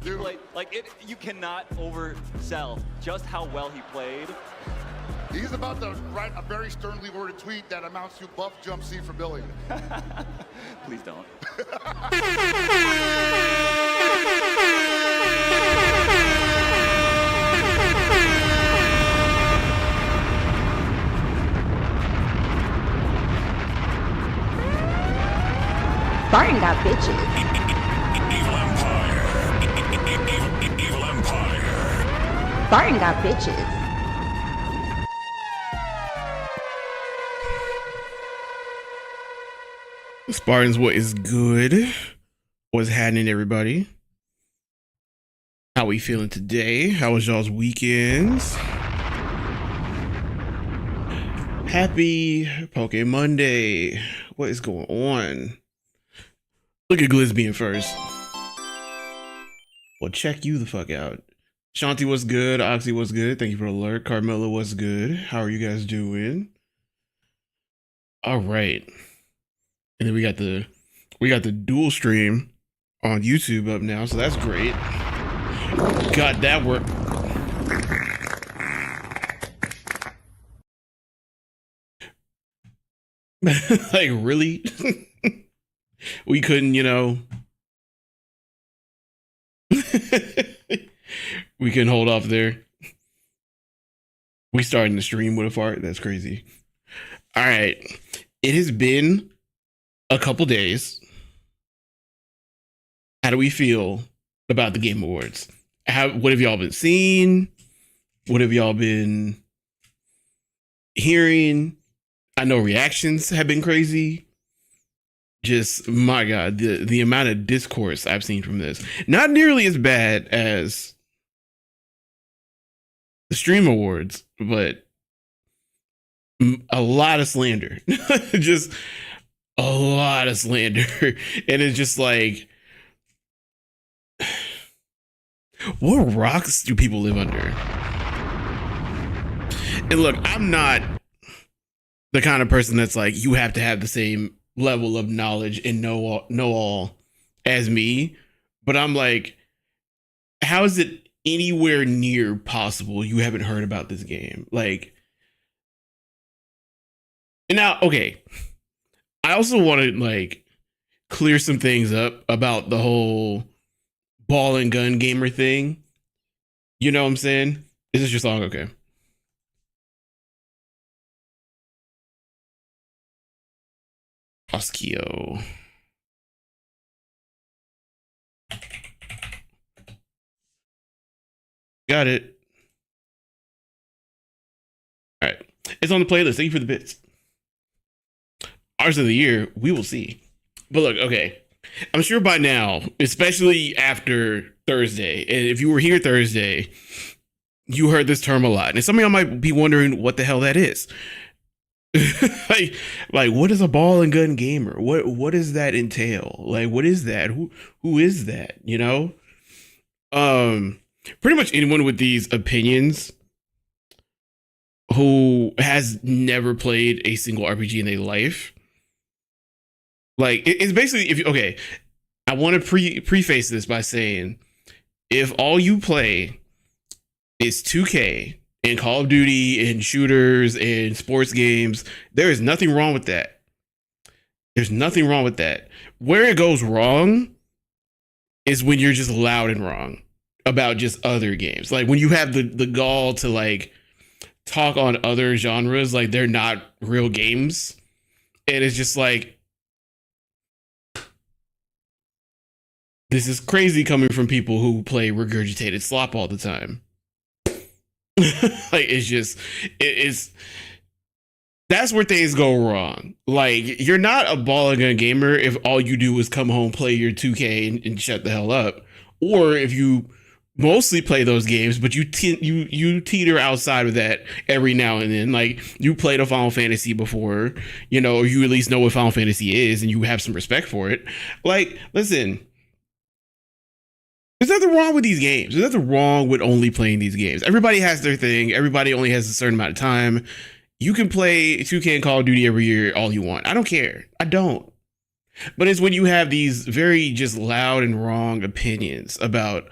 Dude. You cannot oversell just how well he played. He's about to write a very sternly worded tweet that amounts to buff jump C for Billy. Please don't. Spartan got bitches. Evil Empire. Evil Empire. Spartan got bitches. Spartans, what is good? What's happening, everybody? How we feeling today? How was y'all's weekends? Happy Poke Monday. What is going on? Look at Glizz being first. Well, check you the fuck out. Shanti was good. Oxy was good. Thank you for the alert. Carmela was good. How are you guys doing? All right. And then we got the dual stream on YouTube up now, so that's great. Got that work. Like, really? We couldn't, we couldn't hold off there. We starting the stream with a fart. That's crazy. All right. It has been a couple days. How do we feel about the Game Awards? What have y'all been seeing? What have y'all been hearing? I know reactions have been crazy. Just, my God, the amount of discourse I've seen from this. Not nearly as bad as the Stream Awards, but a lot of slander. Just a lot of slander. And it's just like, what rocks do people live under? And look, I'm not the kind of person that's like, you have to have the same level of knowledge and know all as me. But I'm like, how is it anywhere near possible you haven't heard about this game? Like, and now, okay, I also want to like clear some things up about the whole ball and gun gamer thing. You know what I'm saying? Is this your song? Okay. Oskio. Got it. All right. It's on the playlist. Thank you for the bits. Ours of the year, we will see. But look, okay. I'm sure by now, especially after Thursday, and if you were here Thursday, you heard this term a lot. And some of y'all might be wondering what the hell that is. like what is a ball and gun gamer? What does that entail? Like, what is that? Who is that? Pretty much anyone with these opinions who has never played a single RPG in their life. Like, it's basically, I want to preface this by saying, if all you play is 2K and Call of Duty and shooters and sports games, there is nothing wrong with that. There's nothing wrong with that. Where it goes wrong is when you're just loud and wrong about just other games. Like, when you have the gall to like talk on other genres like they're not real games. And it's just like, this is crazy coming from people who play regurgitated slop all the time. Like, it's that's where things go wrong. Like, you're not a ball and gun gamer if all you do is come home, play your 2K and shut the hell up. Or if you mostly play those games, but you teeter outside of that every now and then. Like, you played a Final Fantasy before, or you at least know what Final Fantasy is and you have some respect for it. Like, listen, there's nothing wrong with these games. There's nothing wrong with only playing these games. Everybody has their thing. Everybody only has a certain amount of time. You can play 2K and Call of Duty every year all you want. I don't care. I don't. But it's when you have these very just loud and wrong opinions about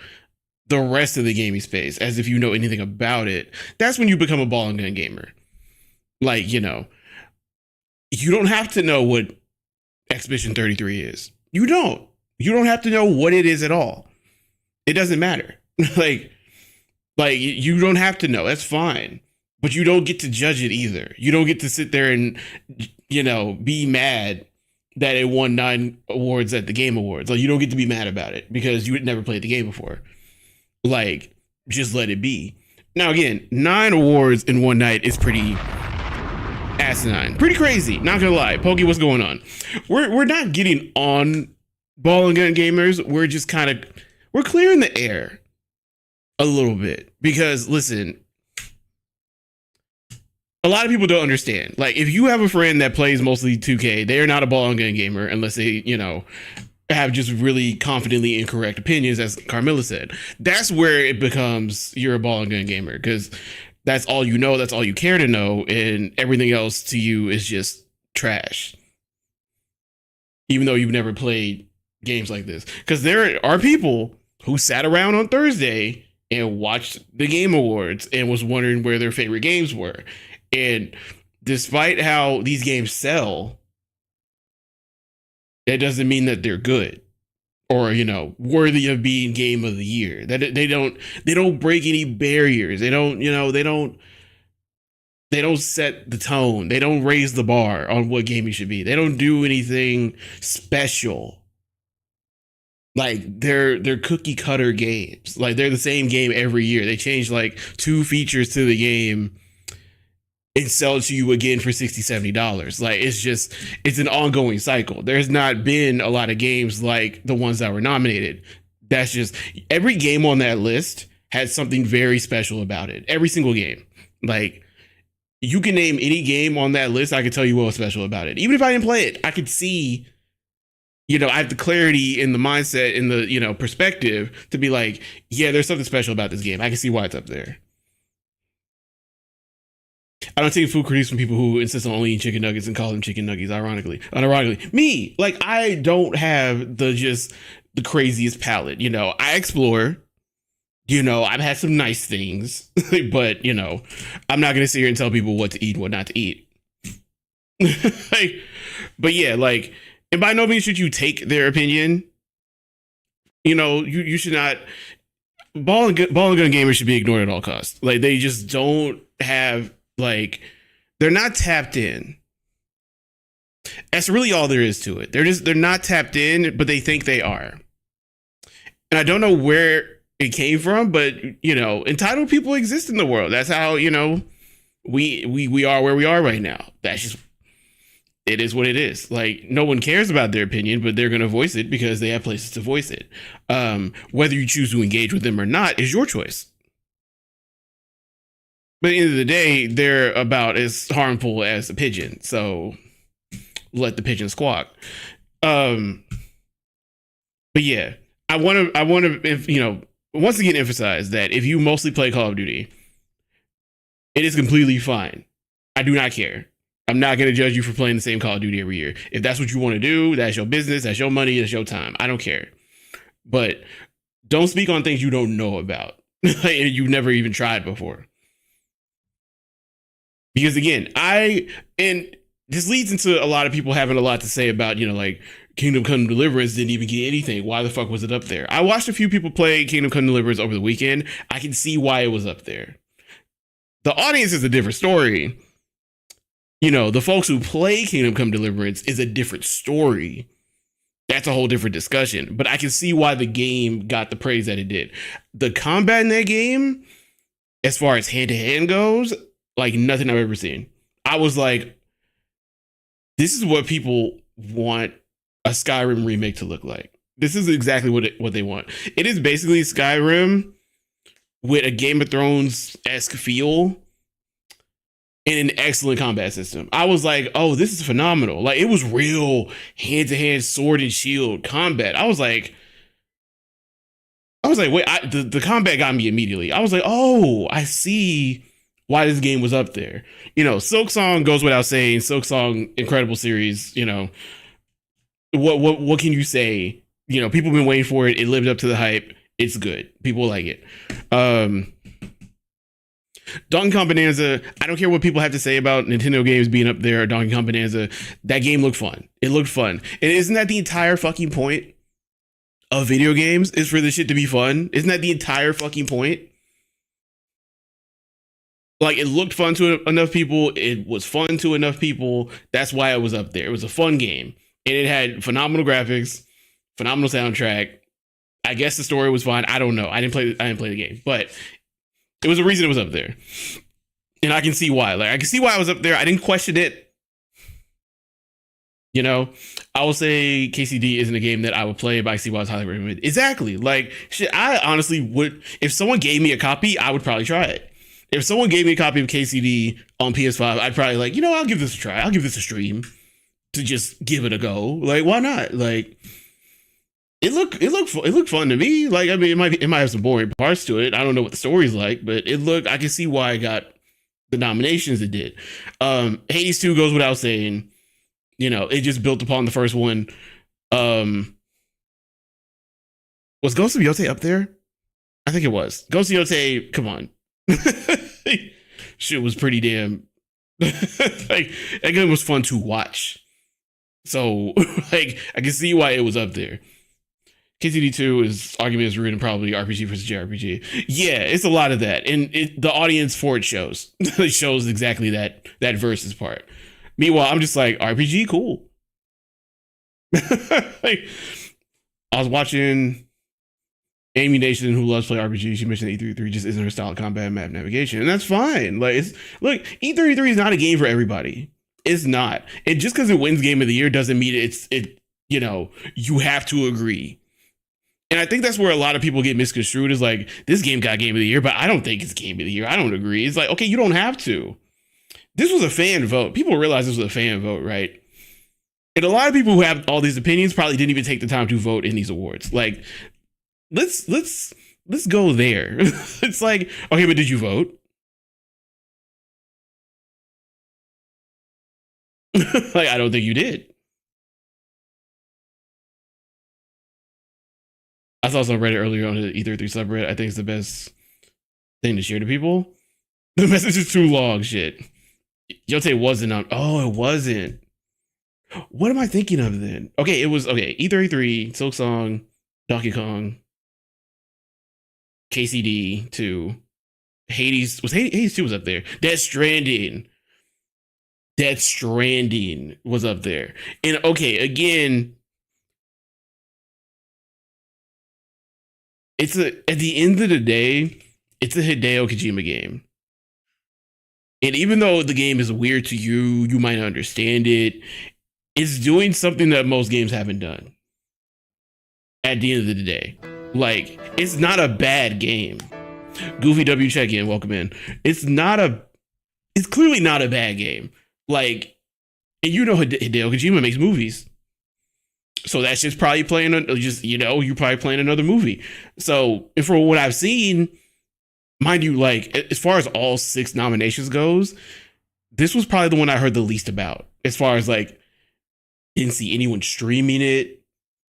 the rest of the gaming space as if you know anything about it, that's when you become a ball and gun gamer. Like, you know, you don't have to know what Expedition 33 is. You don't have to know what it is at all. It doesn't matter. like you don't have to know. That's fine. But you don't get to judge it either. You don't get to sit there and, you know, be mad that it won 9 awards at the Game Awards. Like, you don't get to be mad about it because you had never played the game before. Like, just let it be. Now, again, 9 awards in one night is pretty asinine. Pretty crazy. Not gonna lie. Pokey, what's going on? We're not getting on ball and gun gamers. We're just kind of, we're clearing the air a little bit. Because, listen, a lot of people don't understand. Like, if you have a friend that plays mostly 2K, they are not a ball and gun gamer unless they, you know, have just really confidently incorrect opinions, as Carmilla said. That's where it becomes you're a ball and gun gamer, because that's all you know, that's all you care to know, and everything else to you is just trash. Even though you've never played games like this. Because there are people who sat around on Thursday and watched the Game Awards and was wondering where their favorite games were. And despite how these games sell, that doesn't mean that they're good or, you know, worthy of being game of the year. That they don't break any barriers. They don't, you know, they don't set the tone. They don't raise the bar on what gaming should be. They don't do anything special. Like, they're cookie cutter games. Like, they're the same game every year. They change like 2 features to the game and sell it to you again for $60, $70. Like, it's an ongoing cycle. There's not been a lot of games like the ones that were nominated. That's just, every game on that list has something very special about it. Every single game. Like, you can name any game on that list, I can tell you what was special about it. Even if I didn't play it, I could see, you know, I have the clarity in the mindset, in the, you know, perspective to be like, yeah, there's something special about this game. I can see why it's up there. I don't take food critiques from people who insist on only eating chicken nuggets and call them chicken nuggets, unironically. Me, like, I don't have the craziest palate. You know, I explore, you know, I've had some nice things, but, you know, I'm not going to sit here and tell people what to eat and what not to eat. Like, but yeah, like, and by no means should you take their opinion. You know, you should not, ball and gun gamers should be ignored at all costs. Like, they just don't have, like, they're not tapped in. That's really all there is to it. They're not tapped in, but they think they are. And I don't know where it came from, but, you know, entitled people exist in the world. That's how, you know, we are where we are right now. That's just, it is what it is. Like, no one cares about their opinion, but they're going to voice it because they have places to voice it. Whether you choose to engage with them or not is your choice. But at the end of the day, they're about as harmful as a pigeon. So let the pigeon squawk. But yeah, I want to, you know, once again emphasize that if you mostly play Call of Duty, it is completely fine. I do not care. I'm not going to judge you for playing the same Call of Duty every year. If that's what you want to do, that's your business, that's your money, that's your time. I don't care. But don't speak on things you don't know about. You've never even tried before. Because again, and this leads into a lot of people having a lot to say about, you know, like, Kingdom Come Deliverance didn't even get anything. Why the fuck was it up there? I watched a few people play Kingdom Come Deliverance over the weekend. I can see why it was up there. The audience is a different story. You know, the folks who play Kingdom Come Deliverance is a different story. That's a whole different discussion. But I can see why the game got the praise that it did. The combat in that game, as far as hand-to-hand goes, like nothing I've ever seen. I was like, this is what people want a Skyrim remake to look like. This is exactly what they want. It is basically Skyrim with a Game of Thrones-esque feel and an excellent combat system. I was like, oh, this is phenomenal. Like, it was real hand-to-hand sword and shield combat. I was like, wait, the combat got me immediately. I was like, oh, I see why this game was up there. You know, Silksong goes without saying. Silksong, incredible series. You know, what can you say? You know, people have been waiting for it. It lived up to the hype. It's good. People like it. Donkey Kong Bonanza, I don't care what people have to say about Nintendo games being up there or Donkey Kong Bonanza. That game looked fun. It looked fun. And isn't that the entire fucking point of video games, is for the shit to be fun? Isn't that the entire fucking point? Like, it looked fun to enough people. It was fun to enough people. That's why it was up there. It was a fun game. And it had phenomenal graphics, phenomenal soundtrack. I guess the story was fine. I don't know. I didn't play the game, but it was a reason it was up there. And I can see why. Like, I can see why I was up there. I didn't question it. You know, I will say KCD isn't a game that I would play, but I see why it's highly recommended. Exactly. Like, shit, I honestly would, if someone gave me a copy, I would probably try it. If someone gave me a copy of KCD on PS5, I'd probably like, you know, I'll give this a try. I'll give this a stream to just give it a go. Like, why not? Like, it looked fun to me. Like, I mean, it might have some boring parts to it. I don't know what the story's like, but I can see why I got the nominations it did. Hades 2 goes without saying. You know, it just built upon the first one. Was Ghost of Yotei up there? I think it was. Ghost of Yotei, come on. Shit was pretty damn like, that game was fun to watch. So like, I can see why it was up there. KCD 2 is argument is rude and probably RPG versus JRPG. Yeah, it's a lot of that. And the audience for it shows. It shows exactly that versus part. Meanwhile, I'm just like, RPG, cool. Like, I was watching Amy Nation, who loves to play RPG. She mentioned E33 just isn't her style of combat and map navigation, and that's fine. Like, E33 is not a game for everybody. It's not. And just because it wins Game of the Year doesn't mean it. You know, you have to agree. And I think that's where a lot of people get misconstrued. Is like, this game got Game of the Year, but I don't think it's Game of the Year. I don't agree. It's like, okay, you don't have to. This was a fan vote. People realize this was a fan vote, right? And a lot of people who have all these opinions probably didn't even take the time to vote in these awards. Like, let's go there. It's like, okay, but did you vote? Like, I don't think you did. I saw some Reddit earlier on the E33 subreddit. I think it's the best thing to share to people. The message is too long, shit. Yotei wasn't on. Oh, it wasn't. What am I thinking of then? Okay, it was E33, Silksong, Donkey Kong, KCD 2, Hades 2 was up there. Death Stranding was up there. And okay, again, at the end of the day, it's a Hideo Kojima game. And even though the game is weird to you, you might not understand it, it's doing something that most games haven't done. At the end of the day. Like, it's not a bad game. Goofy W check-in, welcome in. It's clearly not a bad game. Like, and you know Hideo Kojima makes movies. So that's just probably playing, you're probably playing another movie. So, and for what I've seen, mind you, like, as far as all 6 nominations goes, this was probably the one I heard the least about. As far as, like, didn't see anyone streaming it,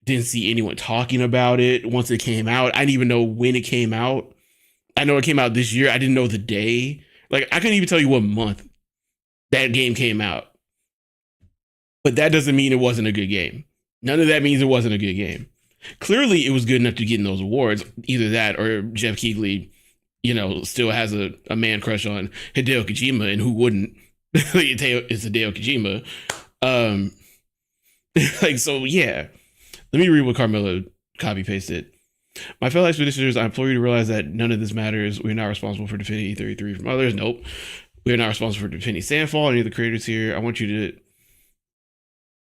didn't see anyone talking about it once it came out. I didn't even know when it came out. I know it came out this year. I didn't know the day. Like, I couldn't even tell you what month that game came out. But that doesn't mean it wasn't a good game. None of that means it wasn't a good game. Clearly, it was good enough to get in those awards. Either that or Jeff Keighley, still has a man crush on Hideo Kojima, and who wouldn't? It's Hideo Kojima. Like, so yeah. Let me read what Carmelo copy pasted. My fellow expeditioners, I implore you to realize that none of this matters. We're not responsible for defending E33 from others. Nope. We're not responsible for defending Sandfall, any of the creators here. I want you to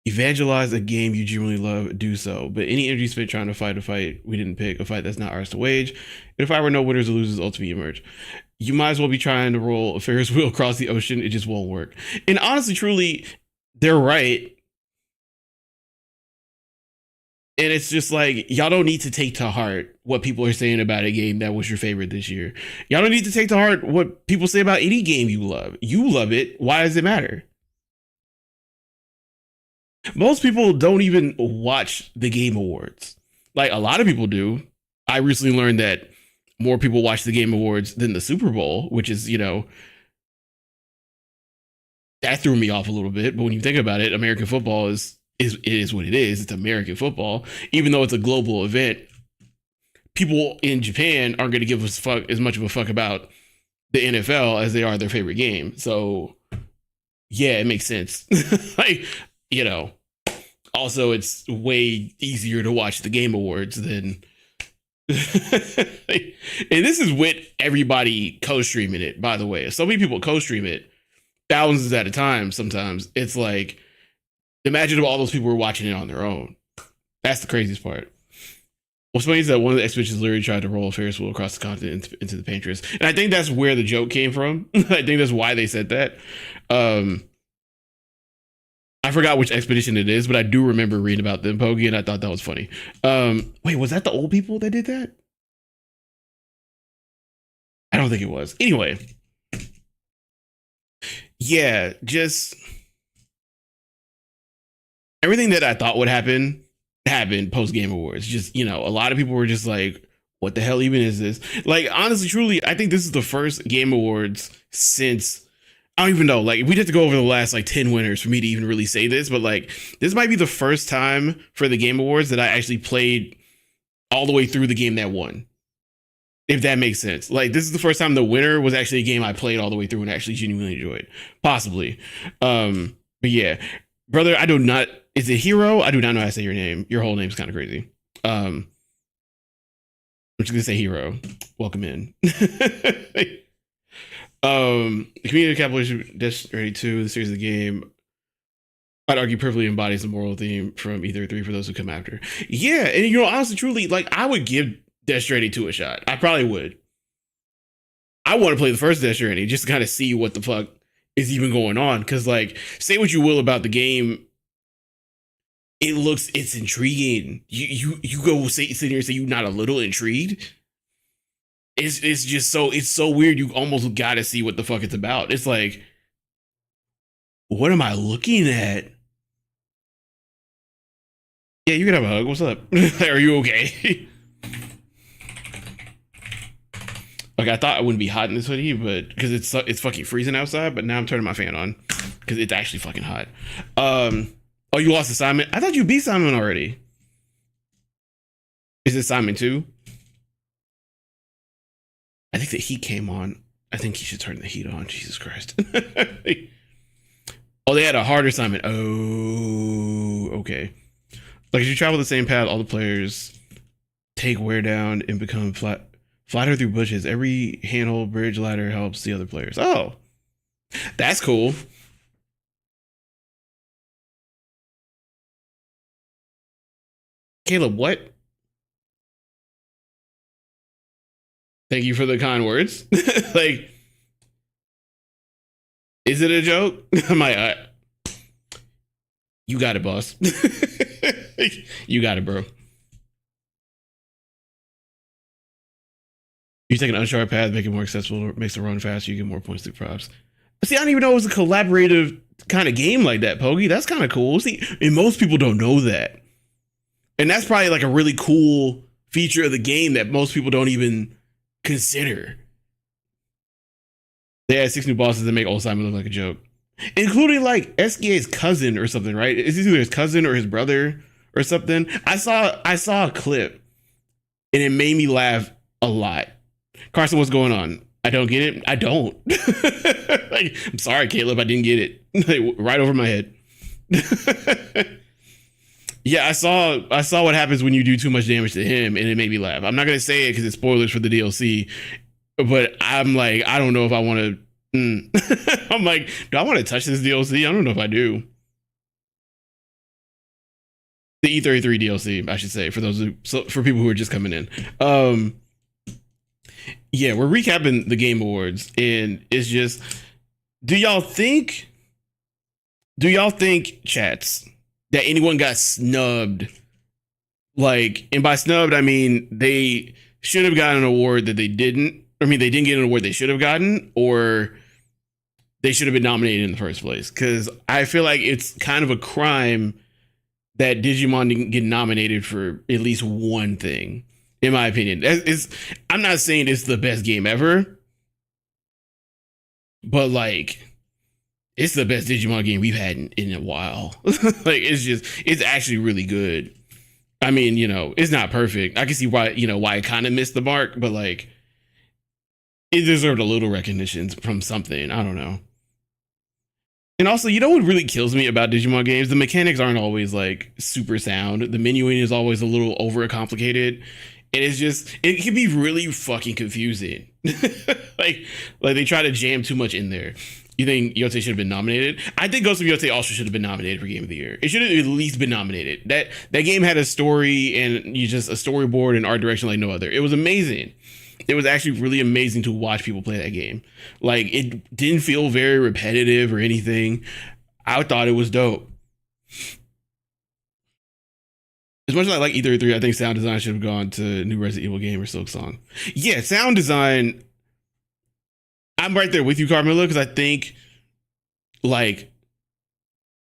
evangelize a game you genuinely love, do so. But any energy spent trying to fight a fight we didn't pick, a fight that's not ours to wage. And if I were no winners or losers, ultimately emerge. You might as well be trying to roll a Ferris wheel across the ocean. It just won't work. And honestly, truly, they're right. And it's just like, y'all don't need to take to heart what people are saying about a game that was your favorite this year. Y'all don't need to take to heart what people say about any game you love. You love it. Why does it matter? Most people don't even watch the Game Awards. Like, a lot of people do. I recently learned that more people watch the Game Awards than the Super Bowl, which is, that threw me off a little bit. But when you think about it, American football is what it is. It's American football, even though it's a global event. People in Japan aren't going to give us as much of a fuck about the NFL as they are their favorite game. So yeah, it makes sense. Like, also it's way easier to watch the Game Awards than and this is with everybody co-streaming it, by the way. So many people co-stream it thousands at a time. Sometimes it's like, imagine if all those people were watching it on their own. That's the craziest part. What's funny is that one of the expeditions literally tried to roll a Ferris wheel across the continent into the Pancreas. And I think that's where the joke came from. I think that's why they said that. I forgot which expedition it is, but I do remember reading about them, Poggy, and I thought that was funny. Wait, was that the old people that did that? I don't think it was. Anyway. Yeah, just everything that I thought would happen happened post Game Awards. Just, a lot of people were just like, what the hell even is this? Like, honestly, truly, I think this is the first Game Awards since, I don't even know, like, we'd have to go over the last 10 winners for me to even really say this, but this might be the first time for the Game Awards that I actually played all the way through the game that won. If that makes sense. Like, this is the first time the winner was actually a game I played all the way through and actually genuinely enjoyed. Possibly. But yeah, brother, I do not, is it Hero? I do not know how to say your name. Your whole name's kind of crazy. I'm just gonna say Hero. Welcome in. The community capitalism Destiny 2, the series of the game, I'd argue perfectly embodies the moral theme from either 3 for those who come after. Yeah, and honestly, truly, I would give Death Stranding 2 a shot. I probably would. I want to play the first Death Stranding just to kind of see what the fuck is even going on. Because, say what you will about the game, it's intriguing. You go sit here and say you're not a little intrigued. It's just so weird. You almost gotta see what the fuck it's about. It's like, what am I looking at? Yeah, you can have a hug. What's up? Are you okay? I thought I wouldn't be hot in this hoodie, but because it's fucking freezing outside. But now I'm turning my fan on because it's actually fucking hot. Oh, you lost assignment? I thought you beat Simon already. Is it Simon 2? I think the heat came on. I think he should turn the heat on. Jesus Christ. Oh, they had a harder assignment. Oh, okay. As you travel the same path, all the players take wear down and become flatter through bushes. Every handhold, bridge, ladder helps the other players. Oh, that's cool. Caleb, what? Thank you for the kind words. Is it a joke? I'm like, you got it, boss. You got it, bro. You take an uncharted path, make it more accessible, makes the run faster, you get more points through props. See, I didn't even know it was a collaborative kind of game like that, Poggy. That's kind of cool. See, and most people don't know that. And that's probably a really cool feature of the game that most people don't even consider. They had 6 new bosses that make old Simon look like a joke, including SKA's cousin or something, right? Is either his cousin or his brother or something. I saw a clip and it made me laugh a lot. Carson, what's going on? I don't get it. I don't. I'm sorry, Caleb. I didn't get it. Right over my head. Yeah, I saw what happens when you do too much damage to him, and it made me laugh. I'm not gonna say it because it's spoilers for the DLC, but I'm I don't know if I want to. I'm like, do I want to touch this DLC? I don't know if I do. The E33 DLC, I should say, for people who are just coming in. Yeah, we're recapping the Game Awards, and it's just, do y'all think, chats, that anyone got snubbed? And by snubbed, I mean they should have gotten an award that they didn't. I mean, they didn't get an award they should have gotten, or they should have been nominated in the first place. Because I feel like it's kind of a crime that Digimon didn't get nominated for at least one thing. in my opinion. I'm not saying it's the best game ever, but like it's the best Digimon game we've had in a while. Like it's actually really good. I mean, you know, it's not perfect. I can see why it kind of missed the mark, but like it deserved a little recognition from something. I don't know. And also, you know what really kills me about Digimon games? The mechanics aren't always like super sound. The menuing is always a little overcomplicated. And it can be really fucking confusing. like they try to jam too much in there. You think Yote should have been nominated? I think Ghost of Yote also should have been nominated for Game of the Year. It should have at least been nominated. That game had a story and a storyboard and art direction like no other. It was amazing. It was actually really amazing to watch people play that game. Like, it didn't feel very repetitive or anything. I thought it was dope. As much as I like E33, I think sound design should have gone to new Resident Evil game or Silk Song. Yeah, sound design. I'm right there with you, Carmilla, because I think like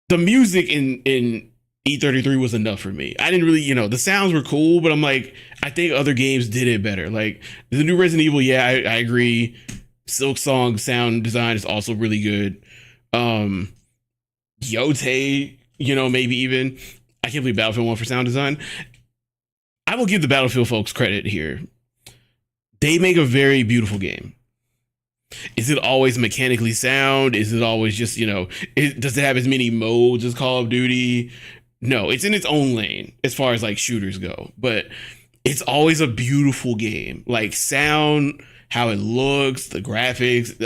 the music in E33 was enough for me. I didn't really, the sounds were cool, but I'm like, I think other games did it better. Like the new Resident Evil, yeah, I agree. Silk Song sound design is also really good. Yote, maybe even. I can't believe Battlefield won for sound design. I will give the Battlefield folks credit here. They make a very beautiful game. Is it always mechanically sound? Is it always just, does it have as many modes as Call of Duty? No, it's in its own lane as far as like shooters go, but it's always a beautiful game. Like sound, how it looks, the graphics,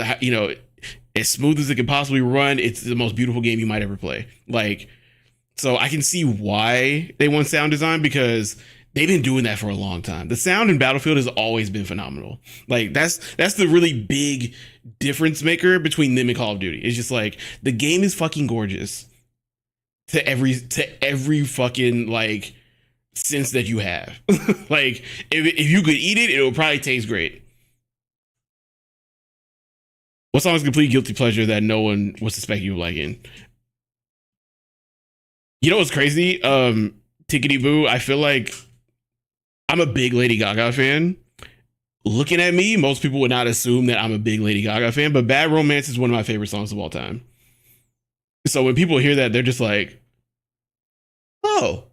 as smooth as it can possibly run. It's the most beautiful game you might ever play. Like, so I can see why they won sound design because they've been doing that for a long time. The sound in Battlefield has always been phenomenal. Like that's the really big difference maker between them and Call of Duty. It's just like the game is fucking gorgeous to every fucking like sense that you have. Like if you could eat it, it would probably taste great. What song is complete guilty pleasure that no one would suspect you of liking? You know what's crazy? Tickety Boo, I feel like I'm a big Lady Gaga fan. Looking at me, most people would not assume that I'm a big Lady Gaga fan, but Bad Romance is one of my favorite songs of all time. So when people hear that, they're just like, oh,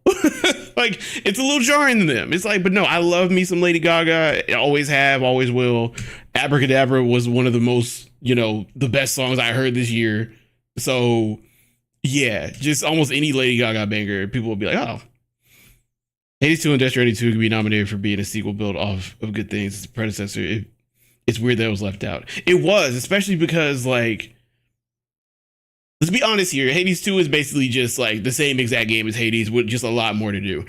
like it's a little jarring to them. It's like, but no, I love me some Lady Gaga. I always have, always will. Abracadabra was one of the most, the best songs I heard this year. So yeah, just almost any Lady Gaga banger, people will be like, oh. Hades 2 and Death Stranding 2 could be nominated for being a sequel built off of good things. It's a predecessor. It's weird that it was left out. It was, especially because, like, let's be honest here. Hades 2 is basically just like the same exact game as Hades with just a lot more to do.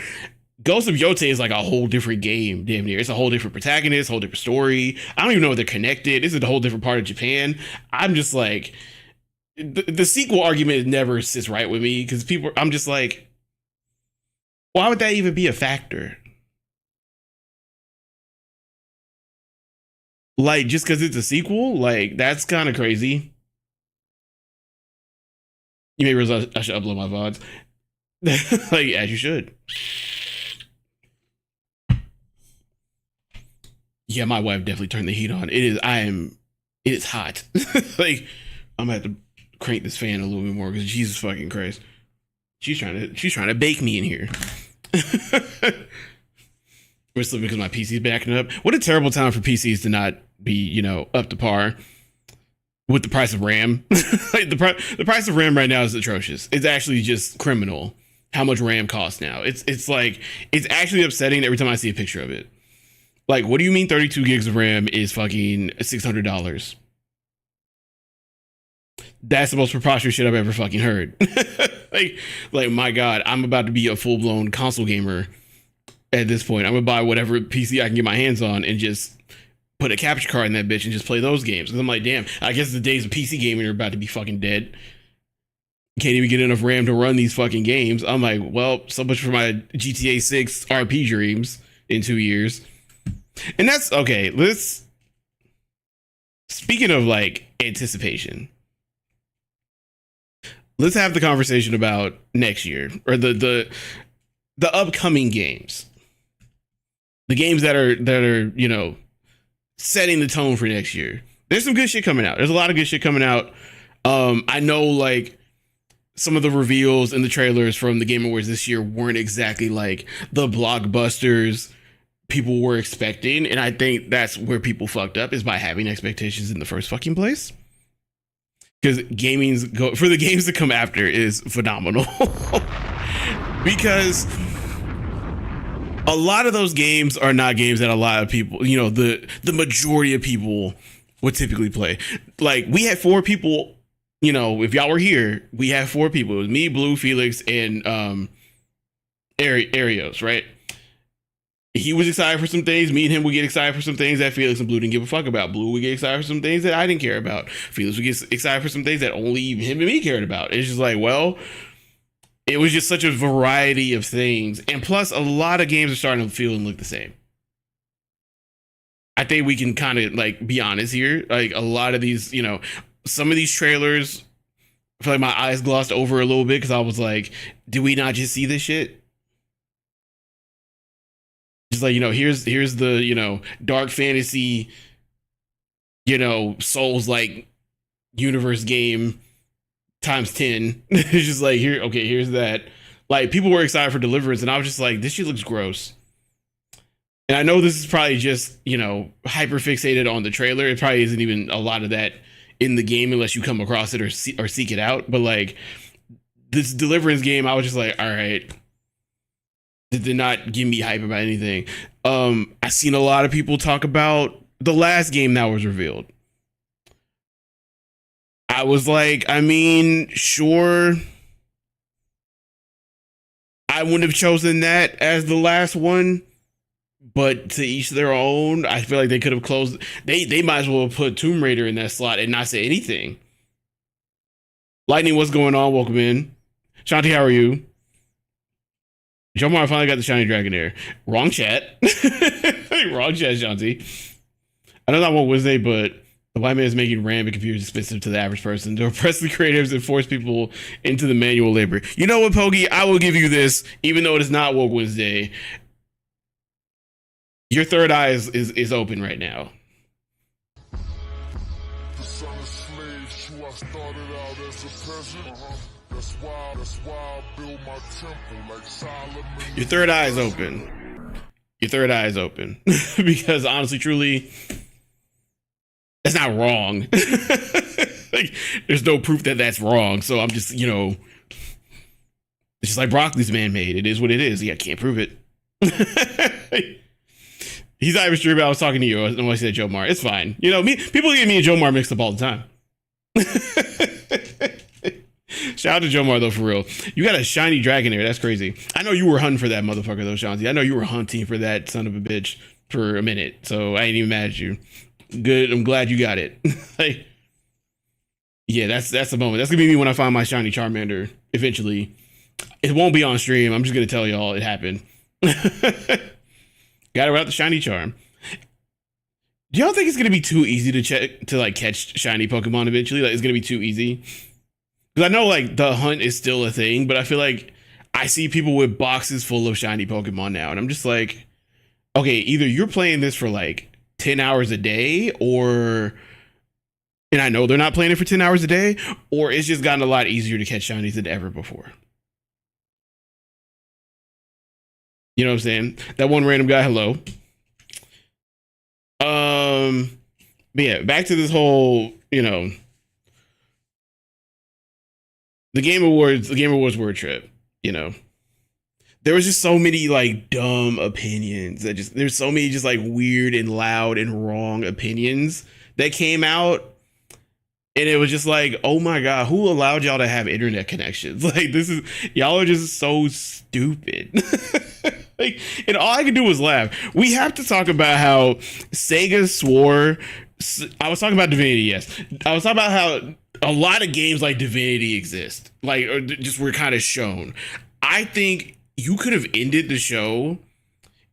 Ghost of Yote is like a whole different game, damn near. It's a whole different protagonist, whole different story. I don't even know if they're connected. This is a whole different part of Japan. I'm just like, the sequel argument never sits right with me because I'm just like, why would that even be a factor? Like, just because it's a sequel? Like, that's kind of crazy. You may realize I should upload my VODs. Like, as you should. Yeah, my wife definitely turned the heat on. It is hot. Like, I'm gonna have to crank this fan a little bit more because Jesus fucking Christ. She's trying to bake me in here. Especially because my PC's backing up. What a terrible time for PCs to not be, up to par with the price of RAM. Like the price of RAM right now is atrocious. It's actually just criminal how much RAM costs now. It's like, it's actually upsetting every time I see a picture of it. Like, what do you mean 32 gigs of RAM is fucking $600? That's the most preposterous shit I've ever fucking heard. like my God, I'm about to be a full blown console gamer at this point. I'm gonna buy whatever PC I can get my hands on and just put a capture card in that bitch and just play those games. Cause I'm like, damn, I guess the days of PC gaming are about to be fucking dead. Can't even get enough RAM to run these fucking games. I'm like, well, so much for my GTA 6 RP dreams in 2 years. And that's okay. Speaking of like anticipation, let's have the conversation about next year or the upcoming games. the games that are, you know, setting the tone for next year. There's some good shit coming out. There's a lot of good shit coming out. I know like some of the reveals and the trailers from the Game Awards this year weren't exactly like the blockbusters people were expecting, and I think that's where people fucked up, is by having expectations in the first fucking place. Because for the games to come after is phenomenal. Because a lot of those games are not games that a lot of people, you know, the majority of people would typically play. Like, we had 4 people, you know, if y'all were here, we had 4 people. It was me, Blue, Felix, and Arios, right? He was excited for some things. Me and him would get excited for some things that Felix and Blue didn't give a fuck about. Blue would get excited for some things that I didn't care about. Felix would get excited for some things that only him and me cared about. It's just like, well, it was just such a variety of things. And plus, a lot of games are starting to feel and look the same. I think we can kind of like be honest here. Like, a lot of these, you know, some of these trailers, I feel like my eyes glossed over a little bit because I was like, did we not just see this shit? Just like, you know, here's the, you know, dark fantasy, you know, Souls like universe game times 10. It's just like, here's that. Like, people were excited for Deliverance, and I was just like, this shit looks gross. And I know this is probably just, you know, hyper fixated on the trailer. It probably isn't even a lot of that in the game unless you come across it or seek it out. But like, this Deliverance game, I was just like, all right. It did not give me hype about anything. I've seen a lot of people talk about the last game that was revealed. I was like, I mean, sure. I wouldn't have chosen that as the last one, but to each their own. I feel like they could have closed. They might as well have put Tomb Raider in that slot and not say anything. Lightning, what's going on? Welcome in. Shanti, how are you? Jomar finally got the shiny dragon there. Wrong chat. Wrong chat, Shanti. I know that one Wednesday, but the white man is making RAM and computers expensive to the average person to oppress the creatives and force people into the manual labor. You know what, Pokey? I will give you this, even though it is not Woke Wednesday. Your third eye is open right now. The son of slaves who I started out as a peasant. That's why I build my temple like Solomon. Your third eye is open. Your third eye is open. Because honestly, truly, that's not wrong. Like, there's no proof that that's wrong. So I'm just, you know, it's just like broccoli's man-made. It is what it is. Yeah, I can't prove it. He's not even sure about I was talking to you when I said Joe Mar. It's fine. You know, people get me and Joe Mar mixed up all the time. Shout out to Joe Mar, though, for real. You got a shiny dragon there. That's crazy. I know you were hunting for that motherfucker, though, Shanti. I know you were hunting for that son of a bitch for a minute. So I ain't even mad at you. Good. I'm glad you got it. Like, yeah, that's the moment. That's going to be me when I find my shiny Charmander eventually. It won't be on stream. I'm just going to tell y'all it happened. Got it without the shiny charm. Do y'all think it's going to be too easy to like catch shiny Pokemon eventually? Like, it's going to be too easy? Because I know like the hunt is still a thing, but I feel like I see people with boxes full of shiny Pokemon now. And I'm just like, okay, either you're playing this for like 10 hours a day, or, and I know they're not playing it for 10 hours a day, or it's just gotten a lot easier to catch shinies than ever before. You know what I'm saying? That one random guy, hello. But yeah, back to this whole, you know, the Game Awards were a trip, you know. There was just so many like dumb opinions there's so many just like weird and loud and wrong opinions that came out. And it was just like, oh my God, who allowed y'all to have internet connections? Like, y'all are just so stupid. Like, and all I could do was laugh. We have to talk about how Sega swore. I was talking about Divinity, yes. I was talking about how a lot of games like Divinity exist, like, or just were kind of shown. I think you could have ended the show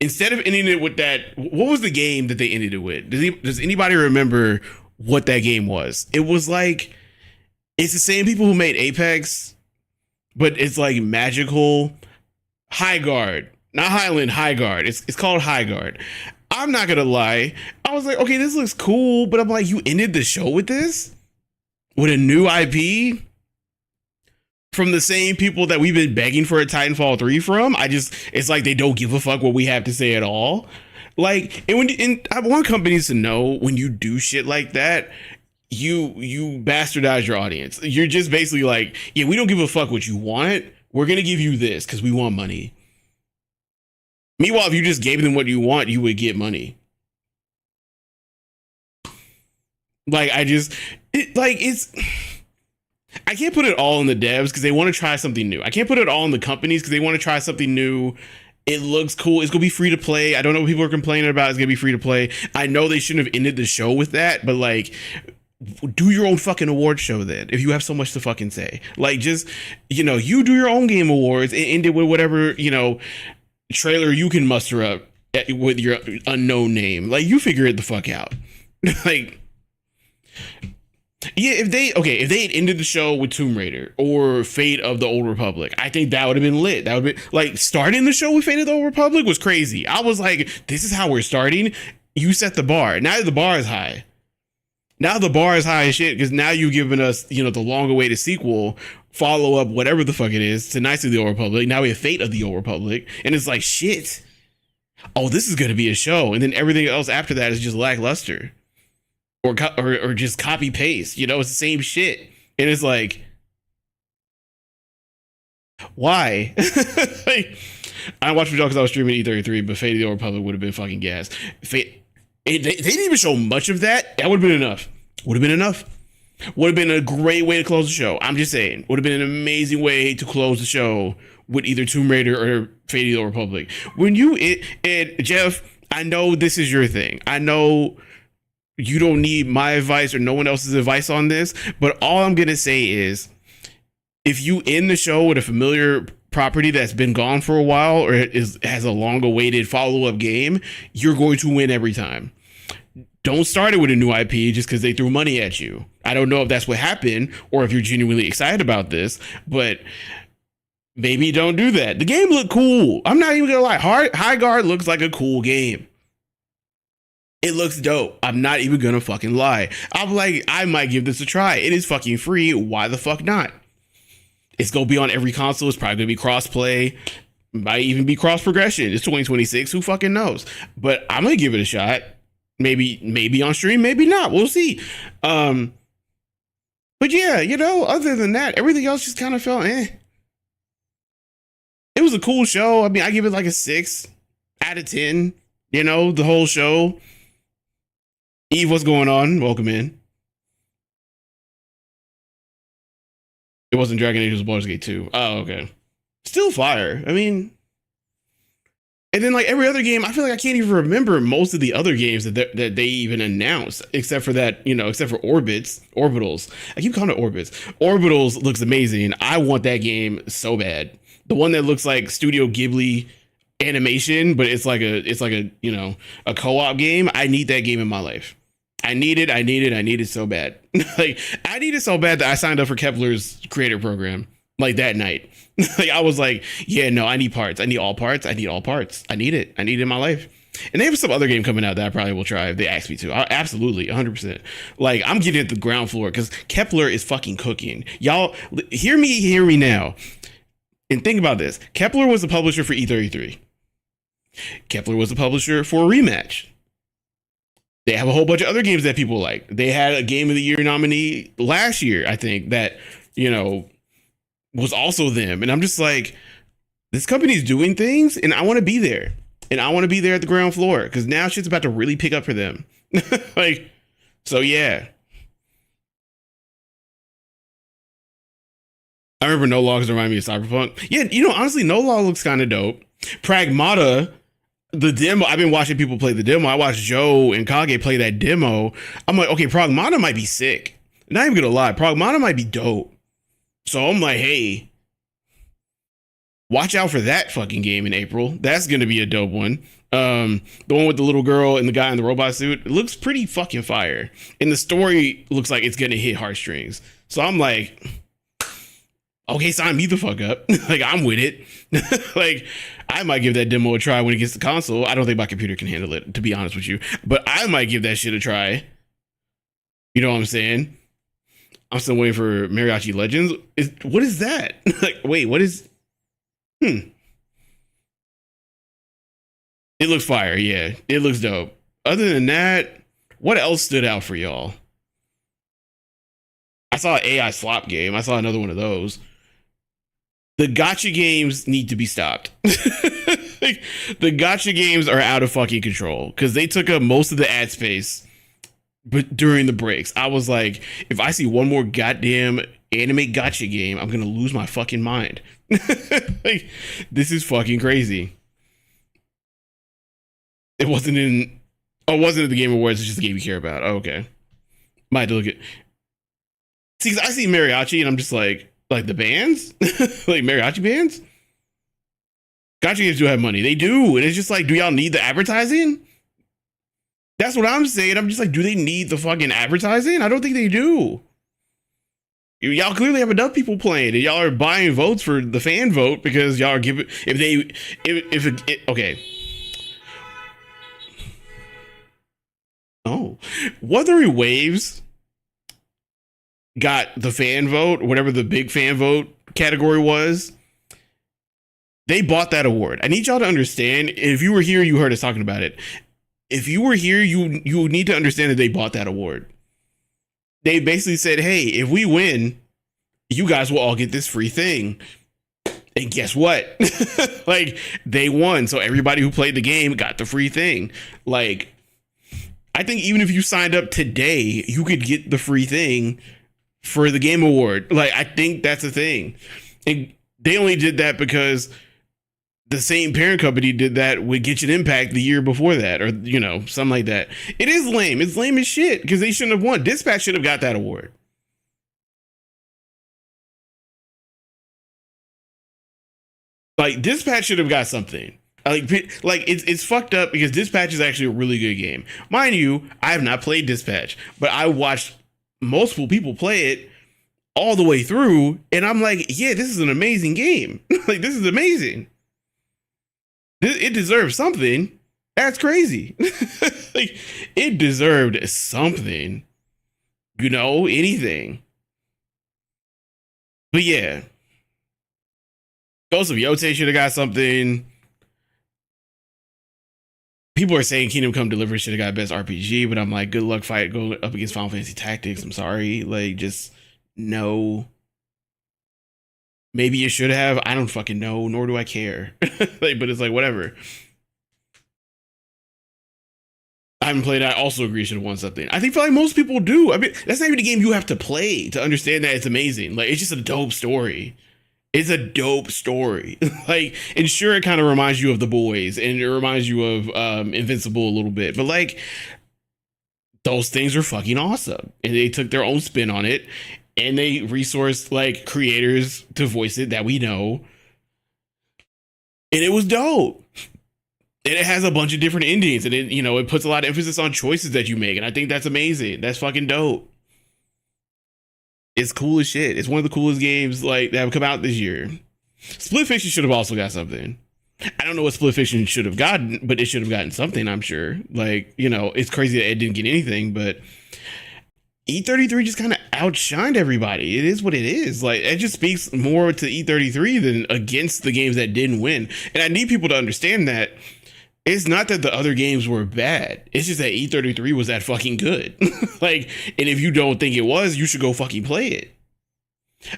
instead of ending it with that. What was the game that they ended it with? Does anybody remember what that game was? It was like, it's the same people who made Apex, but it's like magical. High Guard. Not Highland, High Guard. It's called High Guard. I'm not gonna lie. I was like, okay, this looks cool, but I'm like, you ended the show with this? With a new IP? From the same people that we've been begging for a Titanfall 3 from? It's like they don't give a fuck what we have to say at all. Like, and I want companies to know when you do shit like that, you bastardize your audience. You're just basically like, yeah, we don't give a fuck what you want. We're gonna give you this because we want money. Meanwhile, if you just gave them what you want, you would get money. Like, I can't put it all in the devs because they want to try something new. I can't put it all in the companies because they want to try something new. It looks cool. It's going to be free to play. I don't know what people are complaining about. It's going to be free to play. I know they shouldn't have ended the show with that, but like, do your own fucking award show then if you have so much to fucking say. Like, just, you do your own game awards and end it with whatever, trailer you can muster up with your unknown name. Like, you figure it the fuck out. Like, yeah, if they had ended the show with Tomb Raider or Fate of the Old Republic, I think that would have been lit. That would be like, starting the show with Fate of the Old Republic was crazy. I was like, this is how we're starting. You set the bar. Now the bar is high. Now the bar is high as shit because now you've given us, the long awaited sequel, follow up, whatever the fuck it is, to Knights of the Old Republic. Now we have Fate of the Old Republic, and it's like, shit. Oh, this is gonna be a show, and then everything else after that is just lackluster. Or just copy paste, it's the same shit. And it's like, why? Like, I watched it because I was streaming E33, but Fate of the Old Republic would have been fucking gas. They didn't even show much of that. That would have been enough. Would have been a great way to close the show. I'm just saying. Would have been an amazing way to close the show with either Tomb Raider or Fate of the Old Republic. And Jeff, I know this is your thing. I know you don't need my advice or no one else's advice on this, but all I'm going to say is, if you end the show with a familiar property that's been gone for a while or has a long awaited follow-up game, you're going to win every time. Don't start it with a new IP just because they threw money at you. I don't know if that's what happened or if you're genuinely excited about this, but maybe don't do that. The game looked cool. I'm not even gonna lie. High Guard looks like a cool game. It looks dope. I'm not even gonna fucking lie. I'm like, I might give this a try. It is fucking free. Why the fuck not? It's gonna be on every console. It's probably gonna be cross-play. Might even be cross-progression. It's 2026. Who fucking knows? But I'm gonna give it a shot. Maybe on stream, maybe not. We'll see. But yeah, other than that, everything else just kind of felt eh. It was a cool show. I mean, I give it like a 6 out of 10. The whole show. Eve, what's going on? Welcome in. It wasn't Dragon Age, it was Baldur's Gate 2. Oh, okay. Still fire. I mean, and then like every other game, I feel like I can't even remember most of the other games that they even announced, except for that, except for Orbitals. I keep calling it Orbits. Orbitals looks amazing. I want that game so bad. The one that looks like Studio Ghibli animation, but it's like a co-op game. I need that game in my life. I need it so bad. Like, I need it so bad that I signed up for Kepler's creator program like that night. Like, I was like, yeah, no, I need parts. I need all parts. I need it. I need it in my life. And they have some other game coming out that I probably will try if they ask me to. Absolutely, 100%. Like, I'm getting at the ground floor because Kepler is fucking cooking. Y'all, hear me now. And think about this. Kepler was the publisher for E33. Kepler was the publisher for Rematch. They have a whole bunch of other games that people like. They had a Game of the Year nominee last year, I think, that, was also them. And I'm just like, this company's doing things and I want to be there. And I want to be there at the ground floor because now shit's about to really pick up for them. Like, so yeah. I remember No Law because it reminded me of Cyberpunk. Yeah, honestly, No Law looks kind of dope. Pragmata, the demo, I've been watching people play the demo. I watched Joe and Kage play that demo. I'm like, okay, Pragmata might be sick. Not even gonna lie, Pragmata might be dope. So I'm like, hey, watch out for that fucking game in April. That's gonna be a dope one. The one with the little girl and the guy in the robot suit, it looks pretty fucking fire. And the story looks like it's gonna hit heartstrings. So I'm like, okay, sign me the fuck up. Like, I'm with it. Like, I might give that demo a try when it gets to console. I don't think my computer can handle it, to be honest with you. But I might give that shit a try. You know what I'm saying? I'm still waiting for Mariachi Legends. What is that? Like, wait, what is... It looks fire, yeah. It looks dope. Other than that, what else stood out for y'all? I saw an AI slop game. I saw another one of those. The gacha games need to be stopped. Like, the gacha games are out of fucking control because they took up most of the ad space. But during the breaks, I was like, if I see one more goddamn anime gacha game, I'm gonna lose my fucking mind. Like, this is fucking crazy. It wasn't in the Game Awards. It's just the game you care about. Oh, okay, might have to look at. See, because I see mariachi and I'm just like the bands, like mariachi bands. Gacha games do have money. They do, and it's just like, do y'all need the advertising? That's what I'm saying. I'm just like, do they need the fucking advertising? I don't think they do. Y'all clearly have enough people playing, and y'all are buying votes for the fan vote because y'all are giving. Okay. Oh, Wuthering Waves got the fan vote, whatever the big fan vote category was. They bought that award. I need y'all to understand. If you were here, you heard us talking about it. If you were here, you need to understand that they bought that award. They basically said, hey, if we win, you guys will all get this free thing. And guess what? Like, they won. So everybody who played the game got the free thing. Like, I think even if you signed up today, you could get the free thing for the Game Award. Like, I think that's a thing. And they only did that because the same parent company did that with Genshin Impact the year before that, or, you know, something like that. It is lame. It's lame as shit because they shouldn't have won. Dispatch should have got that award. Like, Dispatch should have got something. Like it's fucked up because Dispatch is actually a really good game. Mind you, I have not played Dispatch, but I watched multiple people play it all the way through, and I'm like, yeah, this is an amazing game. Like, this is amazing. It deserves something. That's crazy. Like, it deserved something. You know, anything. But yeah. Ghost of Yote should have got something. People are saying Kingdom Come Deliverance should have got best RPG, but I'm like, good luck going up against Final Fantasy Tactics. I'm sorry. Like, just no. Maybe you should have. I don't fucking know, nor do I care. Like, but it's like, whatever. I haven't played. I also agree should have won something. I think, feel like most people do. I mean, that's not even a game you have to play to understand that it's amazing. Like, it's just a dope story. It's a dope story. Like, and sure, it kind of reminds you of The Boys, and it reminds you of Invincible a little bit. But like, those things are fucking awesome, and they took their own spin on it. And they resourced like creators to voice it that we know. And it was dope. And it has a bunch of different endings. And it, you know, it puts a lot of emphasis on choices that you make. And I think that's amazing. That's fucking dope. It's cool as shit. It's one of the coolest games like that have come out this year. Split Fiction should have also got something. I don't know what Split Fiction should have gotten, but it should have gotten something, I'm sure. Like, you know, it's crazy that it didn't get anything, but E33 just kind of outshined everybody. It is what it is. Like, it just speaks more to E33 than against the games that didn't win. And I need people to understand that it's not that the other games were bad. It's just that E33 was that fucking good. Like, and if you don't think it was, you should go fucking play it.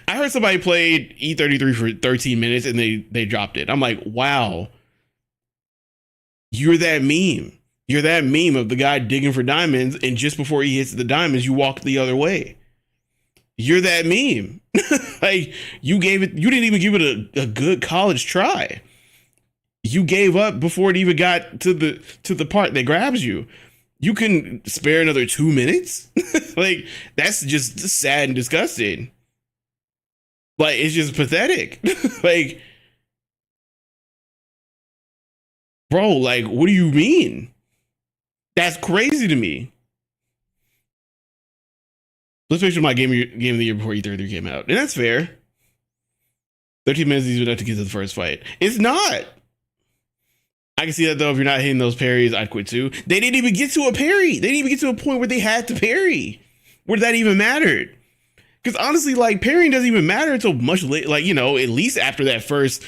I heard somebody played E33 for 13 minutes and they dropped it. I'm like, wow. You're that meme. You're that meme of the guy digging for diamonds, and just before he hits the diamonds, you walk the other way. You're that meme. Like, you didn't even give it a good college try. You gave up before it even got to the part that grabs you. You can spare another 2 minutes? Like, that's just sad and disgusting. Like, it's just pathetic. Like, bro, like, what do you mean? That's crazy to me. Let's make sure my game of the year before E33 came out. And that's fair. 13 minutes is enough to get to the first fight. It's not. I can see that though. If you're not hitting those parries, I'd quit too. They didn't even get to a parry. They didn't even get to a point where they had to parry, where that even mattered. Because honestly, like, parrying doesn't even matter until much late. Like, you know, at least after that first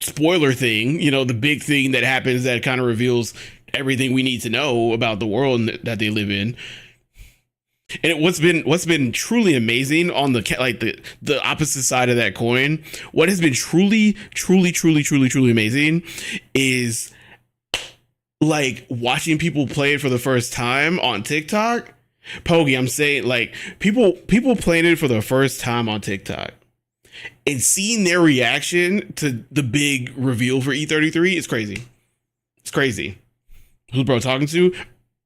spoiler thing, you know, the big thing that happens that kind of reveals everything we need to know about the world that they live in. And what's been truly amazing on the opposite side of that coin, what has been truly amazing is like watching people play it for the first time on TikTok. Pogi, I'm saying, like, people playing it for the first time on TikTok and seeing their reaction to the big reveal for E33 is crazy. It's crazy. Who's bro talking to?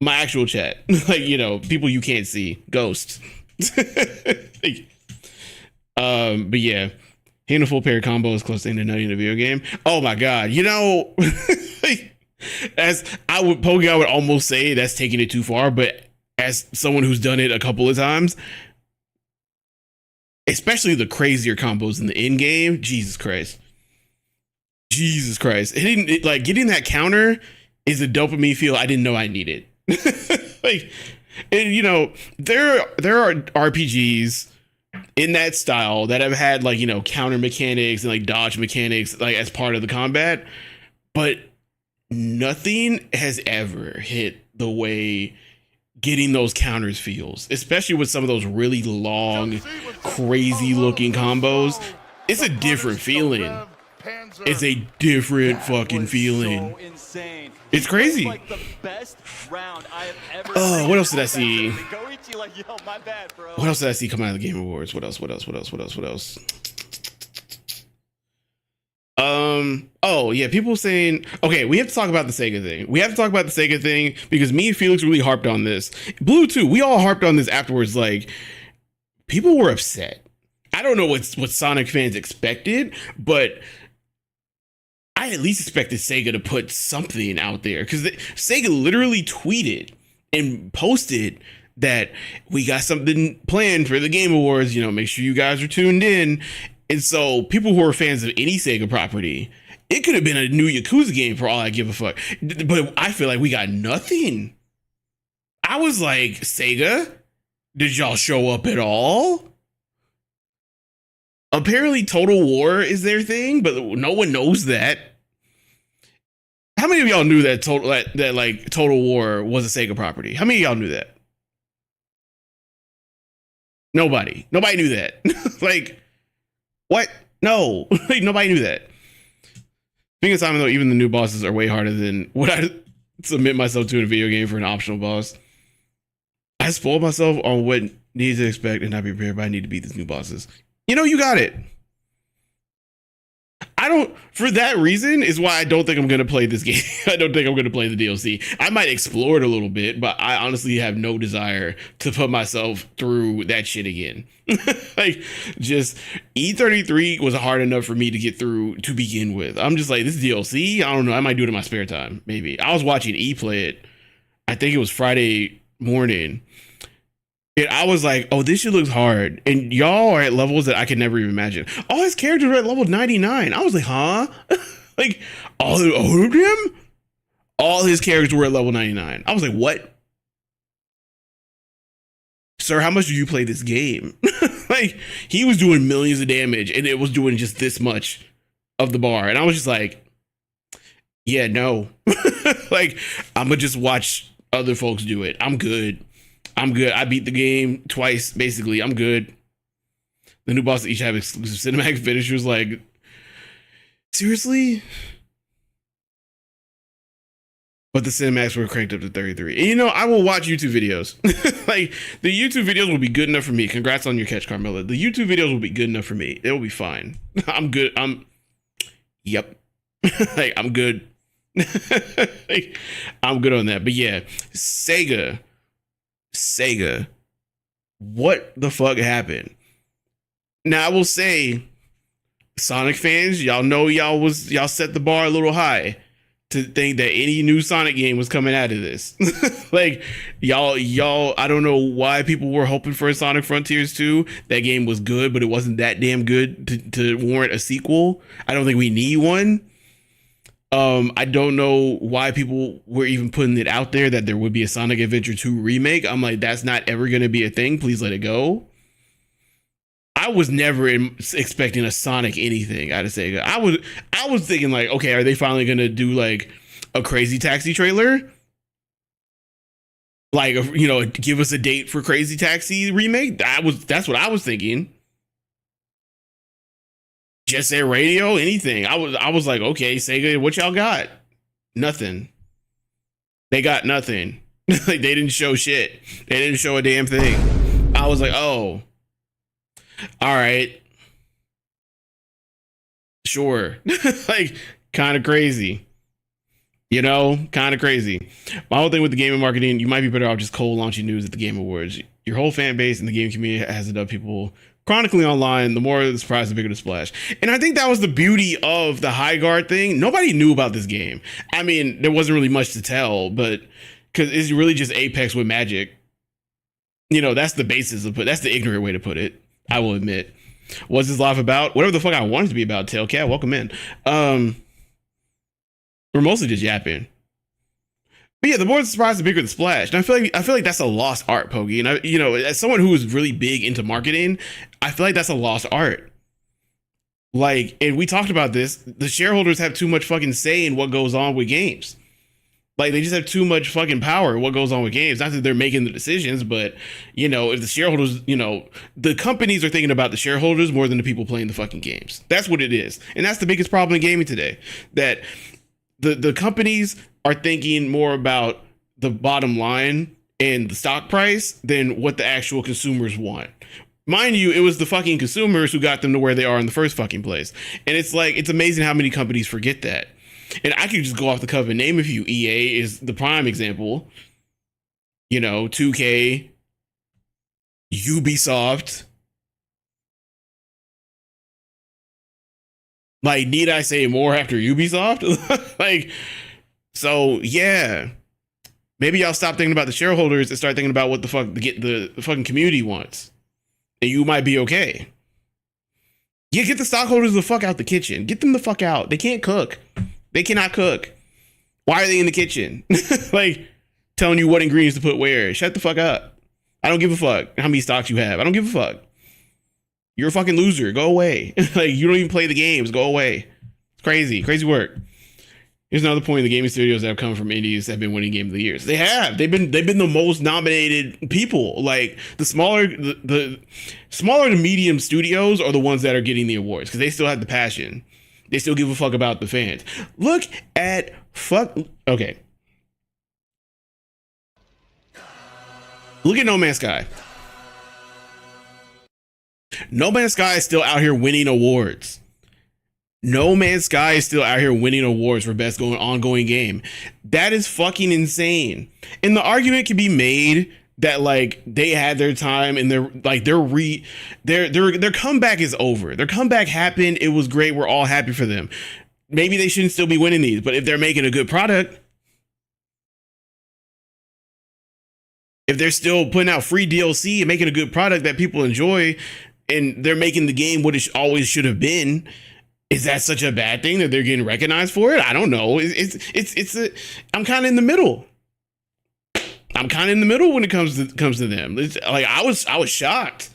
My actual chat. Like, you know, people you can't see. Ghosts. But yeah. Hitting a full pair of combos close to ending in a video game. Oh my god. You know, Pogi, I would almost say that's taking it too far, but as someone who's done it a couple of times, especially the crazier combos in the end game, Jesus Christ. Getting that counter is a dopamine feel I didn't know I needed. Like, and you know, there are RPGs in that style that have had, like, you know, counter mechanics and like dodge mechanics like as part of the combat, but nothing has ever hit the way getting those counters feels, especially with some of those really long, crazy looking combos. It's a different feeling. It's a different fucking feeling. So insane. It's crazy. Like the best round I have ever Oh, what else did I see? Like, yo, my bad, bro. What else did I see come out of the Game Awards? What else? Oh yeah, people saying, okay, we have to talk about the Sega thing. Because me and Felix really harped on this. Blue too, we all harped on this afterwards. Like, people were upset. I don't know what Sonic fans expected, but I at least expected Sega to put something out there, because Sega literally tweeted and posted that we got something planned for the Game Awards. You know, make sure you guys are tuned in. And so people who are fans of any Sega property, it could have been a new Yakuza game for all I give a fuck. But I feel like we got nothing. I was like, Sega, did y'all show up at all? Apparently Total War is their thing, but no one knows that. How many of y'all knew that Total War was a Sega property? How many of y'all knew that? Nobody knew that. Like, what? No, like, nobody knew that. Being a time though, even the new bosses are way harder than what I submit myself to in a video game for an optional boss. I spoiled myself on what needs to expect and not be prepared, but I need to beat these new bosses. You know, you got it. For that reason is why I don't think I'm going to play this game. I don't think I'm going to play the DLC. I might explore it a little bit, but I honestly have no desire to put myself through that shit again. Like, just E33 was hard enough for me to get through to begin with. I'm just like, this DLC, I don't know. I might do it in my spare time. Maybe. I was watching E play it. I think it was Friday morning. And I was like, oh, this shit looks hard. And y'all are at levels that I could never even imagine. All his characters are at level 99. I was like, huh? Like, all of them? All his characters were at level 99. I was like, what? Sir, how much do you play this game? Like, he was doing millions of damage and it was doing just this much of the bar. And I was just like, yeah, no. Like, I'm going to just watch other folks do it. I'm good. I beat the game twice, basically. I'm good. The new bosses each have exclusive cinematic finishers. Like, seriously? But the cinematics were cranked up to 33. And you know, I will watch YouTube videos. Like, the YouTube videos will be good enough for me. Congrats on your catch, Carmela. The YouTube videos will be good enough for me. It will be fine. I'm good. Yep. Like, I'm good. Like, I'm good on that. But yeah, Sega, what the fuck happened? Now I will say, Sonic fans, y'all know y'all set the bar a little high. to think that any new Sonic game was coming out of this. Like y'all, I don't know why people were hoping for a Sonic Frontiers 2. That game was good, but it wasn't that damn good to warrant a sequel. I don't think we need one. I don't know why people were even putting it out there that there would be a Sonic Adventure 2 remake. I'm like, that's not ever going to be a thing. Please let it go. I was never expecting a Sonic anything out of Sega. I was thinking like, okay, are they finally going to do like a Crazy Taxi trailer? Like, you know, give us a date for Crazy Taxi remake. That's what I was thinking. Jet Set Radio, anything. I was like, okay, Sega, what y'all got? Nothing. They got nothing. Like, they didn't show shit. They didn't show a damn thing. I was like, oh, all right, sure. Like, kind of crazy, you know, kind of crazy. My whole thing with the gaming marketing, you might be better off just cold launching news at the Game Awards. Your whole fan base and the game community has enough people chronically online. The more the surprise, the bigger the splash. And I think that was the beauty of the High Guard thing. Nobody knew about this game. I mean, there wasn't really much to tell, but because it's really just Apex with magic. You know, that's the basis of it. That's the ignorant way to put it, I will admit. What's this live about? Whatever the fuck I wanted to be about, Tailcat, welcome in. We're mostly just yapping. But yeah, the more the surprise, the bigger the splash. And I feel like that's a lost art, Poggy. And you know, as someone who is really big into marketing, I feel like that's a lost art. Like, and we talked about this, the shareholders have too much fucking say in what goes on with games. Like, they just have too much fucking power in what goes on with games. Not that they're making the decisions, but, you know, if the shareholders, you know, the companies are thinking about the shareholders more than the people playing the fucking games. That's what it is. And that's the biggest problem in gaming today. That the companies are thinking more about the bottom line and the stock price than what the actual consumers want. Mind you, it was the fucking consumers who got them to where they are in the first fucking place. And it's like, it's amazing how many companies forget that. And I could just go off the cuff and name a few. EA is the prime example. You know, 2K, Ubisoft. Like, need I say more after Ubisoft? Like, so yeah. Maybe y'all stop thinking about the shareholders and start thinking about what the fuck the fucking community wants. And you might be okay. Yeah, get the stockholders the fuck out the kitchen. Get them the fuck out. They can't cook. They cannot cook. Why are they in the kitchen? Like, telling you what ingredients to put where. Shut the fuck up. I don't give a fuck how many stocks you have. I don't give a fuck. You're a fucking loser. Go away. Like, you don't even play the games. Go away. It's crazy. Crazy work. Here's another point. The gaming studios that have come from indies have been winning Game of the Years. They have. They've been the most nominated people. Like, the smaller to medium studios are the ones that are getting the awards because they still have the passion. They still give a fuck about the fans. Look at okay. Look at No Man's Sky. No Man's Sky is still out here winning awards. No Man's Sky is still out here winning awards for best ongoing game. That is fucking insane. And the argument can be made that like they had their time and their comeback is over. Their comeback happened. It was great. We're all happy for them. Maybe they shouldn't still be winning these, but if they're making a good product, if they're still putting out free DLC and making a good product that people enjoy, and they're making the game what it always should have been, is that such a bad thing that they're getting recognized for it? I don't know. I'm kind of in the middle. I'm kind of in the middle when it comes to them. It's like I was shocked.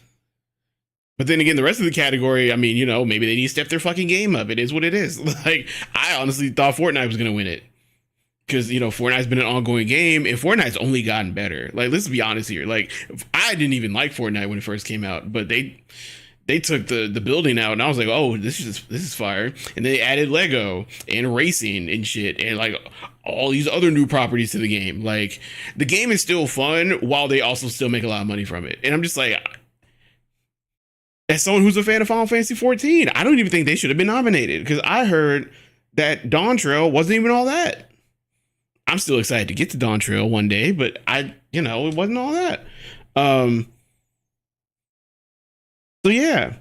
But then again, the rest of the category, I mean, you know, maybe they need to step their fucking game up. It is what it is. Like, I honestly thought Fortnite was going to win it. Because, you know, Fortnite's been an ongoing game, and Fortnite's only gotten better. Like, let's be honest here. Like, I didn't even like Fortnite when it first came out, but they took the building out, and I was like, oh, this is fire. And they added Lego and racing and shit, and like all these other new properties to the game. Like, the game is still fun while they also still make a lot of money from it. And I'm just like, as someone who's a fan of Final Fantasy 14, I don't even think they should have been nominated, because I heard that Dawn Trail wasn't even all that. I'm still excited to get to Dawn Trail one day, but it wasn't all that. So yeah.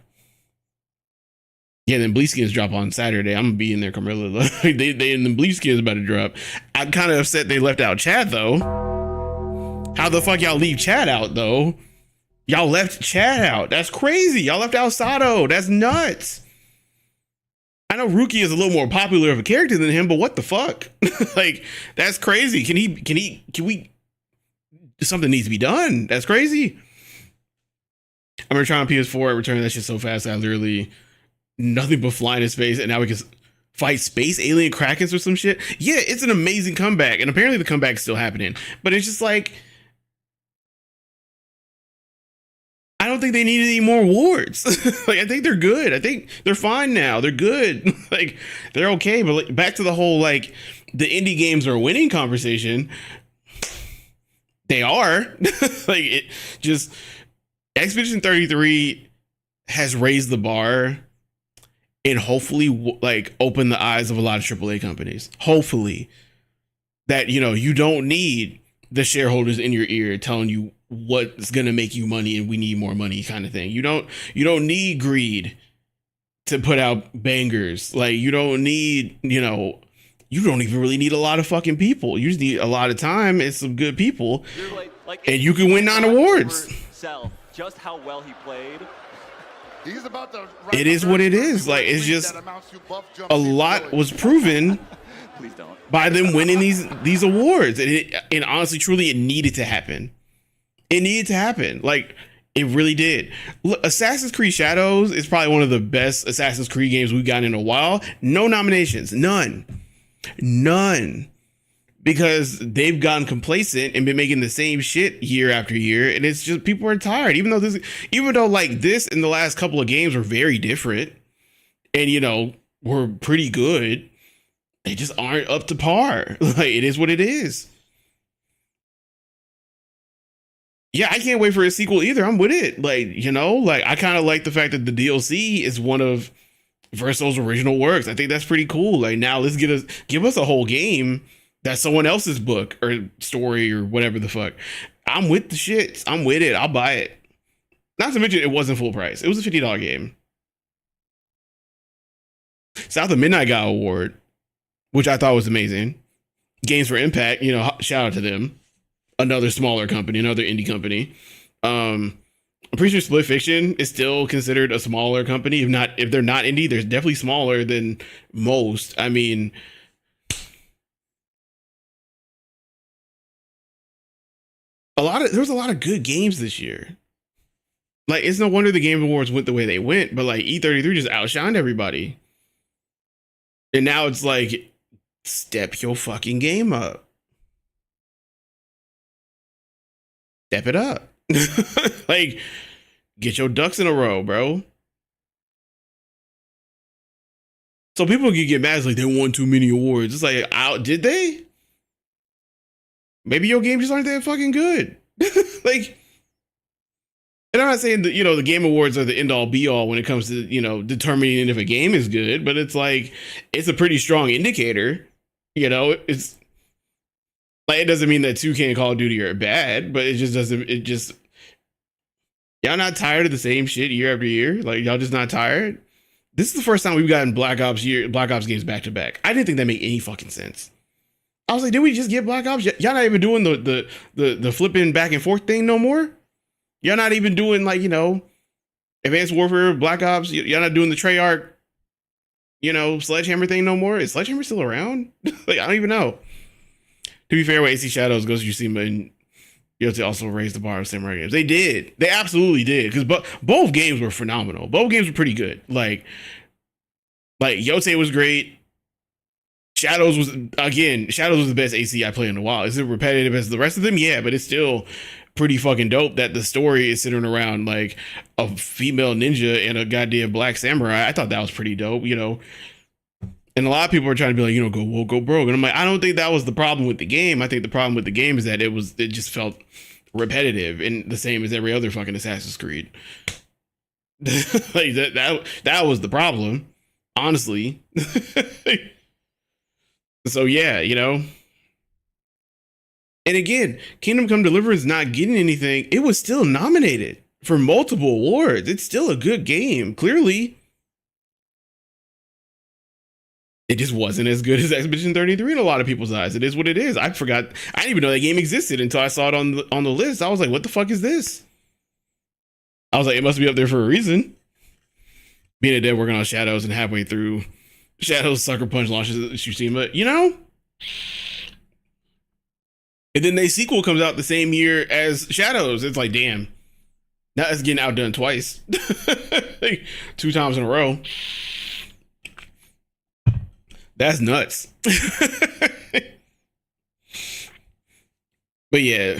Yeah, then Bleach skins drop on Saturday. I'm gonna be in there, Camilla. Like, they and the Bleach skins about to drop. I'm kind of upset they left out Chad though. How the fuck y'all leave Chad out though? Y'all left Chad out. That's crazy. Y'all left out Sato. That's nuts. I know Ruki is a little more popular of a character than him, but what the fuck? Like, that's crazy. Can we? Something needs to be done. That's crazy. I remember trying on PS4 returning that shit so fast. I literally nothing but flying in space, and now we can fight space alien krakens or some shit. Yeah, it's an amazing comeback, and apparently the comeback is still happening. But it's just like, I don't think they need any more awards. Like, I think they're good. I think they're fine now. They're good. Like, they're okay. But like, back to the whole like the indie games are winning conversation. They are. Like, it just Expedition 33 has raised the bar and hopefully like open the eyes of a lot of AAA companies. Hopefully that, you know, you don't need the shareholders in your ear telling you what's going to make you money and we need more money kind of thing. You don't need greed to put out bangers. Like, you don't need, you know, you don't even really need a lot of fucking people. You just need a lot of time and some good people, and you can win 9 awards. Sell just how well he played. He's about to It is what it is. Like, it's just a lot was proven Please don't. by them winning these awards, and honestly, truly, it needed to happen. It needed to happen. Like, it really did. Look, Assassin's Creed Shadows is probably one of the best Assassin's Creed games we've gotten in a while. No nominations, none, because they've gotten complacent and been making the same shit year after year, and it's just people are tired. Even though like this and the last couple of games were very different, and you know were pretty good, they just aren't up to par. Like, it is what it is. Yeah, I can't wait for a sequel either. I'm with it. Like, you know, like I kind of like the fact that the DLC is one of Verso's original works. I think that's pretty cool. Like, now let's give us a whole game that's someone else's book or story or whatever the fuck. I'm with the shit. I'm with it. I'll buy it. Not to mention it wasn't full price. It was a $50 game. South of Midnight got an award, which I thought was amazing. Games for Impact, you know, shout out to them. Another smaller company, another indie company. I'm pretty sure Split Fiction is still considered a smaller company. If they're not indie, they're definitely smaller than most. I mean, there was a lot of good games this year. Like, it's no wonder the Game Awards went the way they went, but like E33 just outshined everybody. And now it's like, step your fucking game up. Step it up. Like, get your ducks in a row, bro. So people can get mad, it's like they won too many awards. It's like, did they? Maybe your game just aren't that fucking good. Like, and I'm not saying that, you know, the Game Awards are the end all be all when it comes to, you know, determining if a game is good, but it's like, it's a pretty strong indicator. You know, it's like, it doesn't mean that 2K and Call of Duty are bad, but y'all not tired of the same shit year after year? Like, y'all just not tired? This is the first time we've gotten Black Ops games back to back. I didn't think that made any fucking sense. I was like, did we just get Black Ops? Y'all not even doing the flipping back and forth thing no more? Y'all not even doing, like, you know, Advanced Warfare, Black Ops? Y'all not doing the Treyarch, you know, Sledgehammer thing no more? Is Sledgehammer still around? Like, I don't even know. To be fair, with AC Shadows, Ghost of Tsushima, and Yote also raised the bar of samurai games. They did. They absolutely did. Because both games were phenomenal. Both games were pretty good. Like Yote was great. Shadows was the best AC I played in a while. Is it repetitive as the rest of them? Yeah, but it's still pretty fucking dope that the story is centered around like a female ninja and a goddamn black samurai. I thought that was pretty dope, you know. And a lot of people are trying to be like, you know, go broke. And I'm like, I don't think that was the problem with the game. I think the problem with the game is that it just felt repetitive and the same as every other fucking Assassin's Creed. Like that was the problem, honestly. So yeah, you know. And again, Kingdom Come Deliverance not getting anything. It was still nominated for multiple awards. It's still a good game, clearly. It just wasn't as good as Expedition 33 in a lot of people's eyes. It is what it is. I forgot. I didn't even know that game existed until I saw it on the list. I was like, what the fuck is this? I was like, it must be up there for a reason. Being a dead working on Shadows and halfway through Shadows Sucker Punch launches Tsushima, you know? And then the sequel comes out the same year as Shadows. It's like, damn. Now it's getting outdone twice. Like, 2 times in a row. That's nuts. But yeah,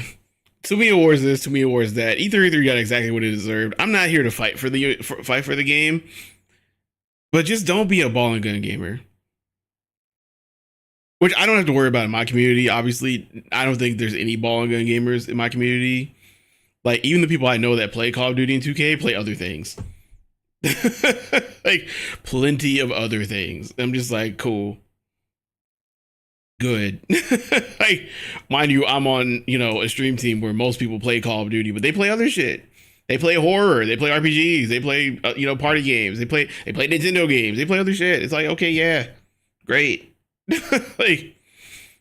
too many awards this, too many awards that. E33 got exactly what it deserved. I'm not here to fight for the game, but just don't be a ball and gun gamer. Which I don't have to worry about in my community. Obviously, I don't think there's any ball and gun gamers in my community. Like, even the people I know that play Call of Duty and 2K play other things. Like, plenty of other things. I'm just like, cool. Good. Like, mind you, I'm on, a stream team where most people play Call of Duty, but they play other shit. They play horror, they play RPGs, they play, party games, they play Nintendo games, they play other shit. It's like, okay, yeah, great. Like,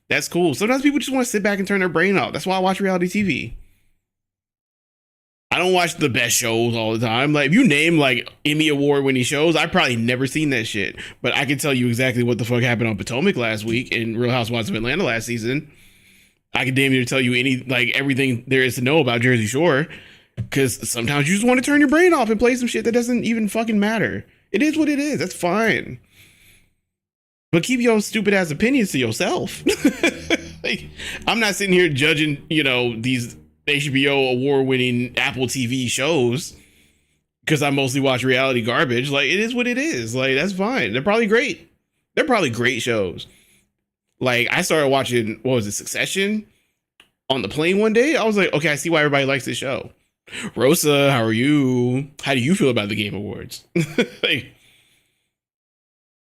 that's cool. Sometimes people just want to sit back and turn their brain off. That's why I watch reality TV. I don't watch the best shows all the time. Like, if you name like Emmy Award winning shows, I've probably never seen that shit. But I can tell you exactly what the fuck happened on Potomac last week and Real Housewives of Atlanta last season. I can damn near tell you everything there is to know about Jersey Shore. Because sometimes you just want to turn your brain off and play some shit that doesn't even fucking matter. It is what it is. That's fine. But keep your stupid ass opinions to yourself. Like, I'm not sitting here judging, these HBO award-winning Apple TV shows because I mostly watch reality garbage. Like, it is what it is. Like, that's fine. They're probably great. They're probably great shows. Like, I started watching, Succession on the plane one day. I was like, okay, I see why everybody likes this show. Rosa, how are you? How do you feel about the Game Awards? Like,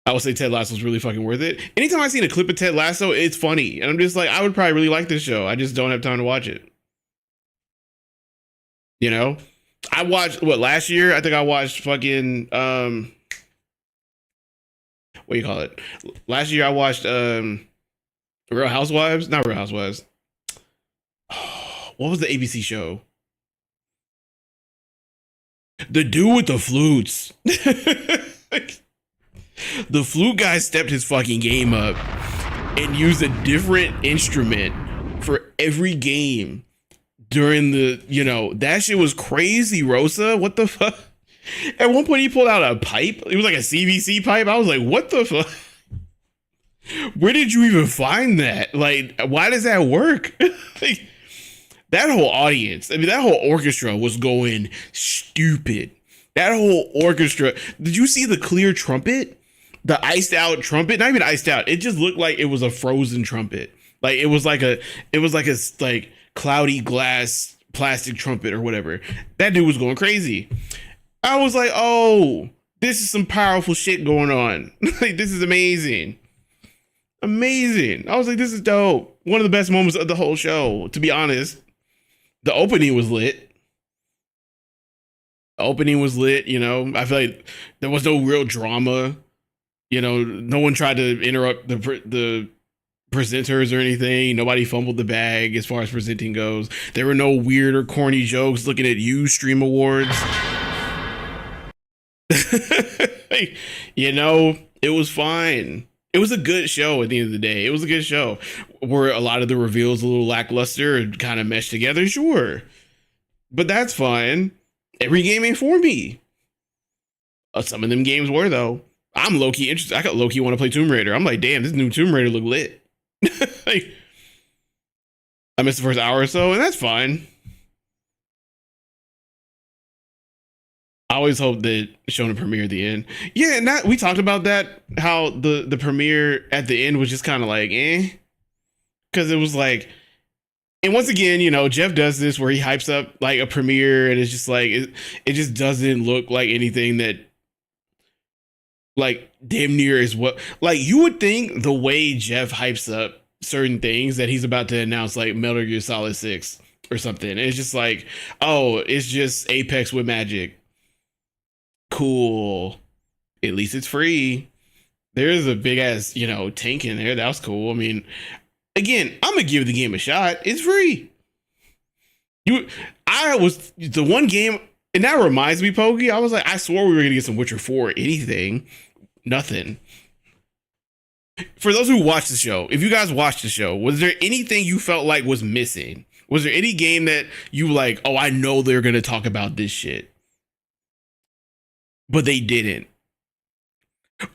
I would say Ted Lasso is really fucking worth it. Anytime I've seen a clip of Ted Lasso, it's funny. And I'm just like, I would probably really like this show. I just don't have time to watch it. I watched last year? I think I watched fucking what do you call it? Last year I watched Real Housewives, not Real Housewives. What was the ABC show? The dude with the flutes. The flute guy stepped his fucking game up and used a different instrument for every game. During the, that shit was crazy, Rosa. What the fuck? At one point, he pulled out a pipe. It was like a CVC pipe. I was like, what the fuck? Where did you even find that? Like, why does that work? Like, that whole audience, that whole orchestra was going stupid. That whole orchestra. Did you see the clear trumpet? The iced out trumpet? Not even iced out. It just looked like it was a frozen trumpet. Like, it was like a cloudy glass plastic trumpet or whatever. That dude was going crazy. I was like, oh, this is some powerful shit going on. Like, this is amazing. Amazing. I was like, this is dope. One of the best moments of the whole show, to be honest. The opening was lit. I feel like there was no real drama. No one tried to interrupt the presenters or anything. Nobody fumbled the bag as far as presenting goes. There were no weird or corny jokes looking at you stream awards. It was fine. It was a good show at the end of the day. It was a good show. Were a lot of the reveals a little lackluster and kind of meshed together? Sure. But that's fine. Every game ain't for me. Some of them games were, though. I'm low-key interested. I got low-key want to play Tomb Raider. I'm like, damn, this new Tomb Raider look lit. Like, I missed the first hour or so, and that's fine. I always hope that showing a premiere at the end. Yeah, and we talked about that, how the premiere at the end was just kind of like, because it was like, and once again, Jeff does this where he hypes up like a premiere, and it's just like, it just doesn't look like anything that, like, damn near is what, like, you would think the way Jeff hypes up certain things that he's about to announce, like Metal Gear Solid 6 or something. And it's just like, oh, it's just Apex with magic. Cool. At least it's free. There's a big ass, tank in there. That was cool. I mean, again, I'm gonna give the game a shot. It's free. I was the one game, and that reminds me, Pokey. I was like, I swore we were gonna get some Witcher 4. Anything, nothing. For those who watch the show, if you guys watched the show, was there anything you felt like was missing? Was there any game that you like, oh, I know they're gonna talk about this shit, but they didn't?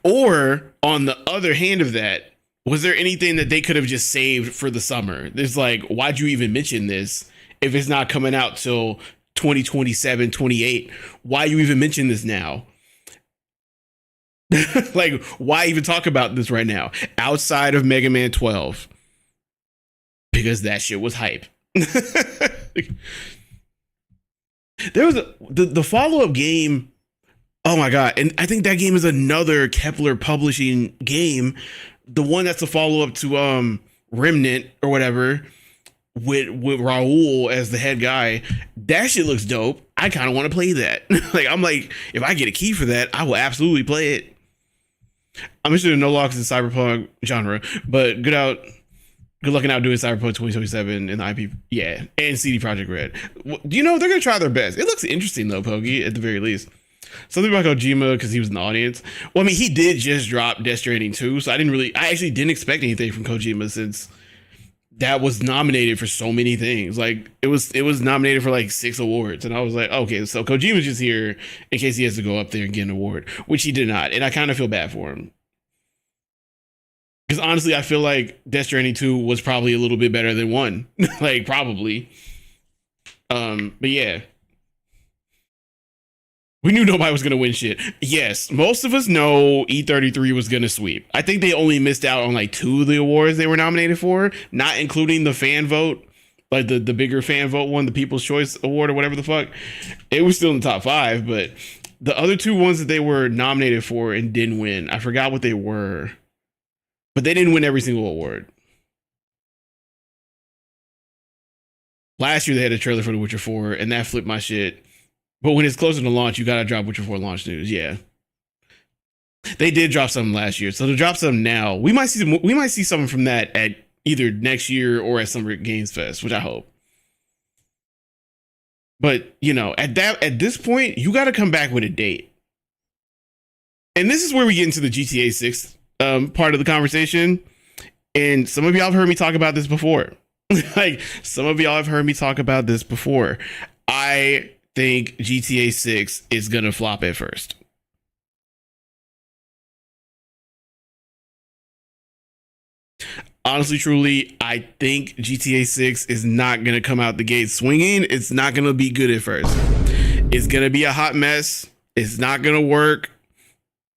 Or on the other hand of that, was there anything that they could have just saved for the summer? There's like, why'd you even mention this if it's not coming out till 2027, 28? Why you even mention this now? Like, why even talk about this right now outside of Mega Man 12? Because that shit was hype. There was the follow-up game. Oh my god. And I think that game is another Kepler publishing game, the one that's a follow-up to Remnant or whatever, with Raul as the head guy. That shit looks dope. I kind of want to play that. Like, I'm like, if I get a key for that, I will absolutely play it. I'm interested in no locks in cyberpunk genre, but good luck out doing Cyberpunk 2027 in the IP, yeah, and CD Projekt Red. Do you know they're gonna try their best? It looks interesting though, Pokey, at the very least. Something about Kojima because he was in the audience. Well, I mean, he did just drop Death Stranding 2, so I actually didn't expect anything from Kojima since that was nominated for so many things. Like it was nominated for like 6 awards, and I was like, okay, so Kojima's just here in case he has to go up there and get an award, which he did not, and I kind of feel bad for him. Because honestly, I feel like Death Stranding 2 was probably a little bit better than 1. Like, probably. But yeah. We knew nobody was going to win shit. Yes, most of us know E33 was going to sweep. I think they only missed out on like 2 of the awards they were nominated for, not including the fan vote, like the bigger fan vote one, the People's Choice Award or whatever the fuck. It was still in the top 5, but the other 2 ones that they were nominated for and didn't win, I forgot what they were. But they didn't win every single award. Last year they had a trailer for The Witcher 4, and that flipped my shit. But when it's closer to launch, you gotta drop Witcher 4 launch news. Yeah, they did drop something last year, so to drop something now, we might see something from that at either next year or at Summer Games Fest, which I hope. But at this point, you got to come back with a date. And this is where we get into the GTA 6 part of the conversation. And some of y'all have heard me talk about this before. Like, some of y'all have heard me talk about this before. I think GTA 6 is gonna flop at first. Honestly, truly, I think GTA 6 is not gonna come out the gate swinging. It's not gonna be good at first. It's gonna be a hot mess. It's not gonna work.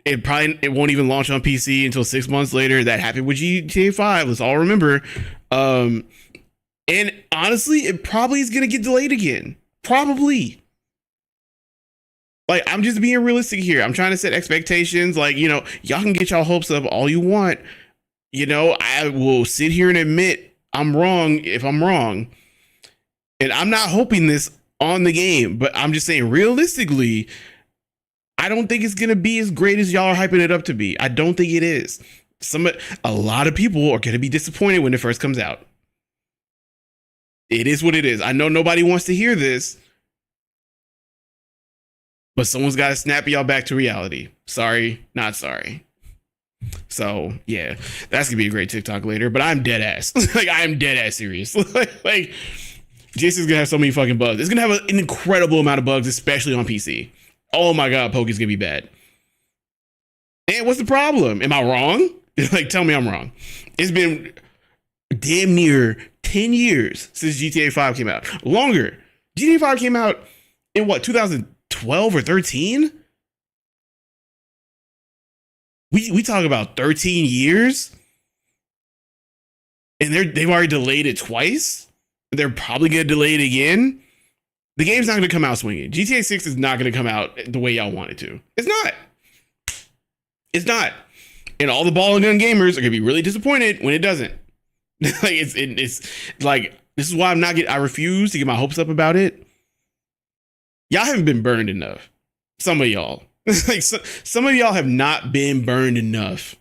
It won't even launch on PC until 6 months later. That happened with GTA 5. Let's all remember. And honestly, it probably is gonna get delayed again. Probably. Like, I'm just being realistic here. I'm trying to set expectations. Like, y'all can get y'all hopes up all you want. I will sit here and admit I'm wrong if I'm wrong. And I'm not hoping this on the game, but I'm just saying realistically, I don't think it's going to be as great as y'all are hyping it up to be. I don't think it is. A lot of people are going to be disappointed when it first comes out. It is what it is. I know nobody wants to hear this, but someone's got to snap y'all back to reality. Sorry, not sorry. So yeah, that's gonna be a great TikTok later. But I'm dead ass. Like, I'm dead ass serious. Like, Jason's gonna have so many fucking bugs. It's gonna have an incredible amount of bugs, especially on PC. Oh my god, Poke's gonna be bad. And what's the problem? Am I wrong? Like, tell me I'm wrong. It's been damn near 10 years since GTA 5 came out. Longer. GTA 5 came out in what, 2012 or 13? We talk about 13 years, and they've already delayed it twice. They're probably gonna delay it again. The game's not gonna come out swinging. GTA 6 is not gonna come out the way y'all want it to. It's not. It's not. And all the ball and gun gamers are gonna be really disappointed when it doesn't. Like, it's like, this is why I refuse to get my hopes up about it. Y'all haven't been burned enough. Some of y'all. Like, some of y'all have not been burned enough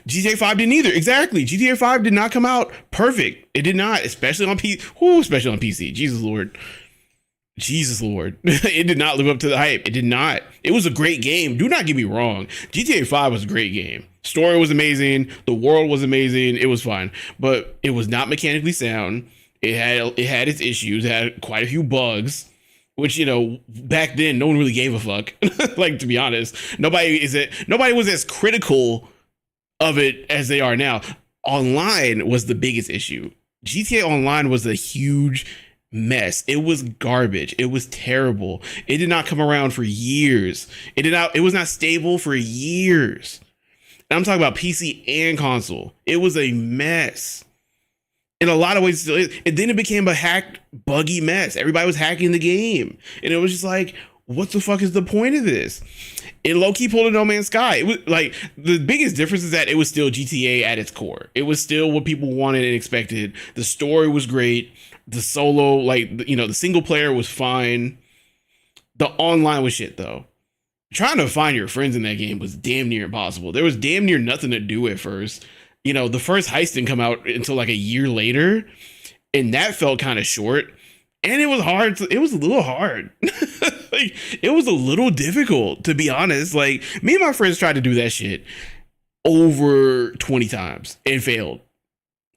GTA 5 didn't either. Exactly. GTA 5 did not come out perfect. It did not, especially on especially on PC. Jesus Lord. Jesus Lord. It did not live up to the hype. It did not. It was a great game. Do not get me wrong. GTA 5 was a great game. Story was amazing. The world was amazing. It was fun, but it was not mechanically sound. It had its issues. It had quite a few bugs, which, you know, back then no one really gave a fuck. Like, to be honest, nobody was as critical of it as they are now. Online was the biggest issue. GTA Online was a huge mess. It was garbage. It was terrible. It did not come around for years. It was not stable for years. And I'm talking about PC and console. It was a mess. In a lot of ways, and then it became a hacked, buggy mess. Everybody was hacking the game. And it was just like, what the fuck is the point of this? It low-key pulled a No Man's Sky. It was like, the biggest difference is that it was still GTA at its core. It was still what people wanted and expected. The story was great. The solo, like, you know, the single player was fine. The online was shit, though. Trying to find your friends in that game was damn near impossible. There was damn near nothing to do at first. You know, the first heist didn't come out until like a year later, and that felt kind of short. And it was hard. It was a little hard. Like, it was a little difficult, to be honest. Like, me and my friends tried to do that shit over 20 times and failed.